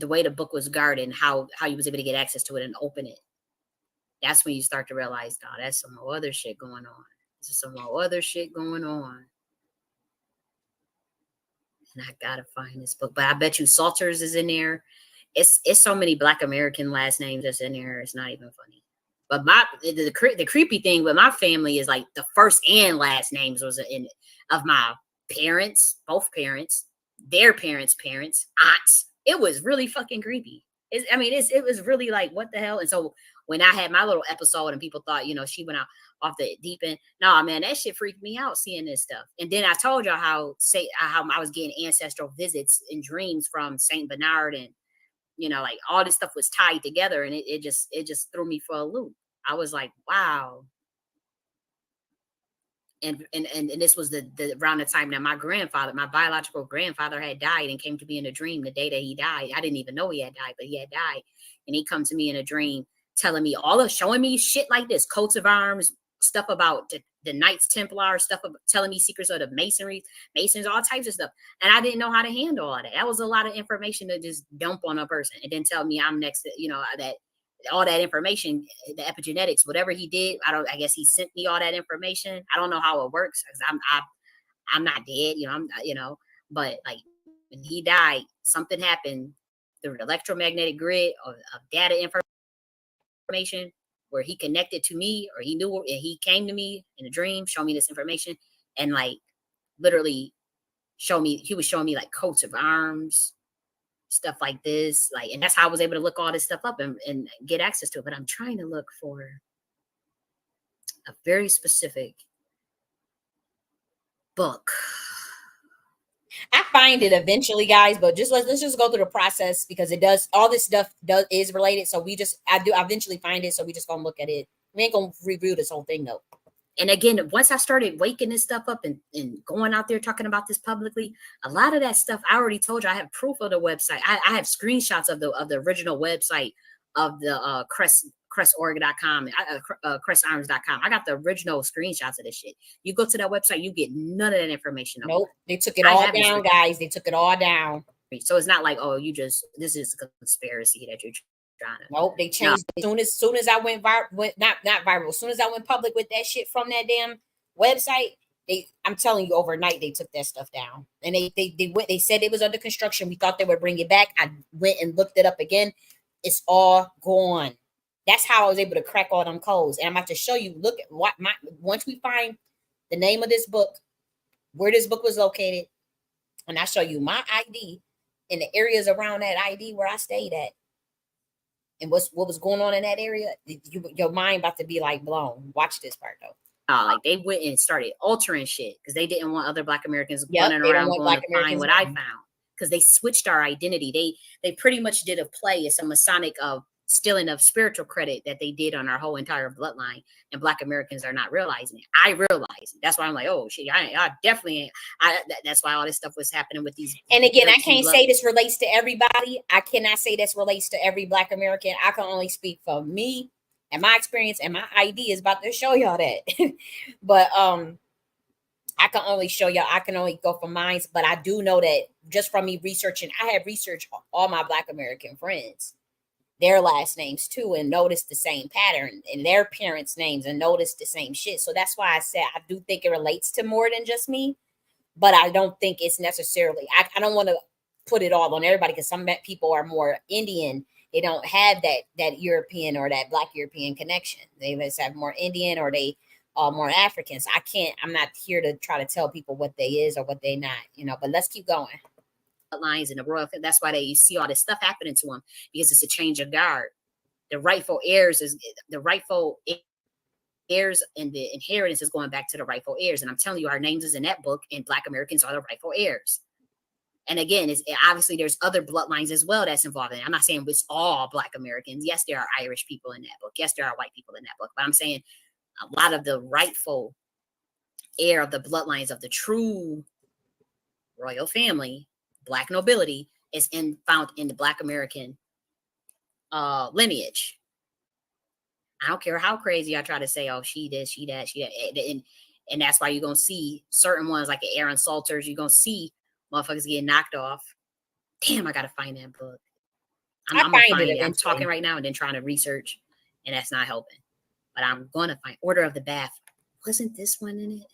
way the book was guarded and how you was able to get access to it and open it. That's when you start to realize, oh, that's some other shit going on. There's some other shit going on. And I gotta find this book. But I bet you Salters is in there. It's so many Black American last names that's in there. It's not even funny. But the creepy thing with my family is like the first and last names was of my parents, both parents, their parents, aunts. It was really fucking creepy. It was really like, what the hell? And so when I had my little episode and people thought, she went out off the deep end. Nah, man, that shit freaked me out seeing this stuff. And then I told y'all how I was getting ancestral visits in dreams from Saint Bernard, and like all this stuff was tied together, and it just threw me for a loop. I was like, wow. And this was the around the time that my biological grandfather had died and came to me in a dream the day that he died. I didn't even know he had died, but he had died. And he come to me in a dream telling me showing me shit like this, coats of arms, stuff about the Knights Templar, stuff about telling me secrets of the Masons, all types of stuff. And I didn't know how to handle all that. That was a lot of information to just dump on a person and then tell me I'm next to, that all that information, the epigenetics, whatever he did, I guess he sent me all that information. I don't know how it works because I'm not dead, but like when he died, something happened through the electromagnetic grid of data information where he connected to me, or he knew, and he came to me in a dream, show me this information, and like literally he was showing me like coats of arms, stuff like this, like, and that's how I was able to look all this stuff up and get access to it. But I'm trying to look for a very specific book. I find it eventually, guys, but let's just go through the process because it does, all this stuff is related. So I eventually find it. So we just gonna look at it. We ain't gonna review this whole thing though. And again, once I started waking this stuff up and going out there talking about this publicly, a lot of that stuff I already told you. I have proof of the website. I have screenshots of the original website of the crestorg.com, crestarms.com. I got the original screenshots of this shit. You go to that website, you get none of that information. Nope, they took it all down, guys. They took it all down. So it's not like, oh, this is a conspiracy that you're trying to. Nope, they changed it. As soon as I went not viral. As soon as I went public with that shit from that damn website, I'm telling you, overnight they took that stuff down. And they said it was under construction. We thought they would bring it back. I went and looked it up again. It's all gone. That's how I was able to crack all them codes. And I'm about to show you, look at once we find the name of this book, where this book was located, and I show you my ID in the areas around that ID where I stayed at, and what was going on in that area, your mind about to be like blown. Watch this part though. Like they went and started altering shit because they didn't want other Black Americans running around going to find what I found. Because they switched our identity. They pretty much did a play. It's a Masonic stealing of spiritual credit that they did on our whole entire bloodline, and Black Americans are not realizing it. I realize it. That's why I'm like, oh shit, I definitely. That's why all this stuff was happening with these. And again, I can't say this relates to everybody. I cannot say this relates to every Black American. I can only speak for me and my experience, and my ID is about to show y'all that. But I can only show y'all. I can only go from mine. But I do know that just from me researching, I have researched all my Black American friends, their last names too, and noticed the same pattern, and their parents' names, and noticed the same shit. So that's why I said I do think it relates to more than just me, but I don't think it's necessarily, I don't want to put it all on everybody, because some people are more Indian. They don't have that European or that Black European connection. They just have more Indian, or they are more Africans. I'm not here to try to tell people what they is or what they not, but let's keep going. Bloodlines and the royal, that's why you see all this stuff happening to them, because it's a change of guard. The rightful heirs and the inheritance is going back to the rightful heirs. And I'm telling you, our names is in that book, and Black Americans are the rightful heirs. And again, obviously there's other bloodlines as well that's involved in it. I'm not saying it's all Black Americans. Yes, there are Irish people in that book. Yes, there are white people in that book. But I'm saying a lot of the rightful heir of the bloodlines of the true royal family, Black nobility, is found in the Black American lineage. I don't care how crazy I try to say, oh, she this, she that, she that. And that's why you're going to see certain ones like the Aaron Salters. You're going to see motherfuckers getting knocked off. Damn, I got to find that book. I'm going to find it. I'm talking right now and then trying to research, and that's not helping. But I'm going to find Order of the Bath. Wasn't this one in it?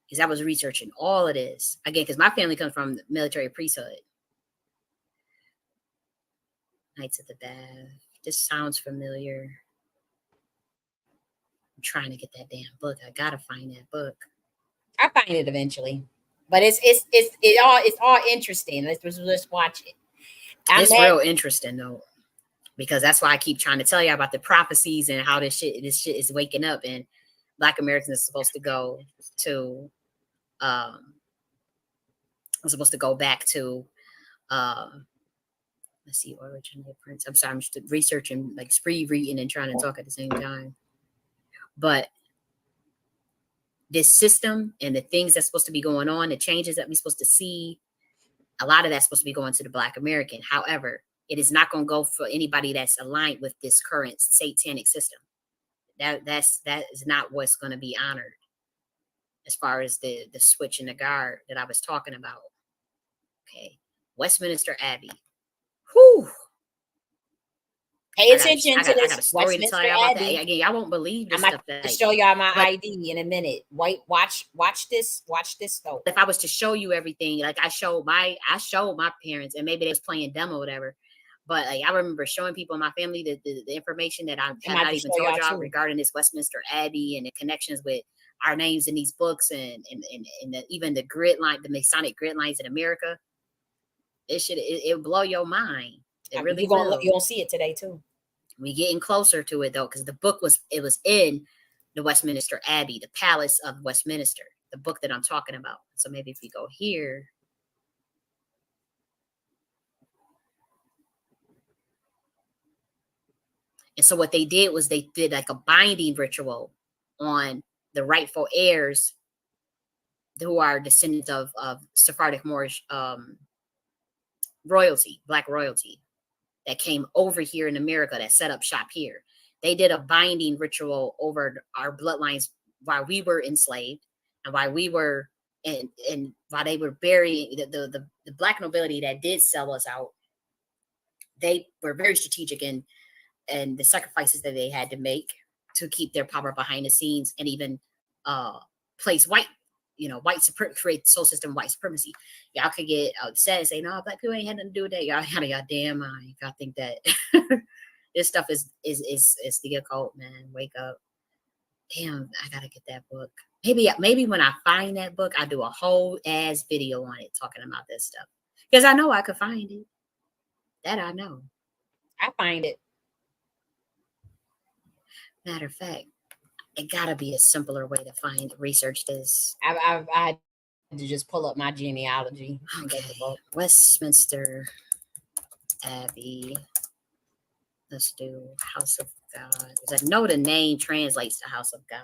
Because I was researching all of this. Again, because my family comes from the military priesthood. Knights of the Bath. This sounds familiar. I'm trying to get that damn book. I gotta find that book. I find it eventually. But it's all interesting. Let's watch it. It's real interesting though. Because that's why I keep trying to tell you about the prophecies and how this shit is waking up, and Black Americans are supposed to go to I'm supposed to go back to let's see, Origin of Prince. I'm sorry, I'm just researching, like spree reading and trying to talk at the same time. But this system and the things that's supposed to be going on, the changes that we're supposed to see, a lot of that's supposed to be going to the Black American. However, it is not going to go for anybody that's aligned with this current satanic system. That is not what's going to be honored as far as the switch in the guard that I was talking about. Okay. Westminster Abbey. Whew. Pay attention to this. I got a story to tell you about that. Again, y'all won't believe this stuff. I'm going to show y'all my ID in a minute. Watch this though. If I was to show you everything, like I showed my parents, and maybe they was playing demo or whatever. But like, I remember showing people in my family the information that I have not even told y'all regarding this Westminster Abbey and the connections with our names in these books and even the grid line, the Masonic grid lines in America. It'll blow your mind. It really will. You'll see it today too. We getting closer to it though, because the book was in the Westminster Abbey, the Palace of Westminster, the book that I'm talking about. So maybe if we go here. And so what they did was they did like a binding ritual on the rightful heirs who are descendants of Sephardic Moorish royalty, Black royalty, that came over here in America, that set up shop here. They did a binding ritual over our bloodlines while we were enslaved and while we were and while they were burying the Black nobility that did sell us out. They were very strategic in the sacrifices that they had to make to keep their power behind the scenes, and even place white create the soul system white supremacy. Y'all could get upset and say, no, Black people ain't had nothing to do with that. Y'all had a damn mind. Y'all think that this stuff is the occult, man. Wake up. Damn, I gotta get that book. Maybe when I find that book, I do a whole ass video on it talking about this stuff. Because I know I could find it. That I know. I find it. Matter of fact, it gotta be a simpler way to research this. I had to just pull up my genealogy. Okay. Westminster Abbey. Let's do House of God. I know the name translates to House of God.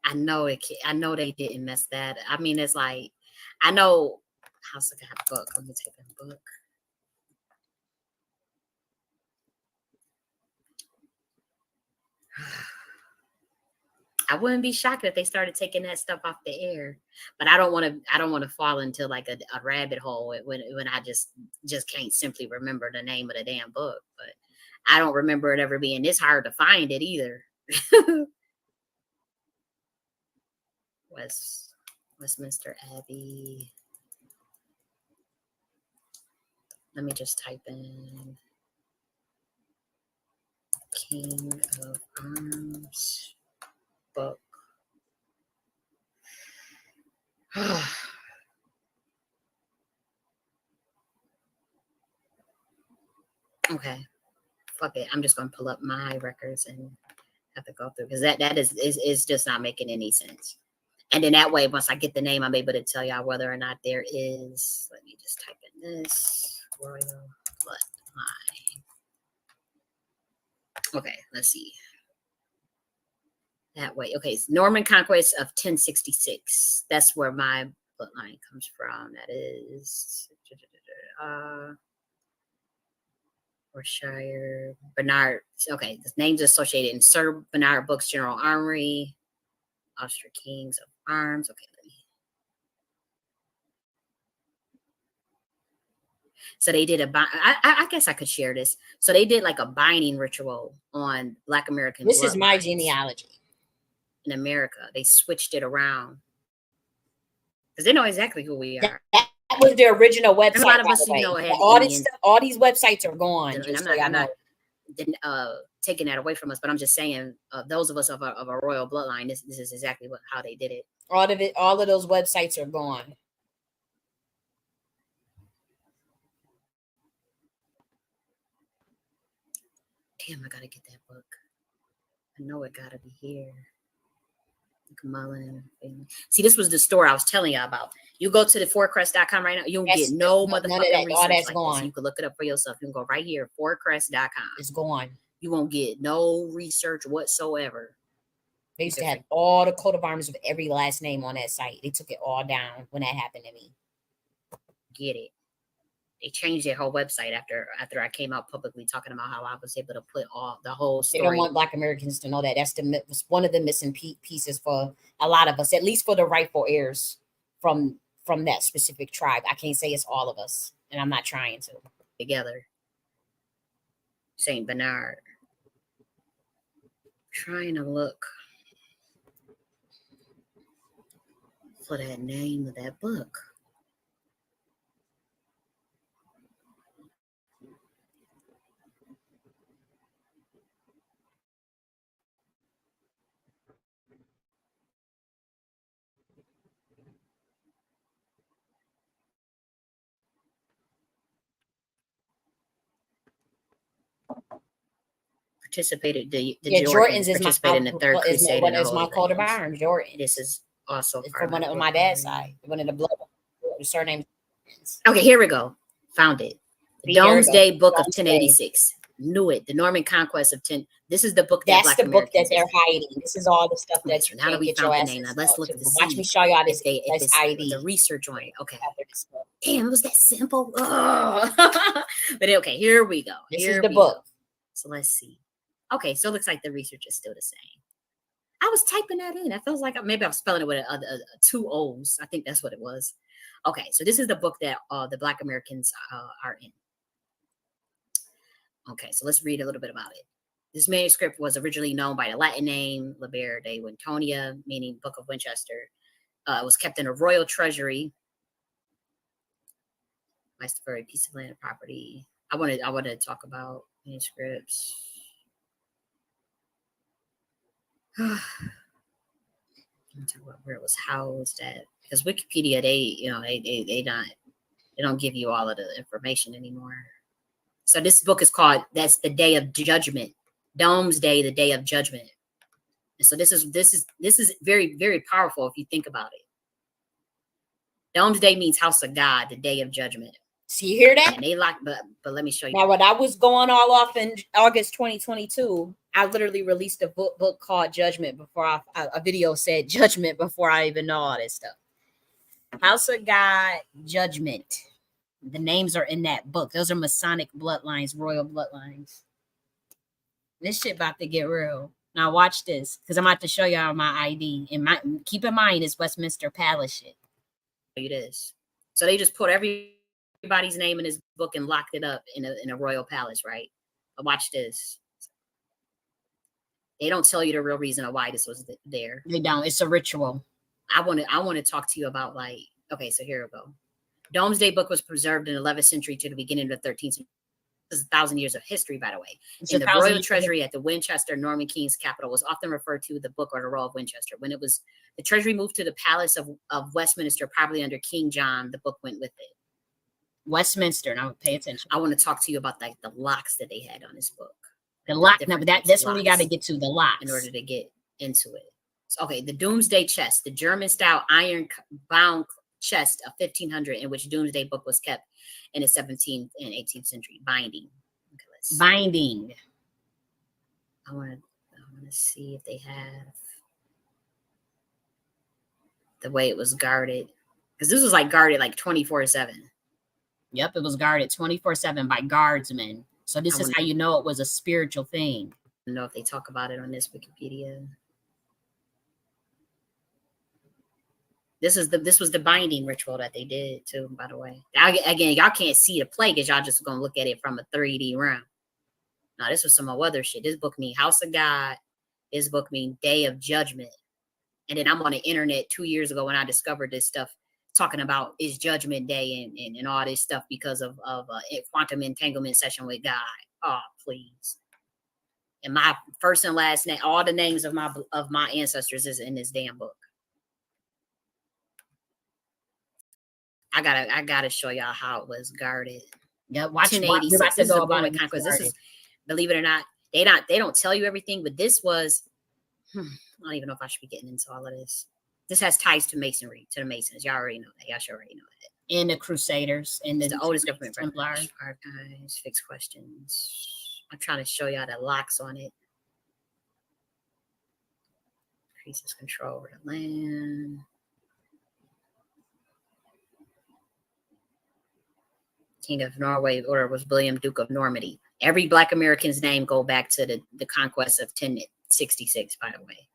I know it. I know they didn't mess that. I mean, it's like, I know House of God book. Let me take a book. I wouldn't be shocked if they started taking that stuff off the air, but I don't want to fall into like a rabbit hole when I just can't simply remember the name of the damn book. But I don't remember it ever being this hard to find it either. Westminster Abbey. Let me just type in King of Arms book. Okay. Fuck it. I'm just going to pull up my records and have to go through, because that is just not making any sense. And then that way, once I get the name, I'm able to tell y'all whether or not there is. Let me just type in this Royal Bloodline. Okay, let's see. That way. Okay, it's Norman Conquest of 1066. That's where my bloodline comes from. That is Worcestershire, Bernard. Okay, the name's associated in Sir Bernard Books, General Armory, Austria Kings of Arms. Okay, let me. So they did I guess I could share this. So they did like a binding ritual on Black American. This is my genealogy. In America, they switched it around because they know exactly who we are. That was the original website. A lot of us, know, all these websites are gone. I'm not taking that away from us, but I'm just saying, those of us of a royal bloodline, this is exactly how they did it. All of those websites are gone. Damn, I gotta get that book. I know it gotta be here. Mullen. See, this was the store I was telling you about. You go to the fourcrest.com right now, you don't get no motherfucking research. All that's like gone. this. You can look it up for yourself. You can go right here, fourcrest.com. It's gone. You won't get no research whatsoever. They used to have all the coat of arms of every last name on that site. They took it all down when that happened to me. Get it? They changed their whole website after I came out publicly talking about how I was able to put all the whole story. They don't want Black Americans to know that. That's was one of the missing pieces for a lot of us, at least for the rightful heirs from that specific tribe. I can't say it's all of us, and I'm not trying to. Together. Saint Bernard. Trying to look for that name of that book. Participated the Jordans is participated in the third crusade. One is my coat of arms. Jordan. This is also from one of my dad's side. One of the blood surname. Okay, here we go. Found it. The Domesday Book of 1086. Knew it. The Norman Conquest of 10. This is the book that That's the book that they're hiding. This is all the stuff that you now that we found the name. Now let's look at the Watch me show y'all this ID. The research on it. Okay. Damn, it was that simple. But okay, here we go. This is the book. So let's see. Okay, so it looks like the research is still the same. I was typing that in. I felt like maybe I was spelling it with two O's. I think that's what it was. Okay, so this is the book that the Black Americans are in. Okay, so let's read a little bit about it. This manuscript was originally known by the Latin name Liber de Wintonia, meaning Book of Winchester. It was kept in a royal treasury. Nice for a piece of land property. I wanted to talk about manuscripts. Talk about where it was housed at, because Wikipedia, they don't give you all of the information anymore. So this book is called "That's the Day of Judgment," Domesday, the Day of Judgment. And so this is very, very powerful if you think about it. Domesday means house of God, the Day of Judgment. So you hear that? And they like, but let me show you. Now, when I was going all off in August 2022, I literally released a book called Judgment before a video said Judgment before I even know all this stuff. House of God, Judgment. The names are in that book. Those are Masonic bloodlines, royal bloodlines. This shit about to get real. Now watch this, because I'm about to show y'all my ID. And keep in mind, it's Westminster Palace shit. It is. So they just put everybody's name in this book and locked it up in a royal palace, right? But watch this. They don't tell you the real reason of why this was there. They don't. It's a ritual. I want to talk to you about, like, okay, so here we go. Domesday Book was preserved in the 11th century to the beginning of the 13th century. This is 1,000 years of history, by the way. In the royal treasury at the Winchester Norman King's capital was often referred to the book or the Roll of Winchester. When the treasury moved to the palace of Westminster, probably under King John, the book went with it. Westminster. Now pay attention. I want to talk to you about like the locks that they had on this book. The lock. No, but that's when we got to get to the locks in order to get into it. So, okay, the Domesday chest, the German-style iron-bound chest of 1500, in which Domesday Book was kept in the 17th and 18th century. Binding. Okay, binding. I want to see if they have the way it was guarded, because this was like guarded like 24/7. Yep, it was guarded 24/7 by guardsmen. So this is how you know it was a spiritual thing. I don't know if they talk about it on this Wikipedia. This was the binding ritual that they did too, by the way. Again, y'all can't see the play because y'all just gonna look at it from a 3D round. Now, this was some other shit. This book mean House of God. This book mean Day of Judgment. And then I'm on the internet 2 years ago when I discovered this stuff, talking about is Judgment Day and all this stuff because of quantum entanglement session with God. Oh, please. And my first and last name, all the names of my ancestors is in this damn book. I gotta show y'all how it was guarded. Yeah, watch 1086. This is a Roman conquest. This is, believe it or not, they don't tell you everything, but this was. I don't even know if I should be getting into all of this. This has ties to Masonry, to the Masons. Y'all already know that. Y'all should already know that. And the Crusaders and the oldest government Templars. Archives, fixed questions. I'm trying to show y'all the locks on it. Increases control over the land. King of Norway, or was William, Duke of Normandy. Every Black American's name go back to the conquest of 1066, by the way.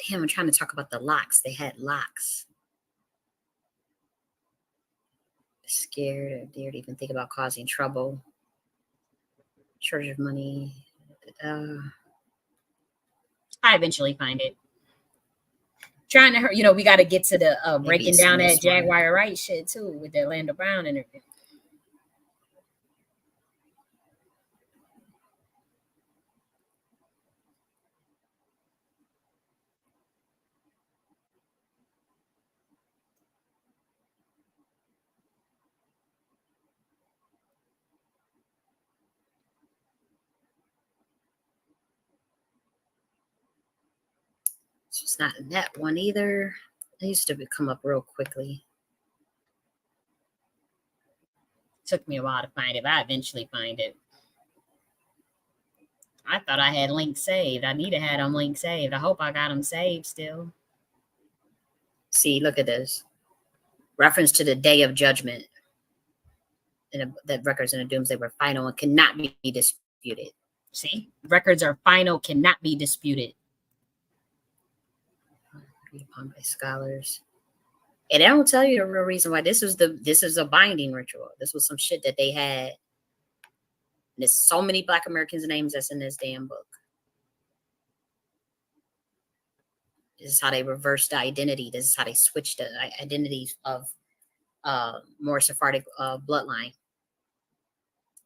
Damn, I'm trying to talk about the locks. They had locks. Scared or dared to even think about causing trouble. Shortage of money. I eventually find it. Trying to, we got to get to the breaking down that Jaguar right shit too with the Orlando Brown interview. It's not in that one either. It used to come up real quickly. Took me a while to find it, but I eventually find it. I thought I had links saved. I need to have them links saved. I hope I got them saved still. See, look at this. Reference to the Day of Judgment. That records in the Doomsday were final and cannot be disputed. See? Records are final, cannot be disputed. Agreed upon by scholars. And I don't tell you the real reason why this is a binding ritual. This was some shit that they had. And there's so many Black Americans' names that's in this damn book. This is how they reversed the identity. This is how they switched the identities of more Sephardic bloodline.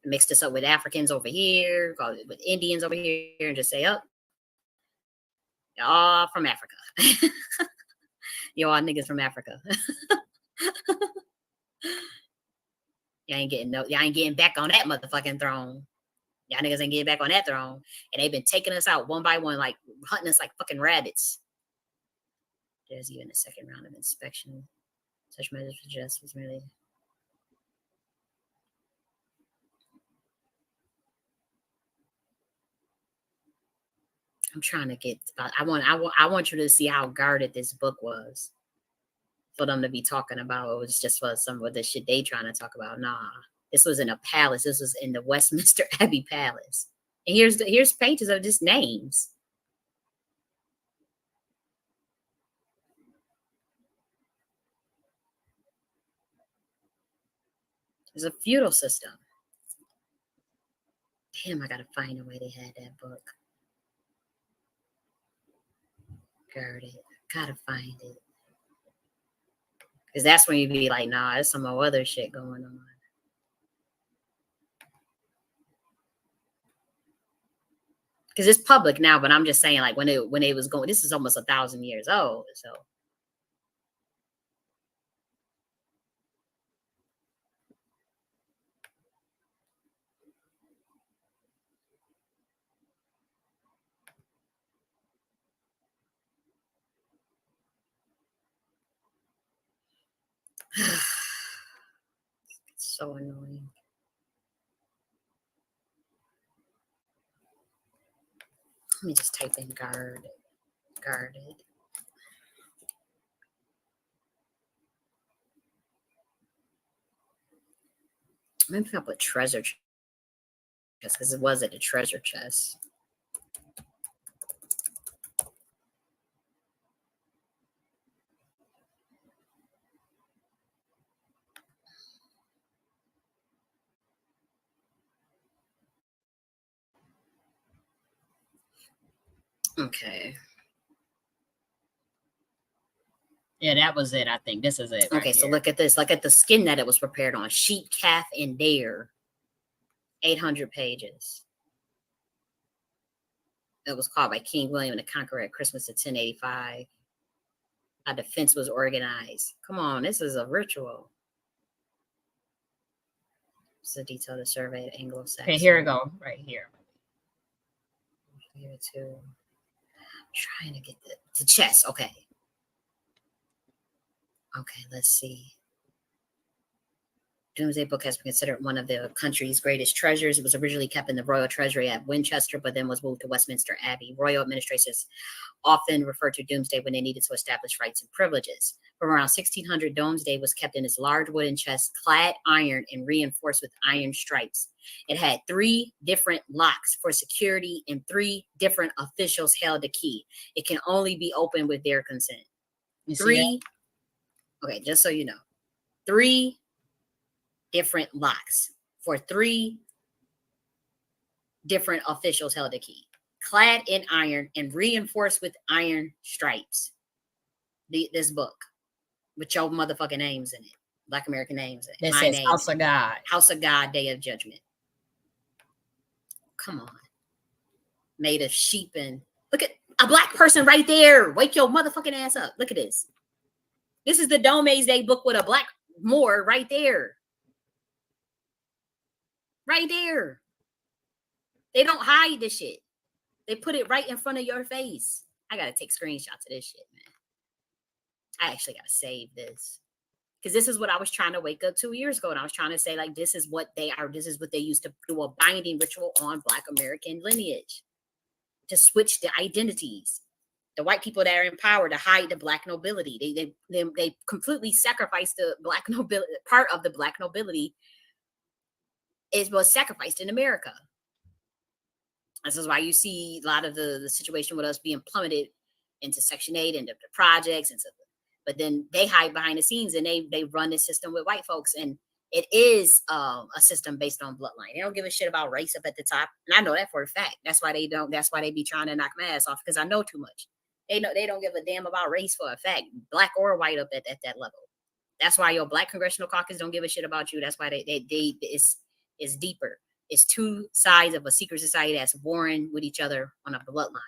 Mixed this up with Africans over here, with Indians over here, and just say, oh, y'all from Africa. Y'all niggas from Africa. Y'all ain't getting back on that motherfucking throne. Y'all niggas ain't getting back on that throne. And they've been taking us out one by one, like hunting us like fucking rabbits. There's even a second round of inspection. Such measures for justice merely. I'm trying to get. I want you to see how guarded this book was. For them to be talking about, it was just for some of the shit they trying to talk about. Nah, this was in a palace. This was in the Westminster Abbey Palace. And here's pages of just names. It's a feudal system. Damn, I gotta find a way they had that book. Guarded. Gotta find it. Because that's when you be like, nah, there's some other shit going on. Because it's public now, but I'm just saying, like, when it was going, this is almost 1,000 years old, so. It's so annoying. Let me just type in guarded. Maybe I'll put treasure chest because it was at the treasure chest. Okay. Yeah, that was it. I think this is it. Okay, so look at this. Look at the skin that it was prepared on. Sheep, calf, and deer. 800 pages. It was called by King William the Conqueror at Christmas of 1085. How defense was organized. Come on, this is a ritual. It's a detail of the survey of Anglo-Saxon. Okay, here we go. Right here. Here too. trying to get the chest. Okay. Okay, let's see. Doomsday Book has been considered one of the country's greatest treasures. It was originally kept in the Royal Treasury at Winchester, but then was moved to Westminster Abbey. Royal administrators often referred to Doomsday when they needed to establish rights and privileges. From around 1600, Doomsday was kept in its large wooden chest, clad iron and reinforced with iron stripes. It had 3 different locks for security, and 3 different officials held the key. It can only be opened with their consent. You see 3. Okay, just so you know, 3 different locks for 3 different officials held the key, clad in iron and reinforced with iron stripes. This book with your motherfucking names in it, Black American names in it. That says House of God. House of God, Day of Judgment. Come on. Made of sheep and look at a black person right there. Wake your motherfucking ass up. Look at this. This is the Doomsday Book with a black Moor right there. Right there. They don't hide this shit. They put it right in front of your face. I gotta take screenshots of this shit, man. I actually gotta save this. Because this is what I was trying to wake up 2 years ago. And I was trying to say, like, this is what they are. This is what they used to do a binding ritual on Black American lineage. To switch the identities. The white people that are in power to hide the Black nobility. They completely sacrificed the Black nobility. Part of the Black nobility was sacrificed in America. This is why you see a lot of the situation with us being plummeted into Section 8 and the projects and stuff. But then they hide behind the scenes and they run this system with white folks. And it is a system based on bloodline. They don't give a shit about race up at the top. And I know that for a fact. That's why they don't. That's why they be trying to knock my ass off, because I know too much. They don't give a damn about race for a fact, black or white up at that level. That's why your Black Congressional Caucus don't give a shit about you. That's why it's deeper. It's 2 sides of a secret society that's warring with each other on a bloodline.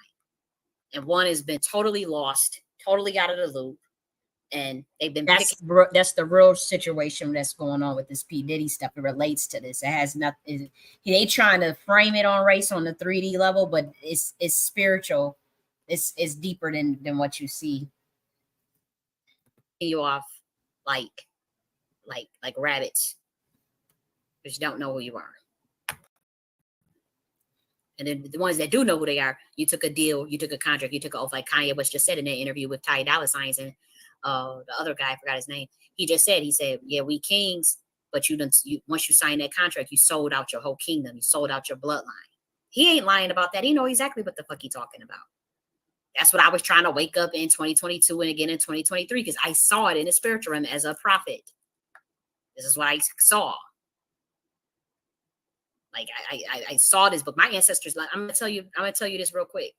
And one has been totally lost, totally out of the loop. And they've been that's the real situation that's going on with this P. Diddy stuff. It relates to this. It has nothing. They trying to frame it on race on the 3D level, but it's spiritual. It's deeper than what you see. You off like rabbits, because you don't know who you are. And then the ones that do know who they are, you took a deal, you took a contract, you took an oath, like Kanye West just said in that interview with Ty Dolla $igns and the other guy, I forgot his name. He said, yeah, we kings, but once you sign that contract, you sold out your whole kingdom. You sold out your bloodline. He ain't lying about that. He know exactly what the fuck he talking about. That's what I was trying to wake up in 2022 and again in 2023, because I saw it in the spiritual realm as a prophet. This is what I saw. Like I saw this book. My ancestors, I'm gonna tell you this real quick.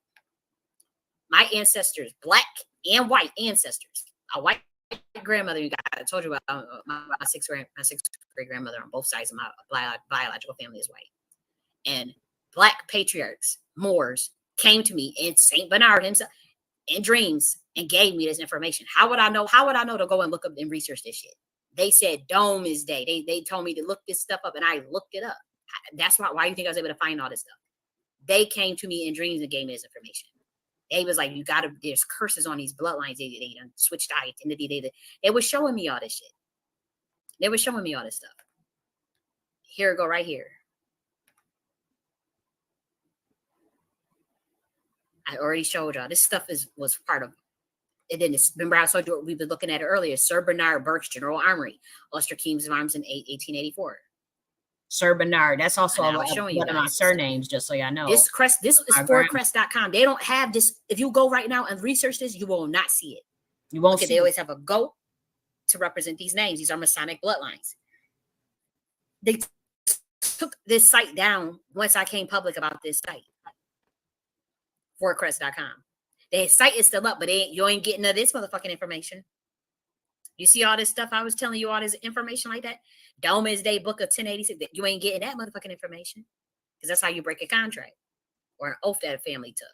My ancestors, black and white ancestors, a white grandmother, I told you about my sixth great grandmother on both sides of my biological family is white. And black patriarchs, Moors, came to me in St. Bernard himself in dreams and gave me this information. How would I know? How would I know to go and look up and research this shit? They said Doomsday. They told me to look this stuff up, and I looked it up. That's why you think I was able to find all this stuff. They came to me in dreams and gave me this information. They was like, there's curses on these bloodlines. They switched identity. They were showing me all this shit. They were showing me all this stuff. Here it go right here. I already showed y'all. This stuff was part of it. Then remember I told you we've been looking at it earlier. Sir Bernard Burke's General Armory, Ulster Kings of Arms in 1884. Sir Bernard. That's also one of my surnames, just so y'all know. This is forcrest.com. They don't have this. If you go right now and research this, you will not see it. You won't see they always have a goat to represent these names. These are Masonic bloodlines. They took this site down once I came public about this site. Forcrest.com. The site is still up, but you ain't getting none of this motherfucking information. You see all this stuff I was telling you, all this information like that? Doomsday Book of 1086. You ain't getting that motherfucking information, because that's how you break a contract or an oath that a family took.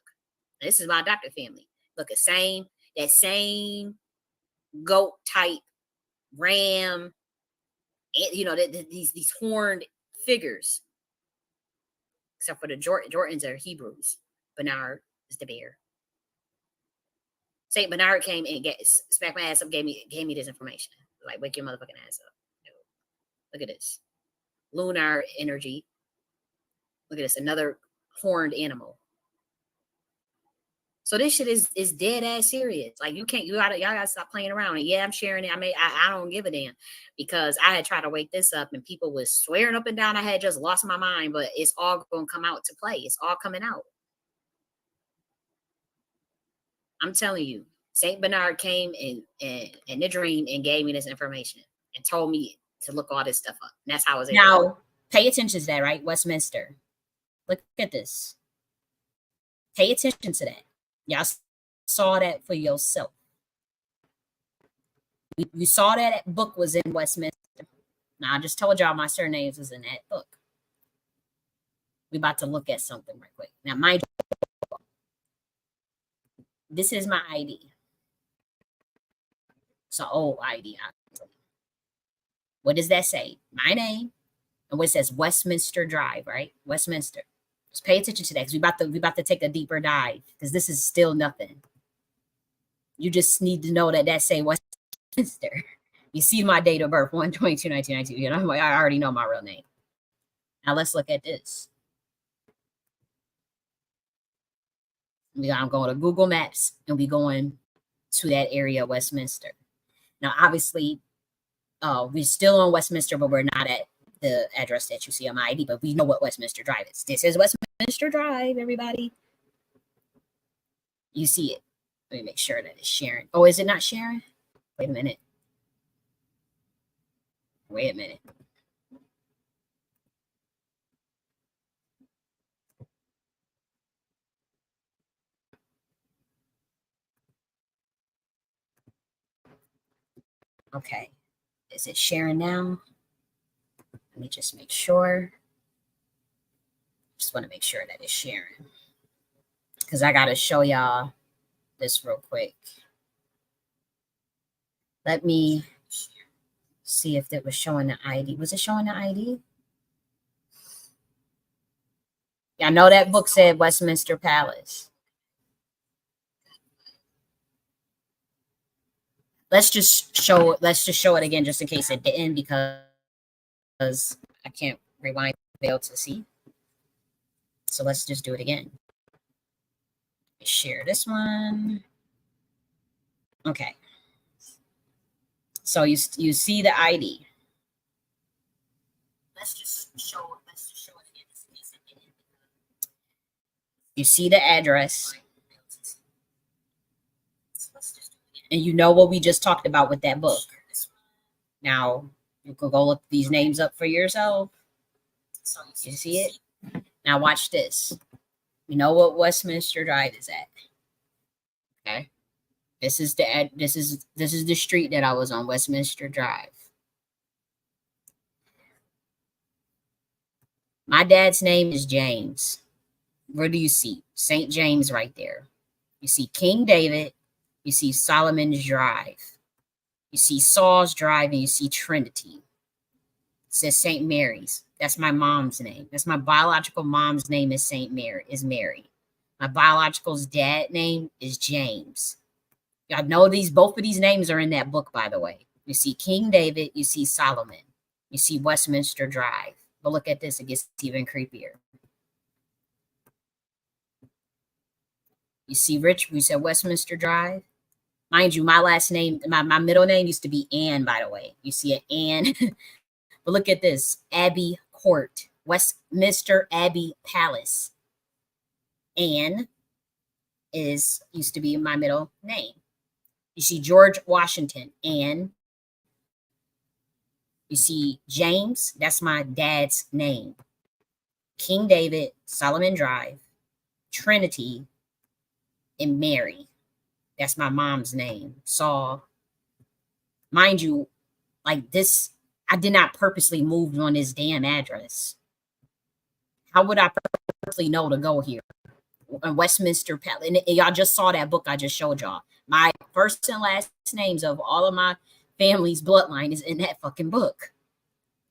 Now, this is my adopted family. Look, that same goat type ram, these horned figures. Except for the Jordans are Hebrews. Bernard is the bear. St. Bernard came and smacked my ass up, gave me this information. Like, wake your motherfucking ass up. Look at this. Lunar energy. Look at this. Another horned animal. So this shit is dead ass serious. Like, y'all gotta stop playing around. And yeah, I'm sharing it. I don't give a damn, because I had tried to wake this up and people was swearing up and down I had just lost my mind, but it's all gonna come out to play. It's all coming out. I'm telling you, Saint Bernard came in the dream and gave me this information and told me to look all this stuff up. And that's how I was able to. Pay attention to that, right? Westminster. Look at this. Pay attention to that. Y'all saw that for yourself. You saw that book was in Westminster. Now, I just told y'all my surnames was in that book. We about to look at something right quick. Now, mind you, this is my ID. It's an old ID. What does that say? My name. And what it says, Westminster Drive, right? Westminster. Just pay attention to that, because we about to take a deeper dive, because this is still nothing. You just need to know that say Westminster. You see my date of birth, 1/22/1992. You know, I already know my real name. Now let's look at this. I'm going to Google Maps, and we going to that area, Westminster. Now, obviously, we're still on Westminster, but we're not at the address that you see on my ID, but we know what Westminster Drive is. This is Westminster Drive, everybody. You see it. Let me make sure that it's sharing. Oh, is it not sharing? Wait a minute. Wait a minute. Okay. Is it sharing now? Let me just make sure. Just want to make sure that it's sharing, because I got to show y'all this real quick. Let me see if it was showing the ID. Was it showing the ID? Yeah, I know that book said Westminster Palace. Let's just show it again, just in case it didn't, because I can't rewind to be able to see. So let's just do it again. Share this one. Okay. So you see the ID. Let's just show it again, just in case it didn't. You see the address. And you know what we just talked about with that book. Now, you can go look these names up for yourself. You see it? Now watch this. You know what Westminster Drive is at. Okay. This is the street that I was on, Westminster Drive. My dad's name is James. Where do you see? St. James right there. You see King David. You see Solomon's Drive. You see Saul's Drive, and you see Trinity. It says St. Mary's. That's my mom's name. That's my biological mom's name is Mary. My biological's dad name is James. Y'all know both of these names are in that book, by the way. You see King David, you see Solomon, you see Westminster Drive. But look at this, it gets even creepier. You see Rich, we said Westminster Drive. Mind you, my last name, my middle name used to be Ann, by the way. You see it, Ann. But look at this, Abbey Court, Westminster Abbey Palace. Ann used to be my middle name. You see George Washington, Ann. You see James, that's my dad's name. King David, Solomon Drive, Trinity, and Mary. That's my mom's name. Saul. Mind you, like this, I did not purposely move on this damn address. How would I purposely know to go here? Westminster Palace. And y'all just saw that book I just showed y'all. My first and last names of all of my family's bloodline is in that fucking book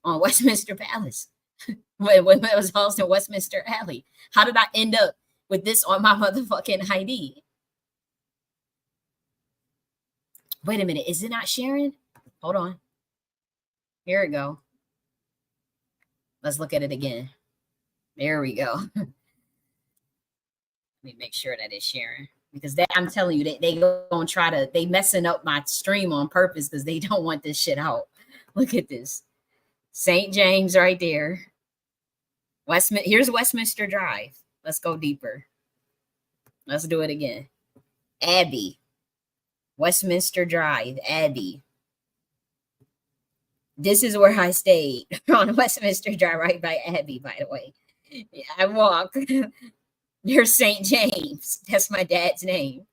on Westminster Palace. when it was housed in Westminster Alley. How did I end up with this on my motherfucking ID? Wait a minute. Is it not sharing? Hold on. Here we go. Let's look at it again. There we go. Let me make sure that it's sharing. Because that, I'm telling you, they gonna try to, they messing up my stream on purpose because they don't want this shit out. Look at this. St. James right there. Here's Westminster Drive. Let's go deeper. Let's do it again. Abbey. Westminster Drive, Abbey. This is where I stayed on Westminster Drive, right by Abbey, by the way. I walk. There's St. James. That's my dad's name.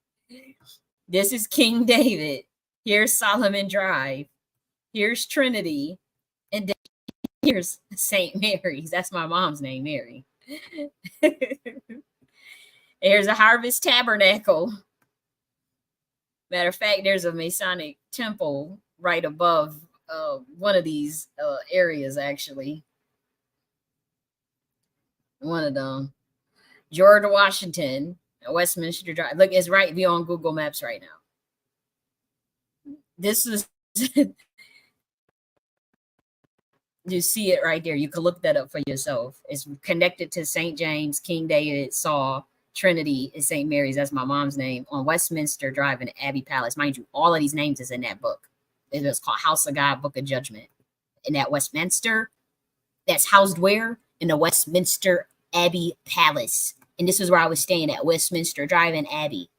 This is King David. Here's Solomon Drive. Here's Trinity. And then here's St. Mary's. That's my mom's name, Mary. There's a Harvest Tabernacle. Matter of fact, there's a Masonic temple right above one of these areas, actually. One of them. George Washington, Westminster Drive. Look, it's right be on Google Maps right now. This is you see it right there. You can look that up for yourself. It's connected to St. James, King David, Saul, Trinity, and St. Mary's. That's my mom's name on Westminster Drive in Abbey Palace. Mind you, all of these names is in that book. It was called House of God, Book of Judgment. In that Westminster, that's housed where? In the Westminster Abbey Palace. And this is where I was staying at Westminster Drive in Abbey.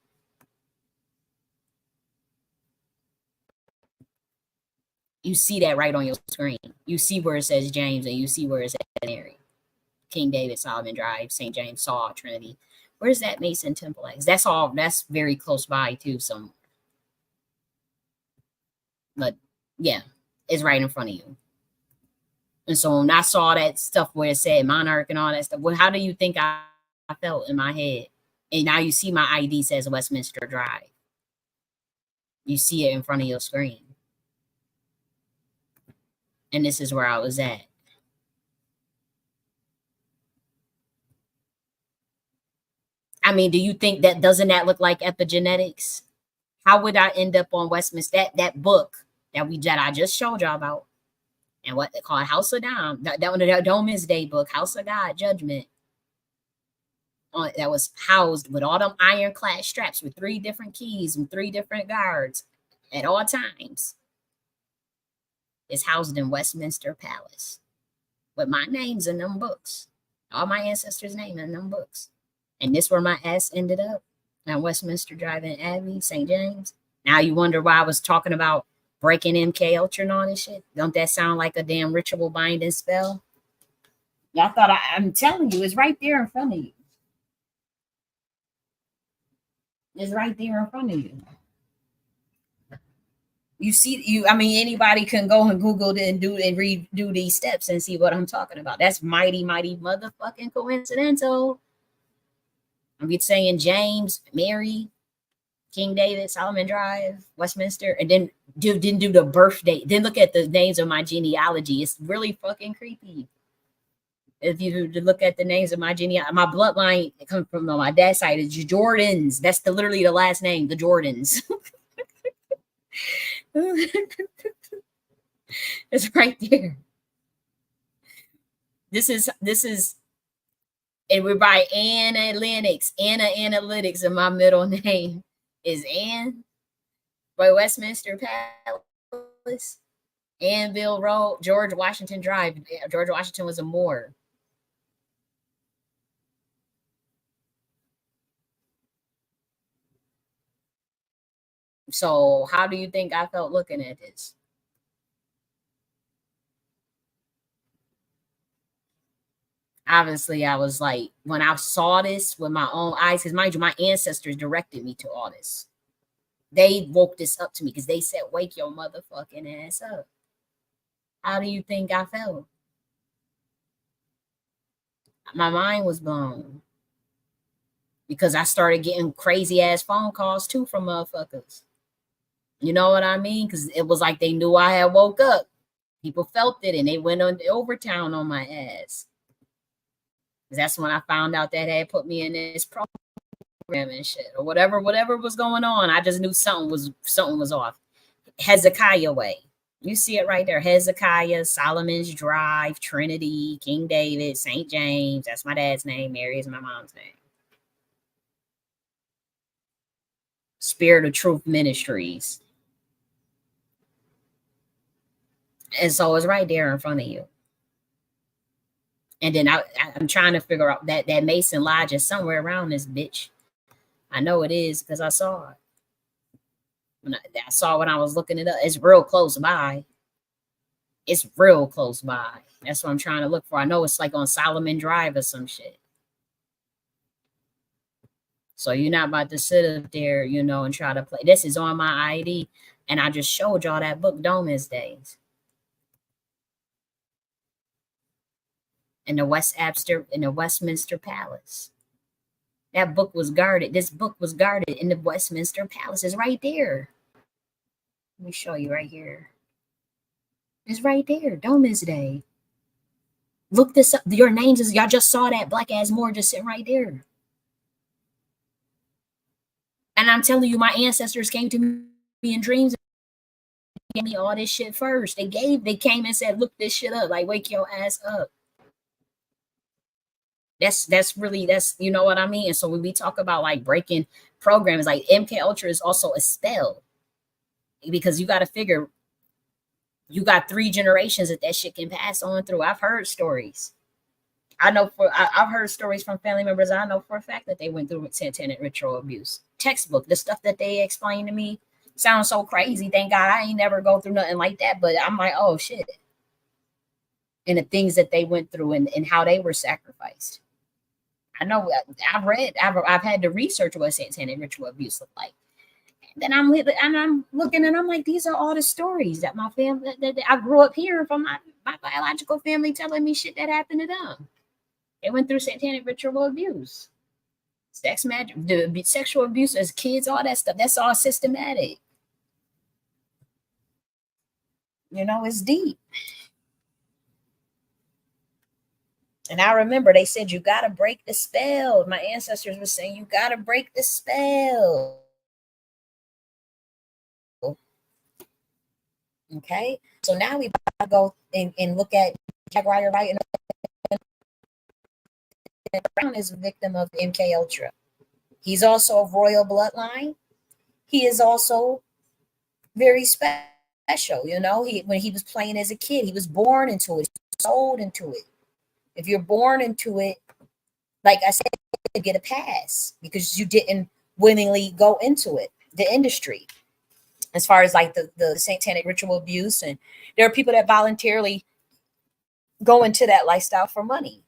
You see that right on your screen. You see where it says James and you see where it says Mary. King David, Solomon Drive, St. James, Saul, Trinity. Where's that Mason Temple at? That's all. That's very close by too. Some, but yeah, it's right in front of you. And so when I saw that stuff where it said Monarch and all that stuff, well, how do you think I felt in my head? And now you see my ID says Westminster Drive. You see it in front of your screen. And this is where I was at. I mean, do you think that doesn't that look like epigenetics? How would I end up on Westminster? That book that I just showed y'all about, and what they call House of Dom, that Dominus Day book, House of God, Judgment, that was housed with all them ironclad straps with 3 different keys and 3 different guards at all times. Is housed in Westminster Palace with my names in them books, all my ancestors' name in them books. And this where my ass ended up on Westminster Drive in Abbey, St. James. Now you wonder why I was talking about breaking MK Ultra and all this shit. Don't that sound like a damn ritual binding spell? Y'all thought I'm telling you, it's right there in front of you. It's right there in front of you. You see, I mean, anybody can go and Google it and redo these steps and see what I'm talking about. That's mighty, mighty motherfucking coincidental. I'm saying James, Mary, King David, Solomon Drive, Westminster, and then didn't do the birthday. Then look at the names of my genealogy. It's really fucking creepy. If you look at the names of my genealogy, my bloodline comes from my dad's side is Jordans. That's literally the last name, the Jordans. It's right there. This is and we're by Analytics. Anna Analytics, and my middle name is Ann by Westminster Palace, Anvil Road, George Washington Drive. George Washington was a Moor. So how do you think I felt looking at this? Obviously, I was like, when I saw this with my own eyes, because mind you, my ancestors directed me to all this. They woke this up to me because they said, wake your motherfucking ass up. How do you think I felt? My mind was blown. Because I started getting crazy ass phone calls too from motherfuckers. You know what I mean? Because it was like they knew I had woke up. People felt it and they went on overtown on my ass. That's when I found out that they had put me in this program and shit or whatever was going on. I just knew something was off. Hezekiah Way. You see it right there. Hezekiah, Solomon's Drive, Trinity, King David, St. James. That's my dad's name. Mary is my mom's name. Spirit of Truth Ministries. And so it's right there in front of you. And then I'm trying to figure out that Mason Lodge is somewhere around this bitch. I know it is because I saw it. I saw when I was looking it up. It's real close by. It's real close by. That's what I'm trying to look for. I know it's like on Solomon Drive or some shit. So you're not about to sit up there, and try to play. This is on my ID, and I just showed y'all that book, Domus Days. In the Westminster Palace. That book was guarded. This book was guarded in the Westminster Palace. It's right there. Let me show you right here. It's right there. Domus Day. Look this up. Your names is y'all just saw that black ass Moore just sitting right there. And I'm telling you, my ancestors came to me in dreams and gave me all this shit first. They came and said, look this shit up. Like, wake your ass up. That's really, you know what I mean? And so when we talk about like breaking programs, like MK Ultra is also a spell. Because you got to figure, you got 3 generations that shit can pass on through. I've heard stories. I've heard stories from family members. I know for a fact that they went through satanic ritual abuse. Textbook, the stuff that they explained to me sounds so crazy. Thank God I ain't never go through nothing like that. But I'm like, oh shit. And the things that they went through and how they were sacrificed. I know I've had to research what satanic ritual abuse looked like. Then I'm looking and I'm like, these are all the stories that my family that I grew up hearing from my biological family telling me shit that happened to them. They went through satanic ritual abuse, sex magic, the sexual abuse as kids, all that stuff. That's all systematic. It's deep. And I remember they said, you got to break the spell. My ancestors were saying, you got to break the spell. Okay. So now we go and look at Jaguar, right? And Brown is a victim of MK Ultra. He's also of royal bloodline. He is also very special. When he was playing as a kid, he was born into it, sold into it. If you're born into it, like I said, you get a pass because you didn't willingly go into it, the industry. As far as like the satanic ritual abuse, and there are people that voluntarily go into that lifestyle for money,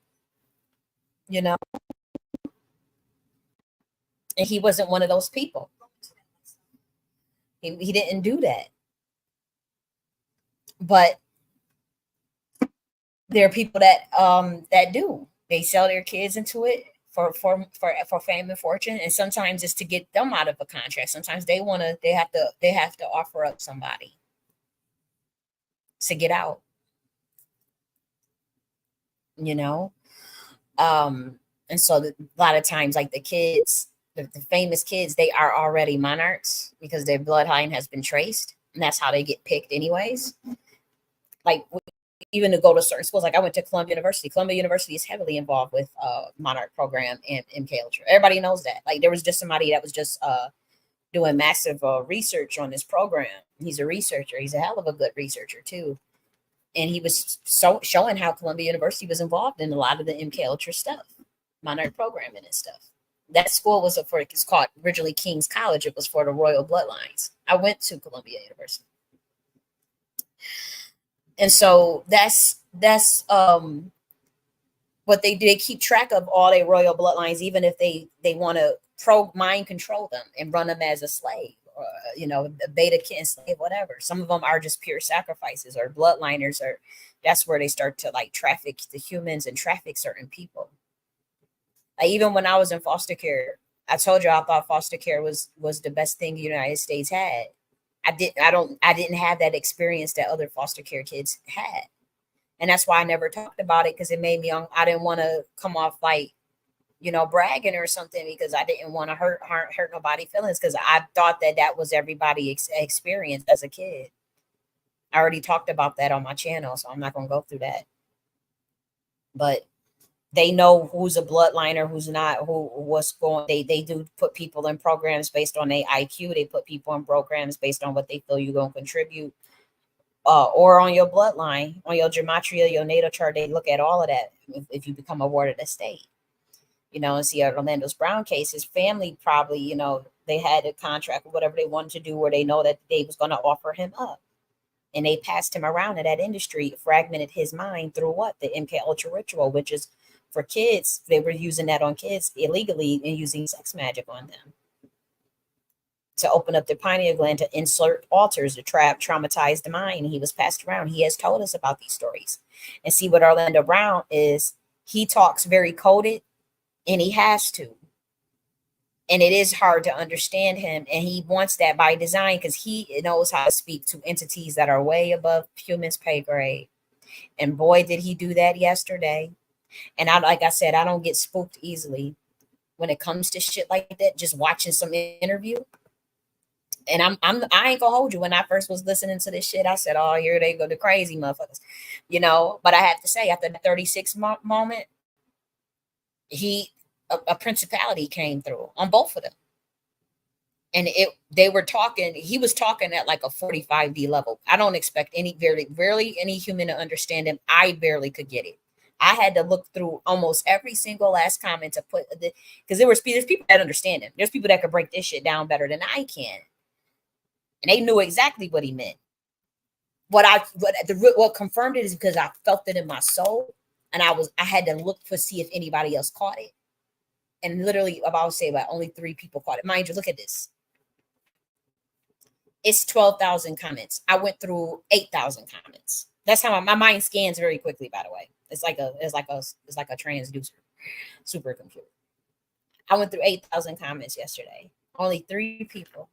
and he wasn't one of those people. He didn't do that. But there are people that do. They sell their kids into it for fame and fortune, and sometimes it's to get them out of a contract. Sometimes they have to offer up somebody to get out. And so a lot of times, like the kids, the famous kids, they are already monarchs because their bloodline has been traced, and that's how they get picked, anyways. Like even to go to certain schools, like I went to Columbia University. Columbia University is heavily involved with Monarch program and MK Ultra. Everybody knows that. Like there was just somebody that was just doing massive research on this program. He's a researcher. He's a hell of a good researcher too. And he was showing how Columbia University was involved in a lot of the MK Ultra stuff, Monarch programming and stuff. That school it's called originally King's College. It was for the royal bloodlines. I went to Columbia University. And so that's what they do. They keep track of all their royal bloodlines, even if they want to mind control them and run them as a slave, or a beta kitten slave, whatever. Some of them are just pure sacrifices or bloodliners, or that's where they start to like traffic the humans and traffic certain people. Like even when I was in foster care, I told you I thought foster care was the best thing the United States had. I didn't have that experience that other foster care kids had. And that's why I never talked about it, because it made me I didn't want to come off like bragging or something, because I didn't want to hurt nobody's feelings, because I thought that was everybody's experience as a kid. I already talked about that on my channel, so I'm not going to go through that. But they know who's a bloodliner, who's not, what's going. They do put people in programs based on their IQ. They put people in programs based on what they feel you're going to contribute, or on your bloodline, on your gematria, your natal chart. They look at all of that if you become a ward of the state. And see, Orlando Brown case, his family probably, they had a contract or whatever they wanted to do, where they know that they was going to offer him up. And they passed him around in that industry, fragmented his mind through what? The MK Ultra ritual, which is for kids. They were using that on kids illegally and using sex magic on them to open up their pineal gland, to insert altars, to traumatize the mind. He was passed around. He has told us about these stories. And see, what Orlando Brown is, he talks very coded, and he has to. And it is hard to understand him. And he wants that by design, because he knows how to speak to entities that are way above humans' pay grade. And boy, did he do that yesterday. And like I said, I don't get spooked easily when it comes to shit like that. Just watching some interview. And I ain't gonna hold you. When I first was listening to this shit, I said, oh, here they go, the crazy motherfuckers. But I have to say, after the 36 moment, a principality came through on both of them. And he was talking at like a 45D level. I don't expect barely any human to understand him. I barely could get it. I had to look through almost every single last comment to put because there's people that understand him. There's people that could break this shit down better than I can. And they knew exactly what he meant. What confirmed it is because I felt it in my soul, and I had to look to see if anybody else caught it. And literally, I would say about only 3 people caught it. Mind you, look at this. It's 12,000 comments. I went through 8,000 comments. That's how my mind scans very quickly. By the way, it's like a transducer supercomputer. I went through 8,000 comments yesterday. Only 3 people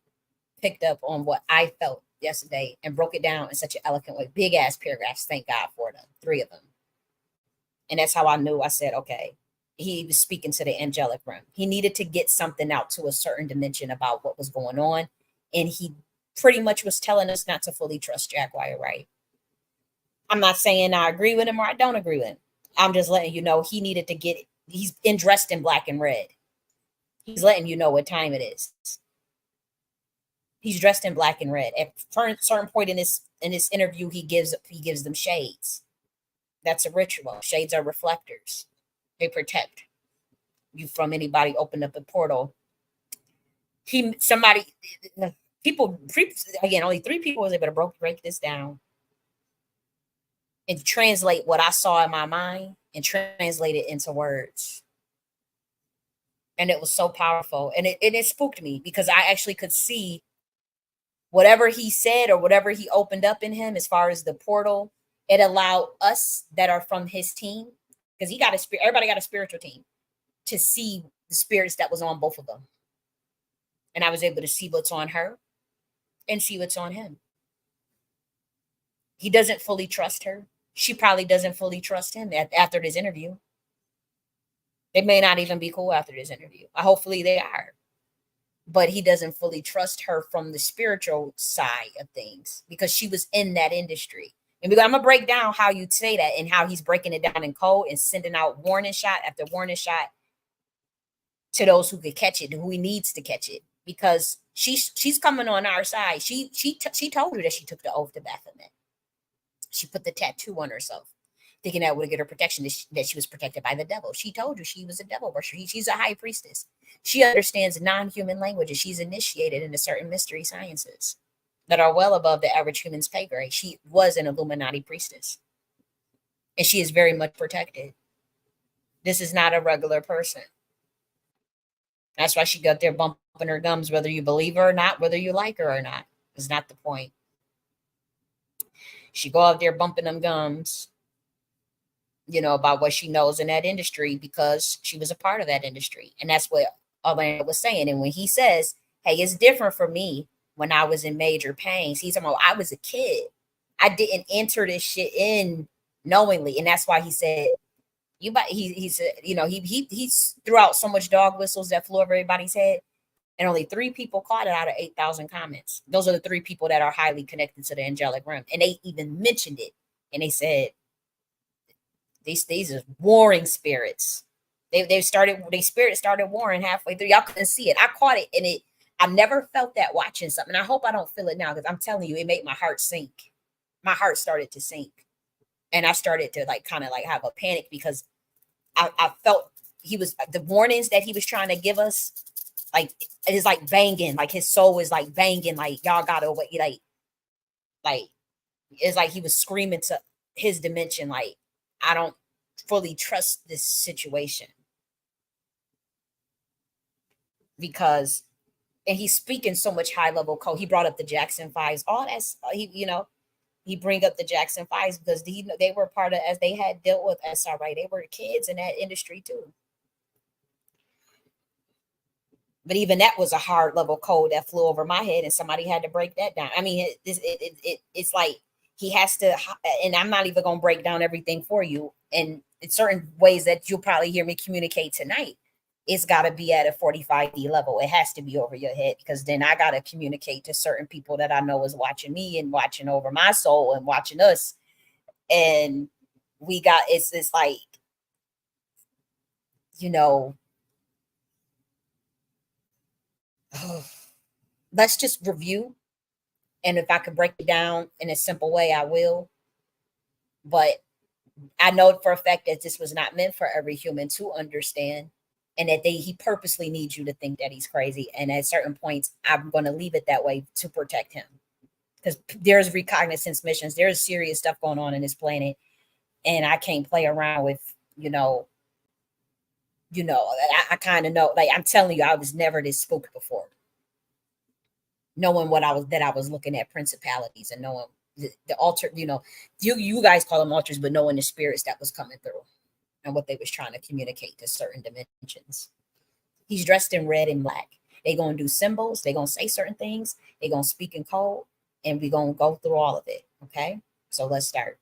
picked up on what I felt yesterday and broke it down in such an eloquent way. Big ass paragraphs. Thank God for them. 3 of them. And that's how I knew. I said, okay, he was speaking to the angelic realm. He needed to get something out to a certain dimension about what was going on. And he pretty much was telling us not to fully trust Jaguar, right? I'm not saying I agree with him or I don't agree with him. I'm just letting you know he needed to get it. He's dressed in black and red. He's letting you know what time it is. He's dressed in black and red. At a certain point in this interview, he gives them shades. That's a ritual. Shades are reflectors. They protect you from anybody opening up a portal. Only 3 people was able to break this down and translate what I saw in my mind and translate it into words. And it was so powerful. And it spooked me, because I actually could see whatever he said or whatever he opened up in him as far as the portal. It allowed us that are from his team, because everybody got a spiritual team, to see the spirits that was on both of them. And I was able to see what's on her and see what's on him. He doesn't fully trust her. She probably doesn't fully trust him after this interview. They may not even be cool after this interview. Hopefully they are. But he doesn't fully trust her from the spiritual side of things, because she was in that industry. And I'm going to break down how you say that and how he's breaking it down in code and sending out warning shot after warning shot to those who could catch it and who he needs to catch it, because she's coming on our side. She told you that she took the oath to Baphomet. She put the tattoo on herself, thinking that would get her protection, that she was protected by the devil. She told you she was a devil worshiper. She's a high priestess. She understands non-human languages. She's initiated into certain mystery sciences that are well above the average human's pay grade. She was an Illuminati priestess, and she is very much protected. This is not a regular person. That's why she got there bumping her gums, whether you believe her or not, whether you like her or not. Is not the point. She go out there bumping them gums, about what she knows in that industry, because she was a part of that industry. And that's what Orlando was saying. And when he says, hey, it's different for me when I was in major pains, he's talking about, I was a kid. I didn't enter this shit in knowingly. And that's why he said, he said, he threw out so much dog whistles that flew over everybody's head, and only 3 people caught it out of 8,000 comments. Those are the 3 people that are highly connected to the angelic realm, and they even mentioned it, and they said these are warring spirits. They spirit started warring halfway through. Y'all couldn't see it. I caught it, and I never felt that watching something. I hope I don't feel it now because I'm telling you, it made my heart sink. My heart started to sink, and I started to like kind of like have a panic because I felt he was the warnings that he was trying to give us. Like it's like banging, like his soul is like banging, like y'all gotta wait, like it's like he was screaming to his dimension, like I don't fully trust this situation because, and he's speaking so much high level code. He brought up the Jackson Fives, all that's he bring up the Jackson Fives because they were part of, as they had dealt with SRA, they were kids in that industry too. But even that was a hard level code that flew over my head, and somebody had to break that down. I mean, it's like he has to, and I'm not even going to break down everything for you. And in certain ways that you'll probably hear me communicate tonight, it's got to be at a 45D level. It has to be over your head because then I got to communicate to certain people that I know is watching me and watching over my soul and watching us. And it's like, you know, let's just review. And if I could break it down in a simple way, I will. But I know for a fact that this was not meant for every human to understand, and that he purposely needs you to think that he's crazy. And at certain points, I'm going to leave it that way to protect him because there's recognizance missions. There's serious stuff going on in this planet, and I can't play around with I kind of know. Like I'm telling you, I was never this spooked before. Knowing what I was looking at principalities and knowing the altar, you guys call them altars, but knowing the spirits that was coming through and what they was trying to communicate to certain dimensions. He's dressed in red and black. They gonna do symbols. They gonna say certain things. They gonna speak in code, and we gonna go through all of it. Okay, so let's start.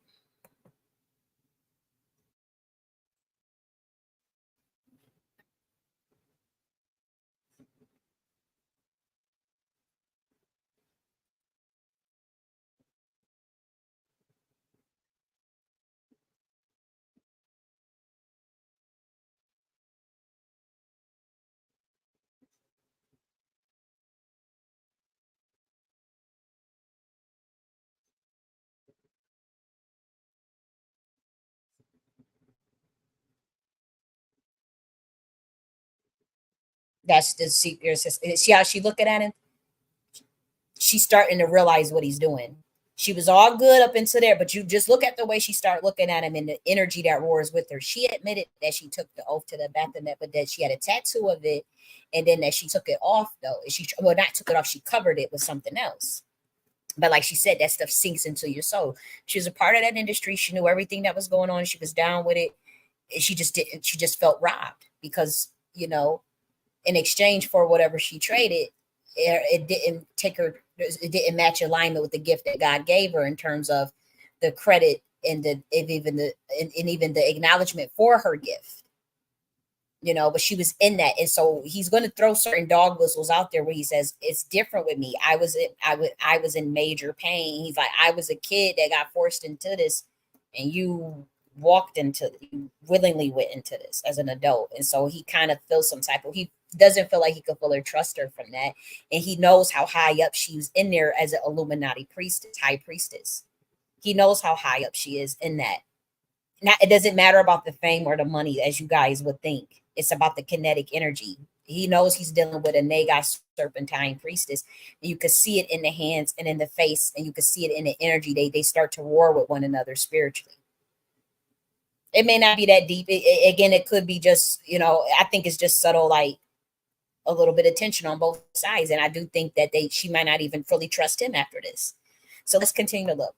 That's the secret. See how she looking at him? She's starting to realize what he's doing. She was all good up into there, but you just look at the way she started looking at him and the energy that roars with her. She admitted that she took the oath to the Baphomet, but that she had a tattoo of it, and then that she took it off though. She well not took it off, she covered it with something else. But like she said, that stuff sinks into your soul. She was a part of that industry. She knew everything that was going on. She was down with it. She just didn't. She just felt robbed because in exchange for whatever she traded, it didn't take her. It didn't match alignment with the gift that God gave her in terms of the credit and even the acknowledgement for her gift. But she was in that, and so he's going to throw certain dog whistles out there where he says it's different with me. I was in major pain. He's like, I was a kid that got forced into this, and you willingly went into this as an adult, and so he kind of feels some type of he doesn't feel like he could fully trust her from that, and he knows how high up she's in there as an Illuminati priestess, high priestess. He knows how high up she is in that. Now, it doesn't matter about the fame or the money as you guys would think. It's about the kinetic energy. He knows he's dealing with a Nagai serpentine priestess. And you could see it in the hands and in the face, and you could see it in the energy. They start to war with one another spiritually. It may not be that deep. Again, it could be just, I think it's just subtle, like a little bit of tension on both sides. And I do think that she might not even fully trust him after this. So let's continue to look.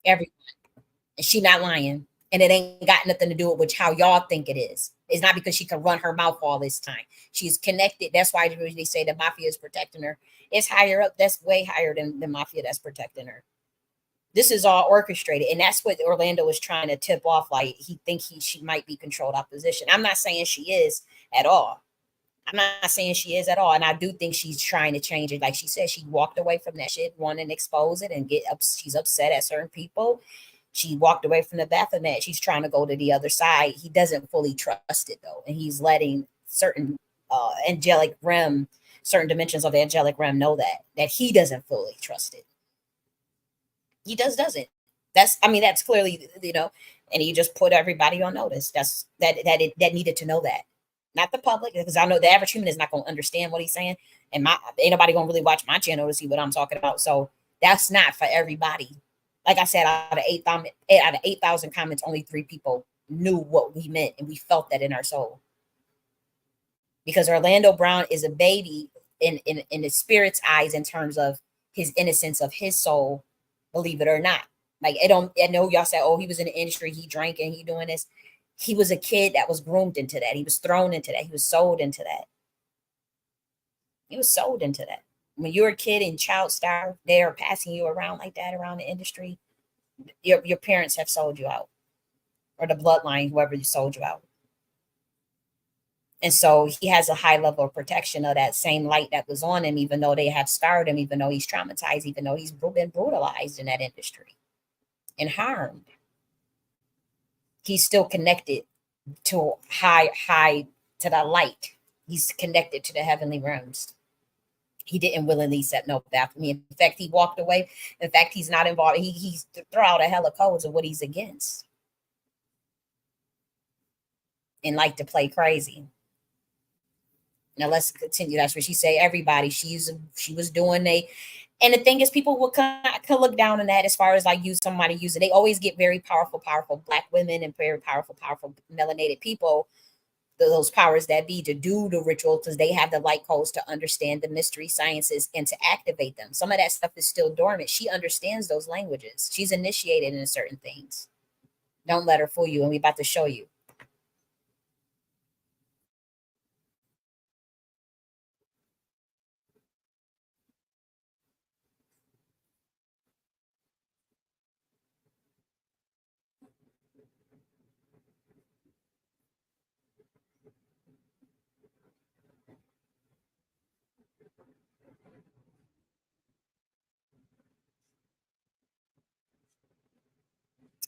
Every and she not lying. And it ain't got nothing to do with how y'all think it is. It's not because she can run her mouth all this time. She's connected. That's why they say the mafia is protecting her. It's higher up. That's way higher than the mafia that's protecting her. This is all orchestrated, and that's what Orlando was trying to tip off. Like he think she might be controlled opposition. I'm not saying she is at all. I'm not saying she is at all. And I do think she's trying to change it. Like she said, she walked away from that shit, wanting to expose it and get up. She's upset at certain people. She walked away from the Baphomet. She's trying to go to the other side. He doesn't fully trust it though. And he's letting certain angelic realm, certain dimensions of the angelic realm know that he doesn't fully trust it. He doesn't. That's clearly, and he just put everybody on notice. That needed to know that. Not the public, because I know the average human is not going to understand what he's saying. And ain't nobody going to really watch my channel to see what I'm talking about. So that's not for everybody. Like I said, out of 8,000 comments, only 3 people knew what we meant, and we felt that in our soul. Because Orlando Brown is a baby in the spirit's eyes in terms of his innocence of his soul, believe it or not. Like I know y'all say, oh, he was in the industry, he drank and he doing this. He was a kid that was groomed into that. He was thrown into that. He was sold into that. He was sold into that. When you're a kid and child star, they are passing you around like that around the industry. Your parents have sold you out, or the bloodline, whoever you sold you out. And so he has a high level of protection of that same light that was on him, even though they have scarred him, even though he's traumatized, even though he's been brutalized in that industry and harmed. He's still connected to high to the light. He's connected to the heavenly realms. He didn't willingly accept no back. In fact, he walked away. In fact, he's not involved. He's throw out a hell of codes of what he's against and like to play crazy. Now let's continue. That's what she say. Everybody, she was doing and the thing is, people will can look down on that as far as like somebody using. They always get very powerful Black women and very powerful melanated people, those powers that be, to do the ritual because they have the light codes to understand the mystery sciences and to activate them. Some of that stuff is still dormant. She understands those languages. She's initiated in certain things. Don't let her fool you. And we about to show you.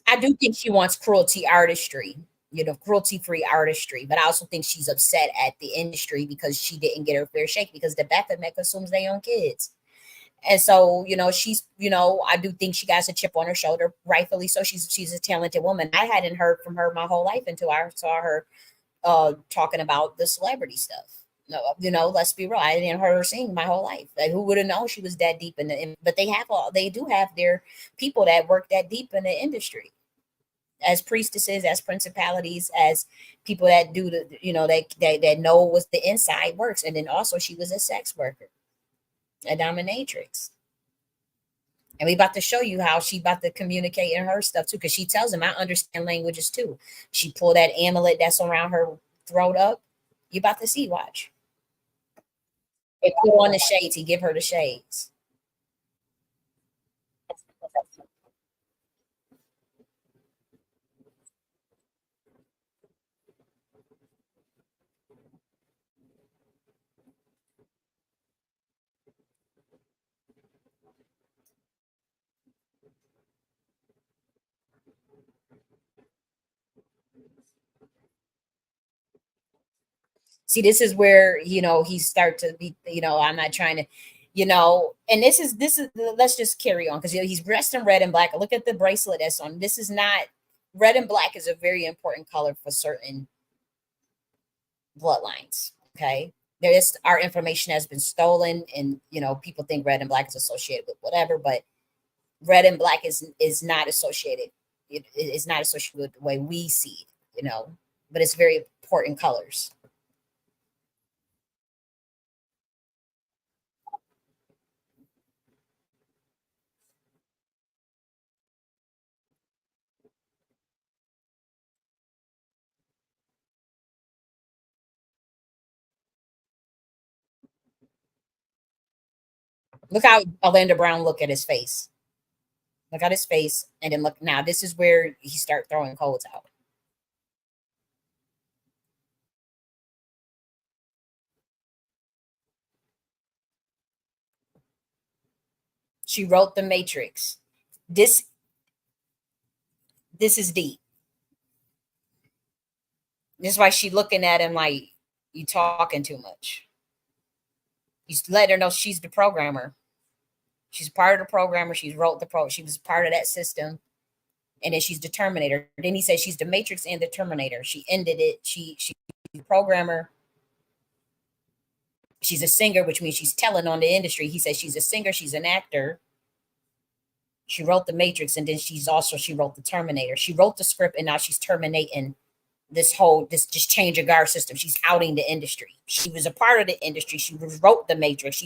I do think she wants cruelty artistry, cruelty free artistry. But I also think she's upset at the industry because she didn't get her fair shake because the Baphomet consumes their own kids. And so, she's, I do think she got a chip on her shoulder, rightfully so. She's a talented woman. I hadn't heard from her my whole life until I saw her talking about the celebrity stuff. No, let's be real. I didn't hear her sing my whole life. Like, who would have known she was that deep but they do have their people that work that deep in the industry as priestesses, as principalities, as people that do that know what the inside works. And then also she was a sex worker, a dominatrix. And we about to show you how she about to communicate in her stuff too, because she tells him, I understand languages too. She pulled that amulet that's around her throat up. You about to see, watch. They put on the shades, he give her the shades. See, this is where he start to be. I'm not trying to, and this is. Let's just carry on because he's dressed in red and black. Look at the bracelet that's on. This is not red and black is a very important color for certain bloodlines. Okay, there's our information has been stolen, and people think red and black is associated with whatever, but red and black is not associated. It is not associated with the way we see it. But it's very important colors. Look how Orlando Brown look at his face. Look at his face, and then look now. This is where he start throwing codes out. She wrote The Matrix. This this is deep. This is why she looking at him like you talking too much. He's letting her know she's the programmer. She's part of the programmer. She's wrote the pro. She was part of that system, and then she's the Terminator. Then he said she's the Matrix and the Terminator. She ended it. She's the programmer. She's a singer, which means she's telling on the industry. He says she's a singer. She's an actor. She wrote the Matrix, and then she wrote the Terminator. She wrote the script, and now she's terminating this just change of guard system. She's outing the industry. She was a part of the industry. She wrote the Matrix.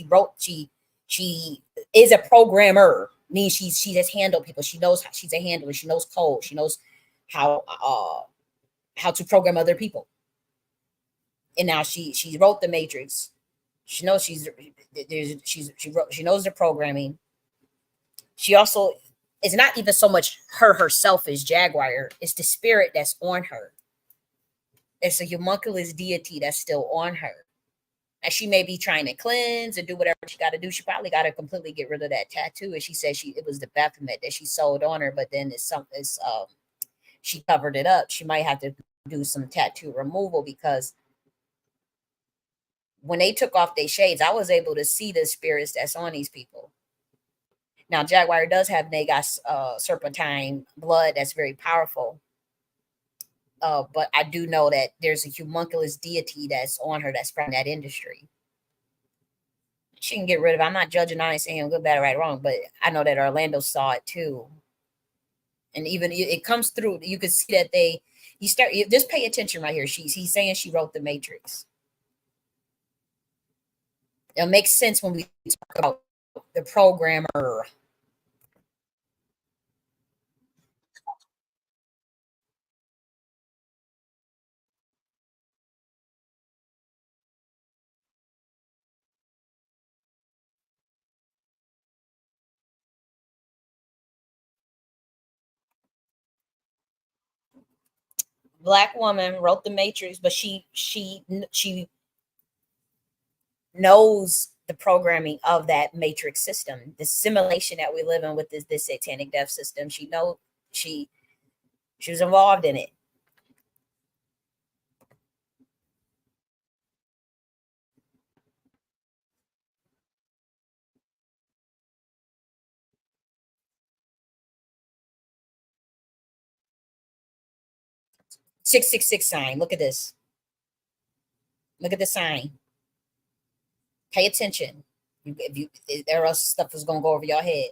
She is a programmer. Means she has handled people. She knows how, she's a handler. She knows code. She knows how to program other people. And now she wrote the Matrix. She knows she knows the programming. She also it's not even so much herself as Jaguar. It's the spirit that's on her. It's a homunculus deity that's still on her. And she may be trying to cleanse and do whatever she got to do. She probably got to completely get rid of that tattoo. And she said it was the Baphomet that she sewed on her, but then she covered it up. She might have to do some tattoo removal because when they took off their shades, I was able to see the spirits that's on these people. Now, Jaguar does have Nagas serpentine blood that's very powerful. But I do know that there's a homunculus deity that's on her that's from that industry. She can get rid of it. I'm not judging, I'm not saying good, bad, right, wrong, but I know that Orlando saw it too. And even it comes through, you can see that you just pay attention right here. He's saying she wrote the Matrix. It makes sense when we talk about the programmer. Black woman wrote the Matrix, but she knows the programming of that Matrix system, the simulation that we live in with this satanic death system. She she was involved in it. 666 sign. Look at this. Look at the sign. Pay attention. If there else stuff is gonna go over your head.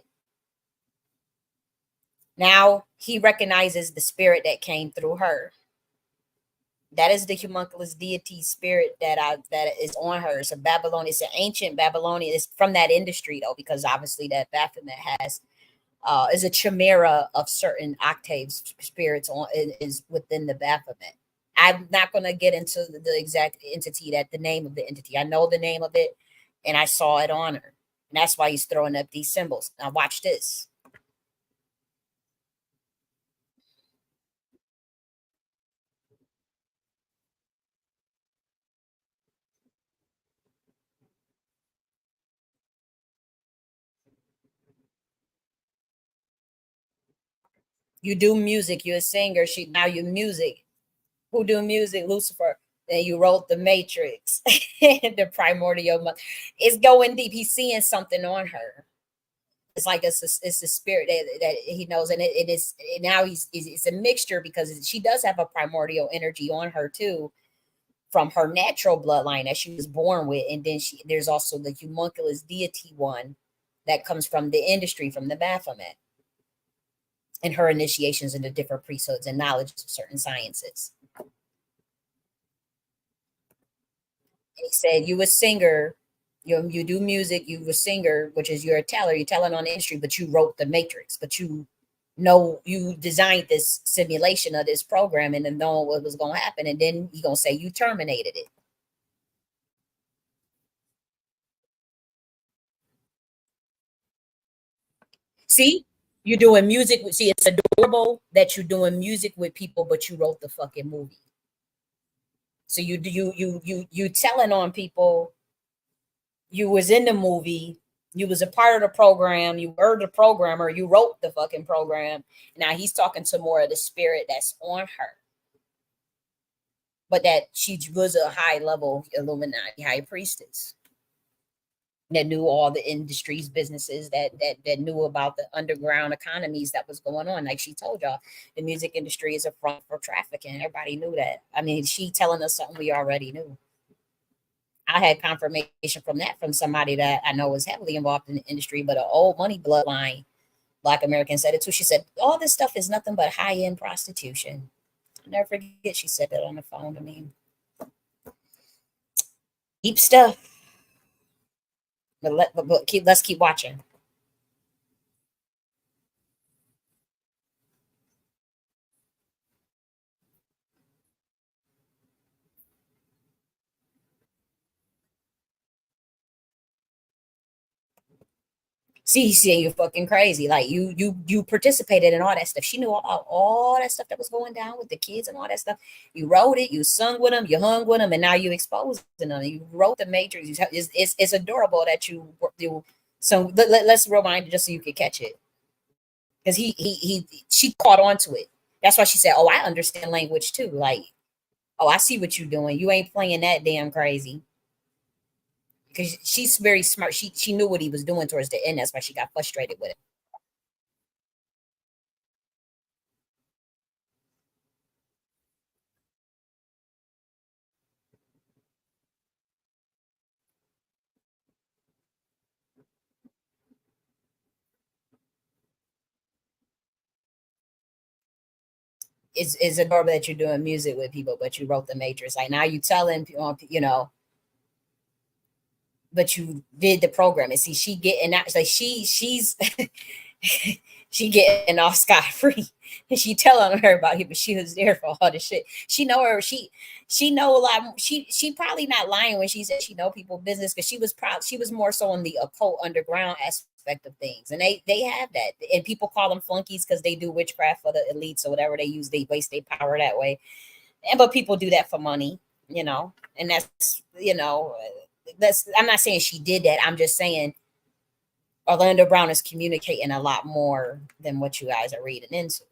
Now he recognizes the spirit that came through her. That is the homunculus deity spirit that is on her. It's a Babylonian. It's an ancient Babylonian. It's from that industry though, because obviously that Baphomet has is a chimera of certain octaves spirits is within the Baphomet. I'm not going to get into the exact entity the name of the entity. I know the name of it, and I saw it on her, and that's why he's throwing up these symbols. Now watch this. You do music. You're a singer. Now you music. Who do music? Lucifer. Then you wrote the Matrix, the primordial. It's going deep. He's seeing something on her. It's like it's a spirit that he knows, and it is now it's a mixture because she does have a primordial energy on her too, from her natural bloodline that she was born with, and then there's also the homunculus deity one that comes from the industry, from the Baphomet, and her initiations into different priesthoods and knowledge of certain sciences. He said, "You a singer, you do music. You a singer, which is you're a teller. You're telling on the industry, but you wrote the Matrix. But you know you designed this simulation of this program and knowing what was going to happen. And then you're gonna say you terminated it. See, you're doing music with, see, it's adorable that you're doing music with people, but you wrote the fucking movie. So you telling on people, you was in the movie, you was a part of the program, you were the programmer, you wrote the fucking program. Now he's talking to more of the spirit that's on her. But that she was a high level Illuminati high priestess that knew all the industries, businesses, that knew about the underground economies that was going on. Like she told y'all, the music industry is a front for trafficking. Everybody knew that. I mean, she telling us something we already knew. I had confirmation from that from somebody that I know was heavily involved in the industry, but an old money bloodline Black American said it too. She said, all this stuff is nothing but high end prostitution. I'll never forget she said that on the phone to me. Deep stuff. Let's keep watching. See, you're fucking crazy. Like you participated in all that stuff. She knew all that stuff that was going down with the kids and all that stuff. You wrote it, you sung with them, you hung with them, and now you exposing them. You wrote the Matrix. It's adorable that you. So let's rewind it just so you can catch it, because she caught on to it. That's why she said, "Oh, I understand language too." Like, oh, I see what you're doing. You ain't playing that damn crazy. Because she's very smart. She knew what he was doing towards the end. That's why she got frustrated with it. It's adorable that you're doing music with people, but you wrote the Matrix. Like now you telling but you did the program. And see, she getting that. Like she's she getting off scot free. And she telling her about it, but she was there for all the shit. She know her. She know a lot. She probably not lying when she said she know people business, because she was proud. She was more so on the occult underground aspect of things, and they have that. And people call them flunkies because they do witchcraft for the elites or whatever they use. They waste their power that way. And but people do that for money, and that's, I'm not saying she did that. I'm just saying Orlando Brown is communicating a lot more than what you guys are reading into.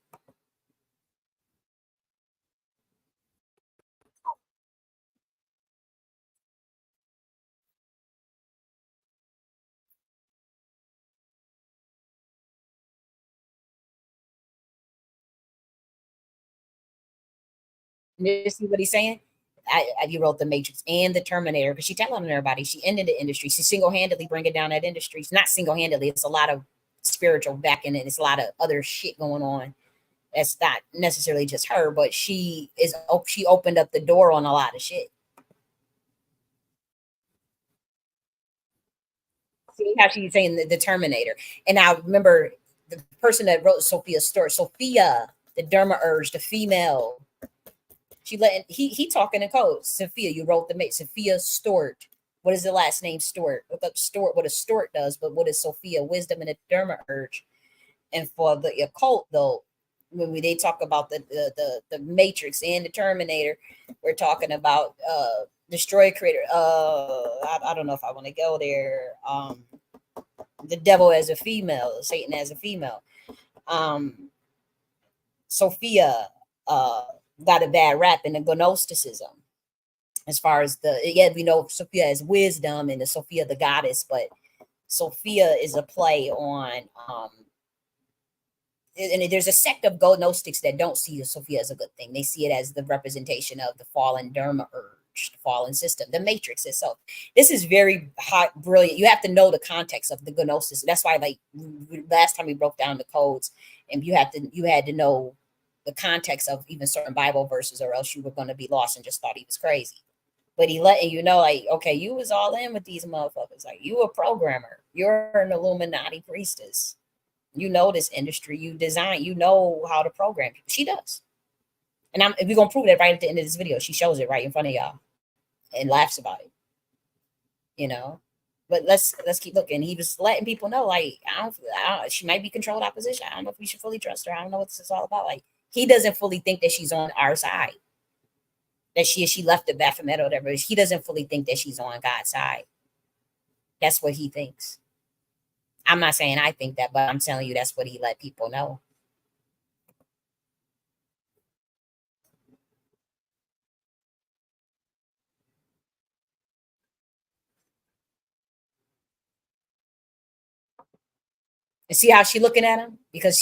You see what he's saying? You wrote the Matrix and the Terminator, because she telling everybody she ended the industry. She single handedly bringing down that industry. It's not single handedly. It's a lot of spiritual backing, and it's a lot of other shit going on. That's not necessarily just her, but she opened up the door on a lot of shit. See how she's saying the Terminator. And I remember the person that wrote Sophia's story, Sophia, the derma urge, the female. She letting he talking in code. Sophia, you wrote the mate. Sophia Stewart. What is the last name Stewart? What a Stewart does, but what is Sophia? Wisdom and the derma urge. And for the occult though, when they talk about the Matrix and the Terminator, we're talking about destroy creator. I don't know if I want to go there. The devil as a female, Satan as a female. Um, Sophia got a bad rap in the Gnosticism. As far as we know Sophia as wisdom and the Sophia the goddess, but Sophia is a play on and there's a sect of Gnostics that don't see Sophia as a good thing. They see it as the representation of the fallen Dharma urge, the fallen system, the Matrix itself. This is very hot, brilliant. You have to know the context of the Gnosis. That's why, like last time we broke down the codes, and you had to know the context of even certain Bible verses, or else you were going to be lost and just thought he was crazy. But he letting you know, like, okay, you was all in with these motherfuckers. Like, you a programmer. You're an Illuminati priestess. You know this industry. You design. You know how to program people. She does. And we're going to prove that right at the end of this video. She shows it right in front of y'all and laughs about it. You know? But let's keep looking. He was letting people know, like, I don't, she might be controlled opposition. I don't know if we should fully trust her. I don't know what this is all about. Like, he doesn't fully think that she's on our side. That she left the Baphomet or whatever. He doesn't fully think that she's on God's side. That's what he thinks. I'm not saying I think that, but I'm telling you that's what he let people know. And see how she looking at him? Because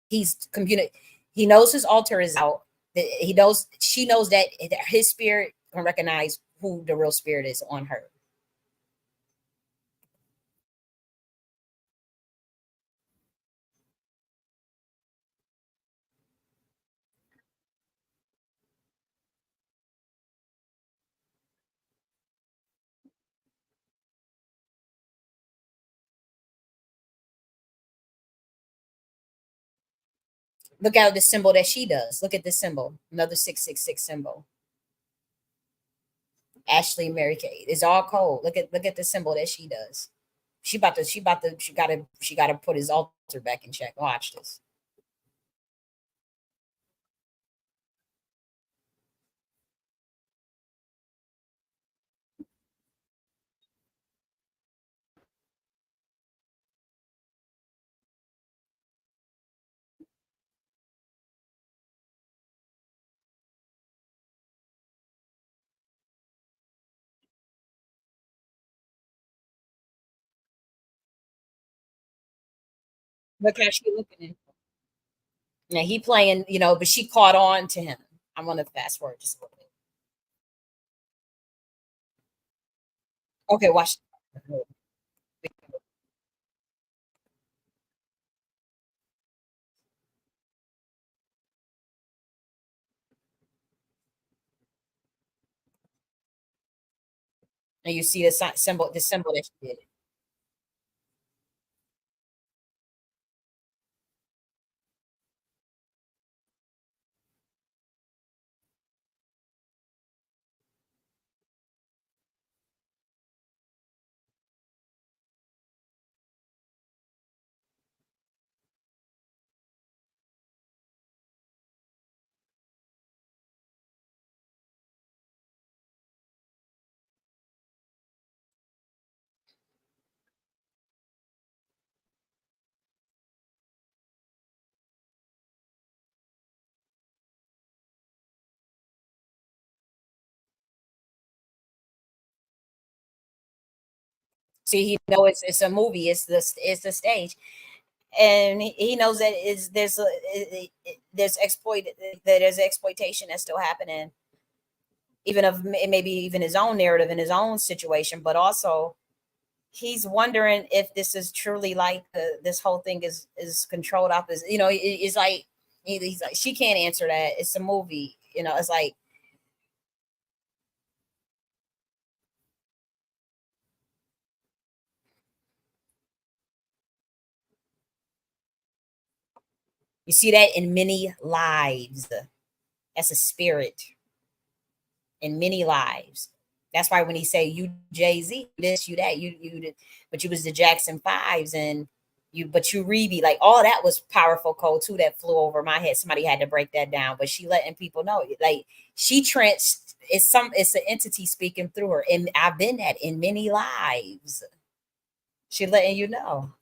he's computing. He knows his altar is out. He knows she knows that his spirit can recognize who the real spirit is on her. Look at the symbol that she does. Look at this symbol, another 666 symbol. Ashley Mary Kate. It's all cold. Look at the symbol that she does. She gotta put his altar back in check. Watch this. Look how she looking at. Now he playing, but she caught on to him. I want to fast forward just a little bit. Okay, watch. And you see the symbol, that she did. See, he know it's a movie. It's the stage, and he knows that is there's there's exploitation that's still happening, even of maybe even his own narrative in his own situation, but also he's wondering if this is truly like this whole thing is controlled off. As it's like he's like she can't answer that. It's a movie. It's like you see that in many lives. That's a spirit in many lives. That's why when he say you Jay-Z, this, you that, but you was the Jackson Fives and but you Reeby, like all that was powerful code too that flew over my head. Somebody had to break that down, but she letting people know, like she it's an entity speaking through her, and I've been that in many lives. She letting you know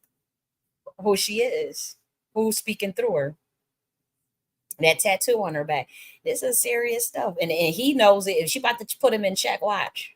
who she is, who's speaking through her. That tattoo on her back. This is serious stuff, and he knows it. If she about to put him in check, watch.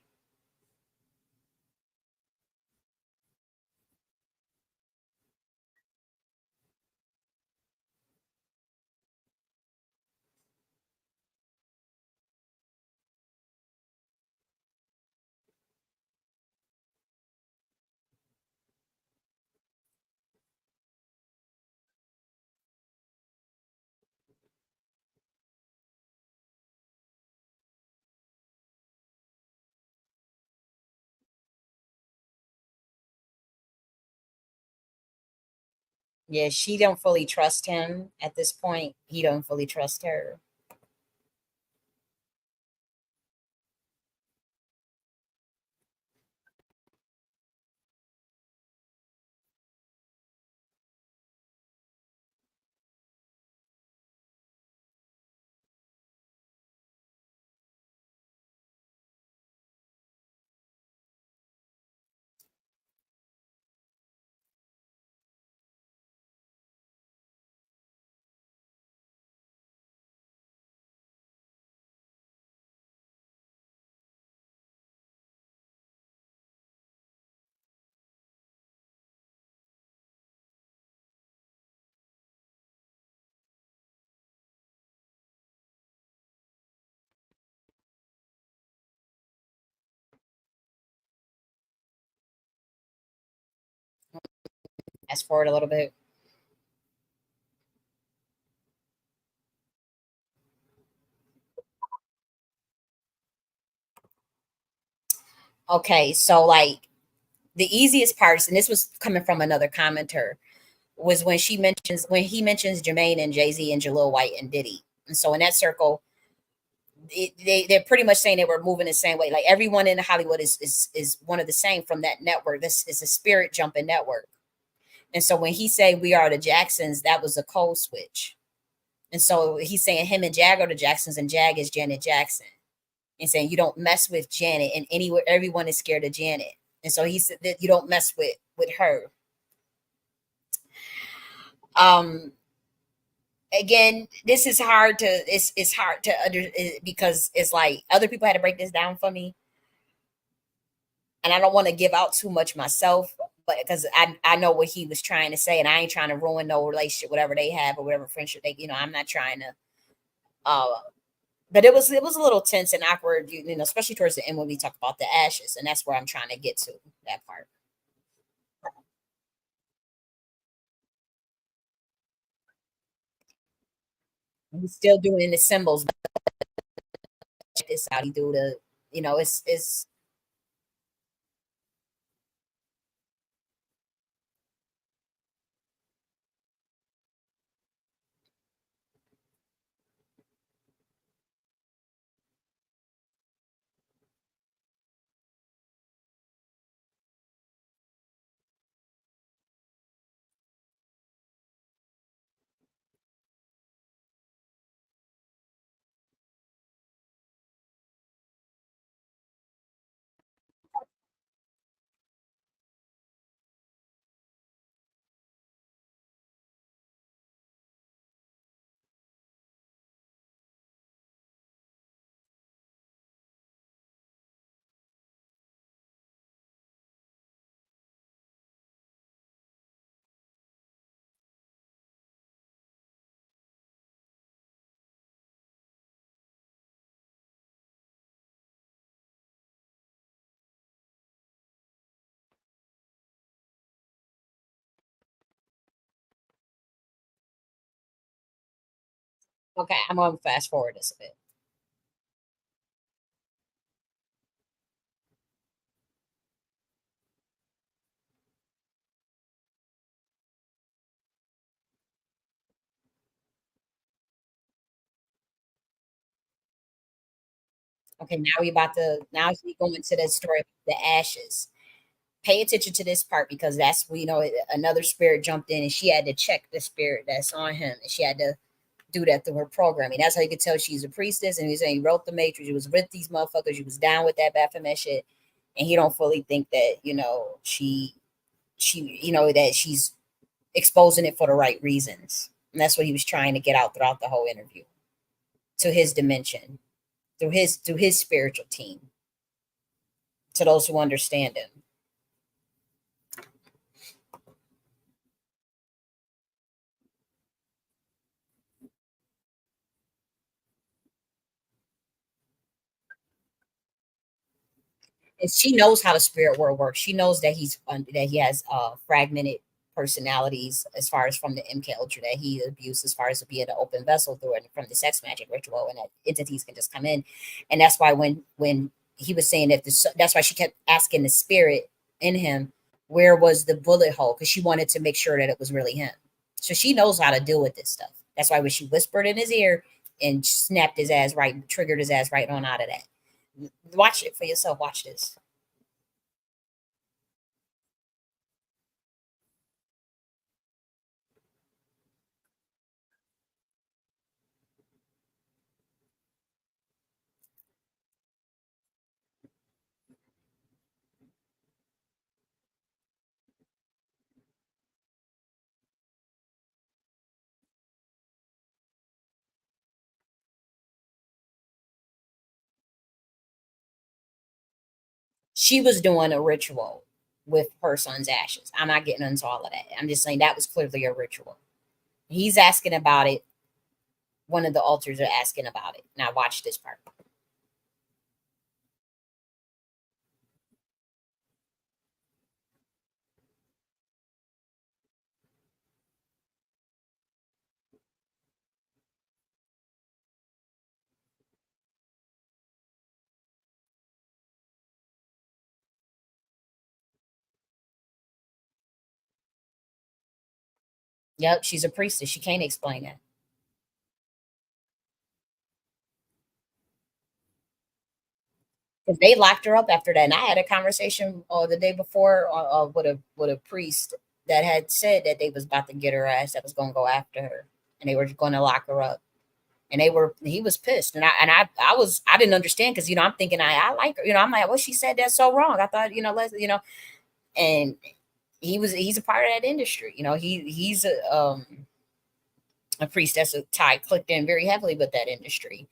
Yeah, she don't fully trust him at this point. He don't fully trust her. Fast forward a little bit. Okay, so like the easiest parts, and this was coming from another commenter, was when he mentions Jermaine and Jay Z and Jalil White and Diddy. And so in that circle, they're pretty much saying they were moving the same way. Like everyone in Hollywood is one of the same from that network. This is a spirit jumping network. And so when he said we are the Jacksons, that was a code switch. And so he's saying him and Jag are the Jacksons, and Jag is Janet Jackson. And saying you don't mess with Janet, and anywhere everyone is scared of Janet. And so he said that you don't mess with her. Um, Again, this is hard to it's hard to under because it's like other people had to break this down for me, and I don't want to give out too much myself, but because I know what he was trying to say, and I ain't trying to ruin no relationship, whatever they have or whatever friendship they, I'm not trying to. Uh, but it was a little tense and awkward, especially towards the end when we talk about the ashes, and that's where I'm trying to get to that part. He's still doing the symbols. Check this out. He do the, it's okay. I'm gonna fast forward this a bit. Okay, now we go into the story of the ashes. Pay attention to this part because that's another spirit jumped in and she had to check the spirit that's on him, and she had to do that through her programming. That's how you could tell she's a priestess. And he's saying he wrote the Matrix. He was with these motherfuckers. He was down with that Baphomet shit, and he don't fully think that she that she's exposing it for the right reasons. And that's what he was trying to get out throughout the whole interview to his dimension, through his spiritual team, to those who understand him. And she knows how the spirit world works. She knows that that he has fragmented personalities as far as from the MK Ultra that he abused, as far as to be an open vessel through it from the sex magic ritual, and that entities can just come in. And that's why when he was saying that that's why she kept asking the spirit in him, where was the bullet hole, because she wanted to make sure that it was really him. So she knows how to deal with this stuff. That's why when she whispered in his ear and snapped his ass right, triggered his ass right on out of that. Watch it for yourself. Watch this. She was doing a ritual with her son's ashes. I'm not getting into all of that. I'm just saying that was clearly a ritual. He's asking about it. One of the altars are asking about it. Now watch this part. Yep, she's a priestess. She can't explain it. Because they locked her up after that. And I had a conversation the day before with a priest that had said that they was about to get her ass, that was going to go after her, and they were going to lock her up. And he was pissed, and I didn't understand because I'm thinking I like her, I'm like, well, she said that's so wrong. I thought let's and he's a part of that industry, he's a priest that's a tie clicked in very heavily with that industry.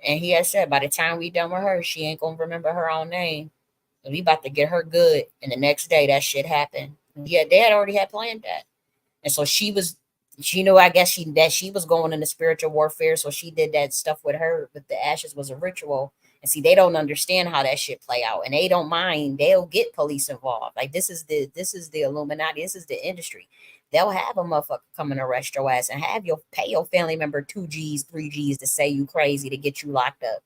And he has said by the time we done with her, she ain't gonna remember her own name. And we about to get her good. And the next day that shit happened. Yeah, they had already had planned that. And so she knew, I guess she was going into spiritual warfare. So she did that stuff with her, with the ashes was a ritual. And see, they don't understand how that shit play out. And they don't mind. They'll get police involved. Like this is the Illuminati. This is the industry. They'll have a motherfucker come and arrest your ass and have your pay your family member 2 G's, 3 G's to say you crazy to get you locked up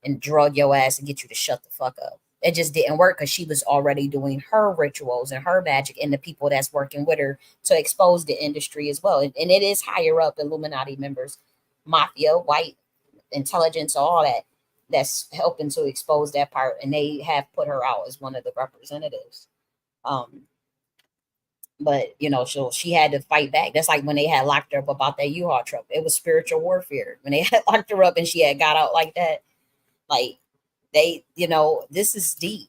and drug your ass and get you to shut the fuck up. It just didn't work because she was already doing her rituals and her magic and the people that's working with her to expose the industry as well. And it is higher up Illuminati members, mafia, white intelligence, all that that's helping to expose that part. And they have put her out as one of the representatives. Um, but she had to fight back. That's like when they had locked her up about that U-Haul truck. It was spiritual warfare when they had locked her up and she had got out like that. Like this is deep.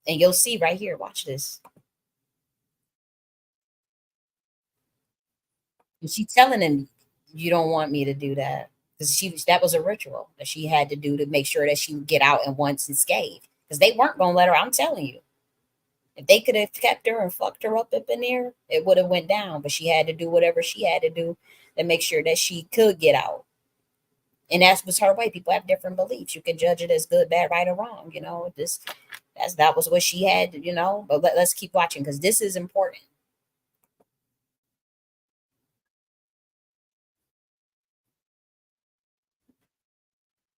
And you'll see right here, watch this. And she's telling him, you don't want me to do that. Because that was a ritual that she had to do to make sure that she would get out and once unscathed. Because they weren't gonna let her, I'm telling you. If they could have kept her and fucked her up in there, it would have went down. But she had to do whatever she had to do to make sure that she could get out. And that was her way. People have different beliefs. You can judge it as good, bad, right, or wrong. That was what she had. But let's keep watching because this is important.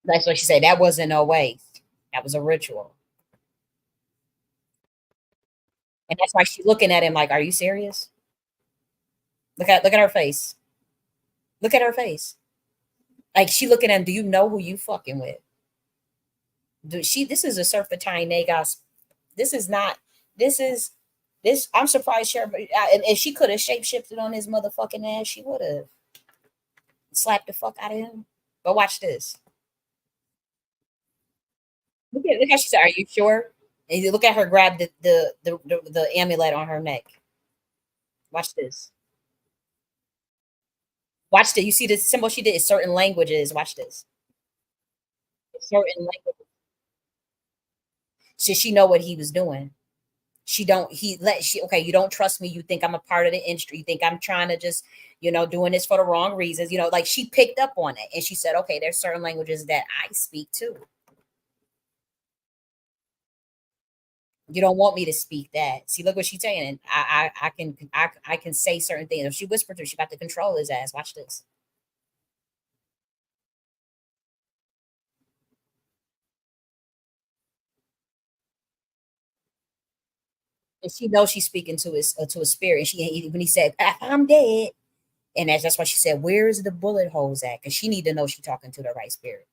That's what she said. That wasn't no waste. That was a ritual. And that's why she's looking at him like, are you serious? Look at her face. Look at her face. Like she looking at him, do you know who you fucking with? This is a serpentine Nagas. This is not, this is, this, I'm surprised she, and if she could have shapeshifted on his motherfucking ass, she would have slapped the fuck out of him. But watch this. Look how she said, are you sure? And you look at her grab the amulet on her neck. Watch this. Watch this. You see the symbol she did in certain languages. Watch this. Certain languages. So she know what he was doing. She don't he let she okay, you don't trust me. You think I'm a part of the industry. You think I'm trying to just, doing this for the wrong reasons. Like she picked up on it and she said, okay, there's certain languages that I speak too. You don't want me to speak that. See, look what she's saying. I can say certain things. If she whispered to her, she about to control his ass. Watch this. And she knows she's speaking to his spirit. And when he said, I'm dead, and that's why she said, where is the bullet holes at? Because she need to know she's talking to the right spirit.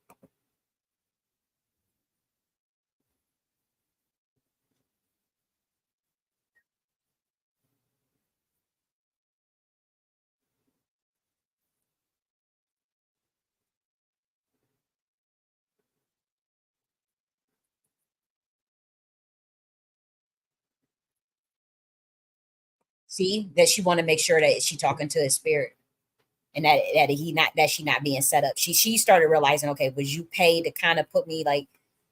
See that she want to make sure that she talking to his spirit. And that she not being set up. She started realizing, okay, was you paid to kind of put me like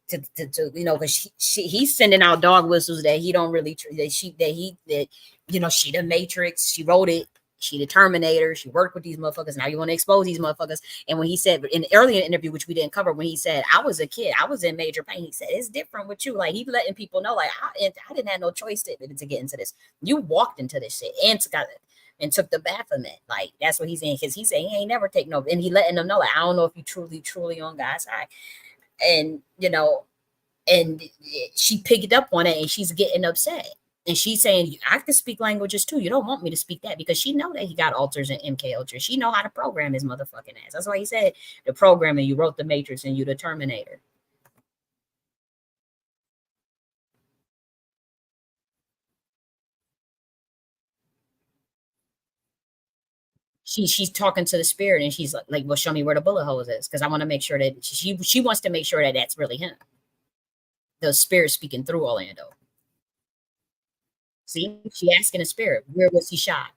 to because he's sending out dog whistles that he don't really she the Matrix, she wrote it, she the Terminator, she worked with these motherfuckers. Now you want to expose these motherfuckers. And when he said in the earlier interview, which we didn't cover, when he said I was a kid, I was in major pain. He said it's different with you. Like he letting people know, like I didn't have no choice to get into this. You walked into this shit and took the Baphomet. Like that's what he's saying because he's saying he ain't never taken over, and he letting them know like I don't know if you truly on God's side, and and she picked up on it and she's getting upset. And she's saying, I can speak languages too. You don't want me to speak that, because she know that he got alters and MK Ultra. She know how to program his motherfucking ass. That's why he said the programmer, you wrote the Matrix and you the Terminator. She's talking to the spirit, and she's like, well, show me where the bullet holes is, because I want to make sure that she wants to make sure that that's really him. The spirit speaking through Orlando. See, she asking the spirit, where was he shot?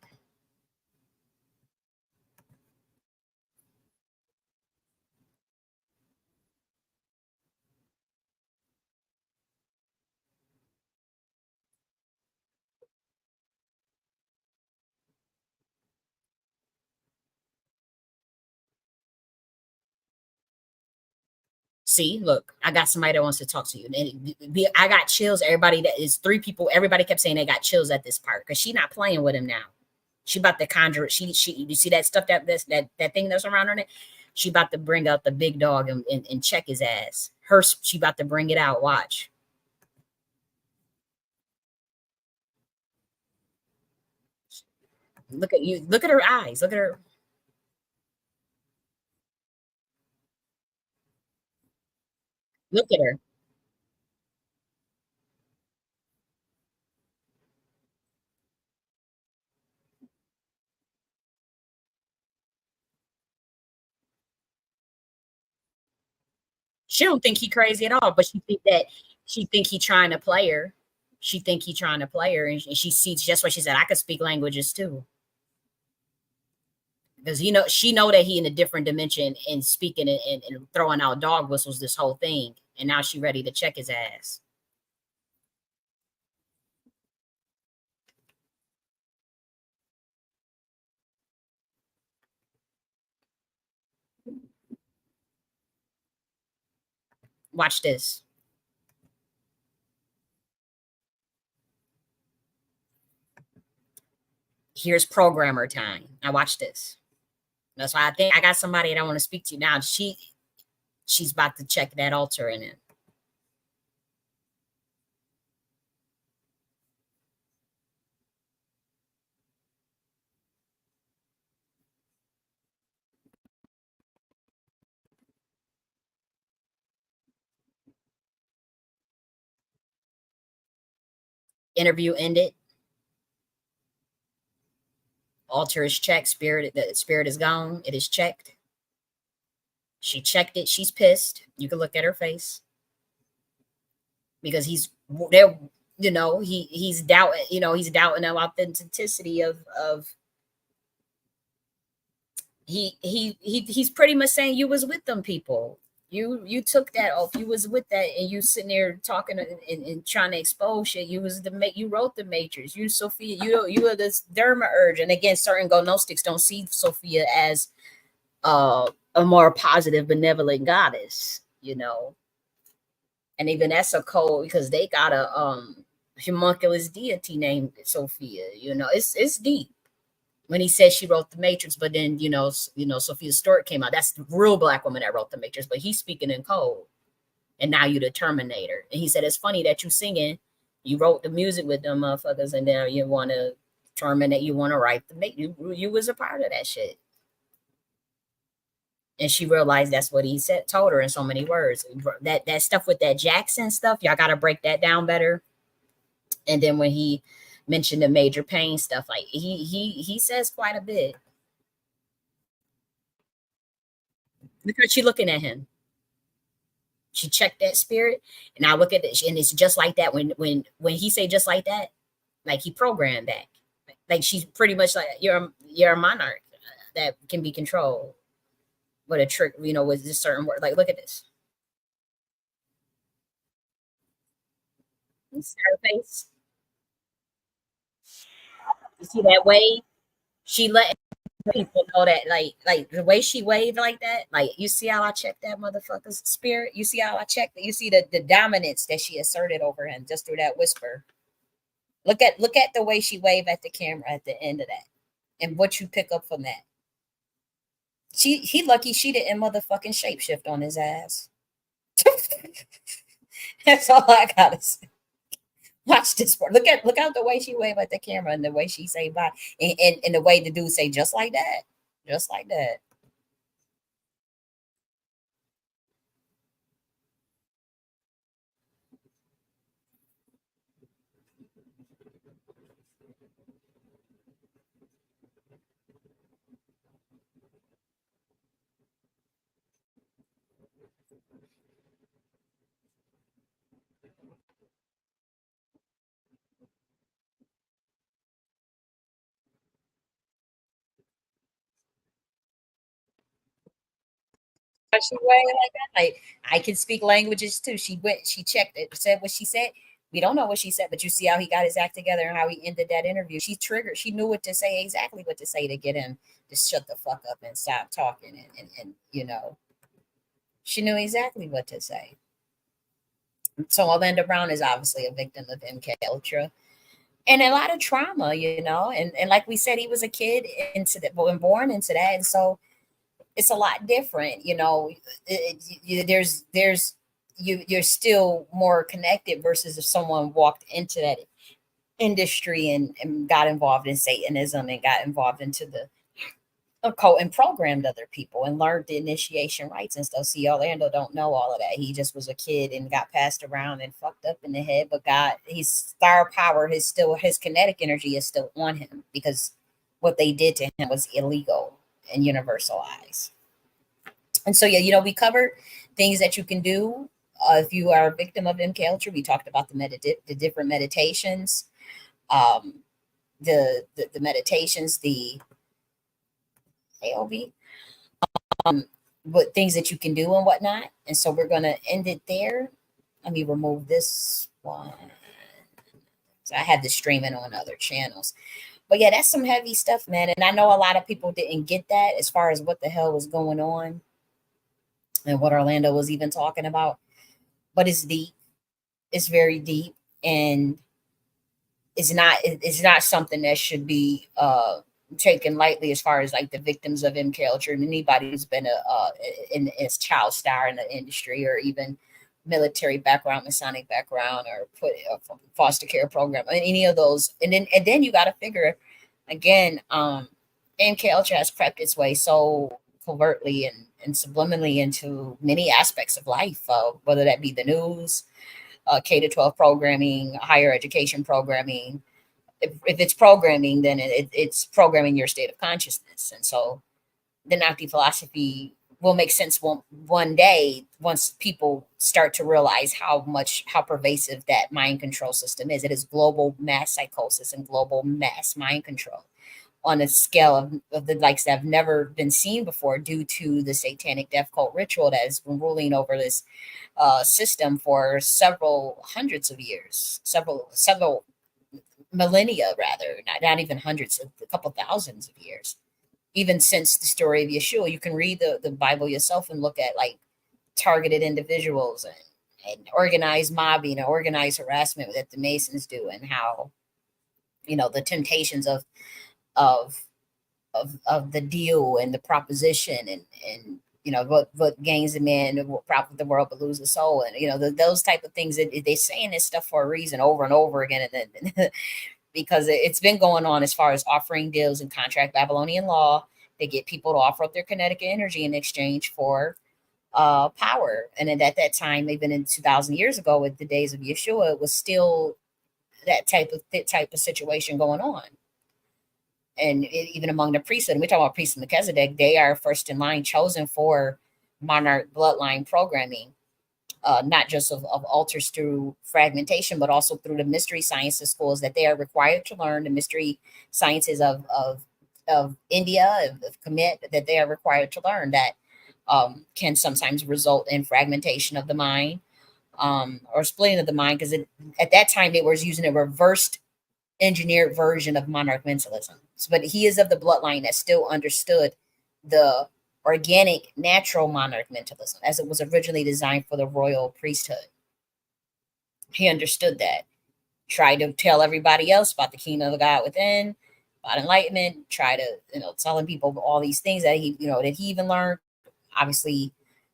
See, look, I got somebody that wants to talk to you. And I got chills. Everybody that is three people, everybody kept saying they got chills at this part, because she not playing with him now. She about to conjure it. She you see that stuff, that thing that's around her neck? She about to bring out the big dog and check his ass. She about to bring it out. Watch. Look at you. Look at her eyes. Look at her. Look at her. She don't think he crazy at all, but she think he trying to play her. She think he trying to play her, and she sees just what she said. I could speak languages too, because she know that he in a different dimension and speaking and throwing out dog whistles this whole thing, and now she ready to check his ass. Watch this. Here's programmer time. Now watch this. That's why I think I got somebody that I want to speak to now. She's about to check that altar in it. Interview ended. Altar is checked. The spirit is gone. It is checked. She checked it. She's pissed. You can look at her face, because he's there. He's doubting. He's doubting the authenticity of he's pretty much saying you was with them people. You took that off. You was with that, and you sitting there talking and trying to expose shit. You wrote the Matrix. You Sophia. You are this derma urge. And again, certain gnostics don't see Sophia as a more positive, benevolent goddess. And even that's a code, because they got a homunculus deity named Sophia. It's deep. When he said she wrote the Matrix, but then Sophia Stewart came out. That's the real black woman that wrote the Matrix, but he's speaking in code. And now you the Terminator. And he said, it's funny that you singing, you wrote the music with them motherfuckers, and now you want to terminate, you want to write the Matrix. You was a part of that shit. And she realized that's what he told her in so many words. That stuff with that Jackson stuff, y'all got to break that down better. And then when he mentioned the major pain stuff, like he says quite a bit. Because she looking at him. She checked that spirit, and I look at it, and it's just like that. When he say just like that, like he programmed that. Like she's pretty much like you're a monarch that can be controlled. But a trick, with this certain word. Like, look at this. Her face. You see that wave? She let people know that, like the way she waved like that. Like, you see how I checked that motherfucker's spirit. You see how I checked it. You see the dominance that she asserted over him just through that whisper. Look at the way she waved at the camera at the end of that, and what you pick up from that. He lucky she didn't motherfucking shapeshift on his ass. That's all I gotta say. Watch this part. Look out the way she wave at the camera and the way she say bye, and the way the dude say just like that, just like that. She way like that. Like I can speak languages too. She went, she checked it, said what she said. We don't know what she said, but you see how he got his act together and how he ended that interview. She triggered. She knew what to say, exactly what to say to get him to shut the fuck up and stop talking. And you know, she knew exactly what to say. So Orlando Brown is obviously a victim of MK Ultra and a lot of trauma, you know. And like we said, he was a kid into that, born into that, and so it's a lot different, you know. There's you're still more connected versus if someone walked into that industry and got involved in Satanism and got involved into the occult and programmed other people and learned the initiation rites and stuff. See, Orlando don't know all of that. He just was a kid and got passed around and fucked up in the head. But God, his star power, his kinetic energy is still on him because what they did to him was illegal in universal eyes. And so, yeah, you know, we covered things that you can do if you are a victim of MK Ultra. We talked about the different meditations, um, the meditations, the AOB, what things that you can do and whatnot. And so we're gonna end it there. Let me remove this one. So I had this streaming on other channels. But yeah, that's some heavy stuff, man. And I know a lot of people didn't get that as far as what the hell was going on and what Orlando was even talking about. But it's deep. It's very deep, and it's not something that should be taken lightly as far as like the victims of MK Ultra and anybody who's been in as child star in the industry or even military background, Masonic background, or put a foster care program, any of those. And then you got to figure again, MK Ultra has crept its way so covertly and subliminally into many aspects of life, whether that be the news, K to 12 programming, higher education programming. If it's programming, then it's programming your state of consciousness. And so the Nazi philosophy will make sense one day once people start to realize how pervasive that mind control system is. It is global mass psychosis and global mass mind control on a scale of the likes that have never been seen before due to the satanic death cult ritual that has been ruling over this system for several hundreds of years, several millennia, rather, not even hundreds, a couple thousands of years. Even since the story of Yeshua, you can read the Bible yourself and look at like targeted individuals and organized mobbing and organized harassment that the Masons do, and how you know the temptations of of the deal and the proposition and you know what gains a man will profit the world but lose the soul, and you know those type of things that they're saying this stuff for a reason over and over again, and then because it's been going on as far as offering deals and contract Babylonian law. They get people to offer up their kinetic energy in exchange for power. And then at that time, even in 2,000 years ago, with the days of Yeshua, it was still that type of situation going on. And even among the priesthood, and we talk about priests of Melchizedek, they are first in line chosen for monarch bloodline programming, not just of altars through fragmentation, but also through the mystery sciences schools that they are required to learn, the mystery sciences of India, of Kemet, that they are required to learn, that can sometimes result in fragmentation of the mind, or splitting of the mind, because at that time they were using a reversed engineered version of monarch mentalism. But he is of the bloodline that still understood the organic, natural monarch mentalism as it was originally designed for the royal priesthood. He understood that. Tried to tell everybody else about the kingdom of the God within, about enlightenment, try to, telling people all these things that that he even learned. Obviously,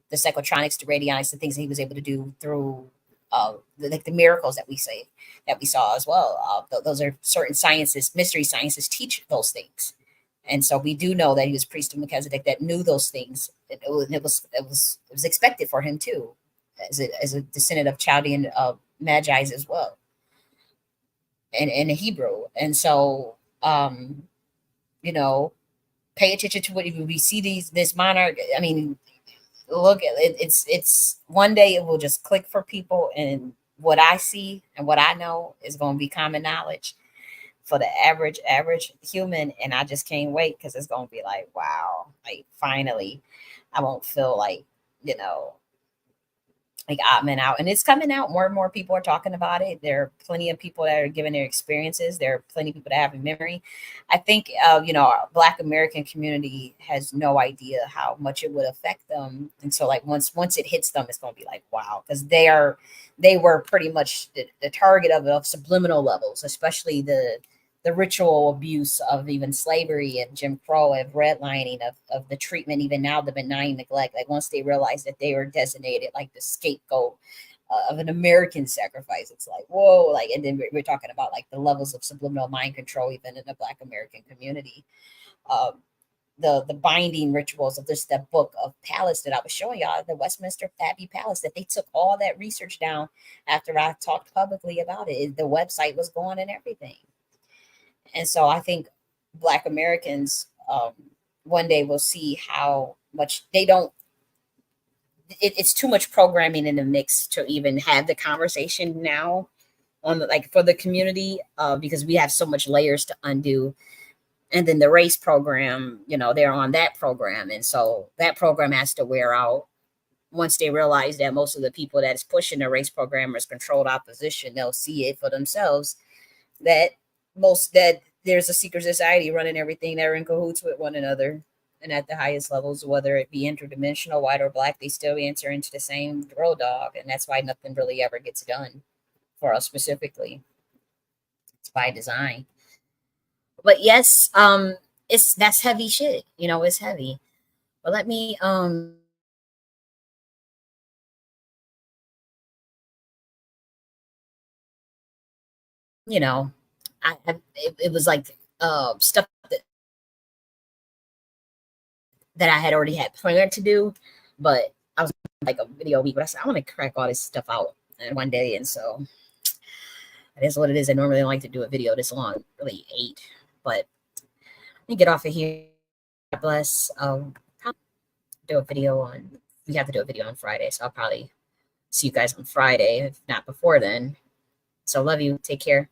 the psychotronics, the radionics, the things that he was able to do through like the miracles that we say that we saw as well. Those are certain sciences, mystery sciences teach those things. And so we do know that he was priest of Melchizedek that knew those things. It was expected for him too, as a descendant of Chaldean Magi's as well, and a Hebrew. And so, you know, pay attention to what we see this monarch. I mean, look at it. It's one day it will just click for people, and what I see and what I know is going to be common knowledge for the average human. And I just can't wait because it's going to be like, wow, like finally I won't feel like, you know, like odd men out. And it's coming out. More and more people are talking about it. There are plenty of people that are giving their experiences. There are plenty of people that have a memory. I think you know, our Black American community has no idea how much it would affect them. And so like once it hits them, it's going to be like, wow, because they were pretty much the target of subliminal levels, especially the ritual abuse of even slavery and Jim Crow, of redlining, of the treatment, even now the benign neglect. Like once they realized that they were designated like the scapegoat of an American sacrifice, it's like, whoa, like, and then we're talking about like the levels of subliminal mind control, even in the Black American community. Um, the binding rituals of this that book of Palace that I was showing y'all, the Westminster Abbey Palace, that they took all that research down after I talked publicly about it. The website was gone and everything. And so I think Black Americans one day will see how much they don't. It's too much programming in the mix to even have the conversation now on the, like for the community, because we have so much layers to undo. And then the race program, you know, they're on that program, and so that program has to wear out. Once they realize that most of the people that is pushing the race program is controlled opposition, they'll see it for themselves that that there's a secret society running everything. They're in cahoots with one another, and at the highest levels, whether it be interdimensional, white or black, they still answer into the same road dog. And that's why nothing really ever gets done for us specifically. It's by design. But yes, it's that's heavy shit. You know, it's heavy. But let me you know, it was like stuff that I had already had planned to do, but I was like a video week, but I said I want to crack all this stuff out in one day, and so it is what it is. I normally don't like to do a video this long, really 8, but let me get off of here. God bless. Do a video on. We have to do a video on Friday, so I'll probably see you guys on Friday, if not before then. So love you. Take care.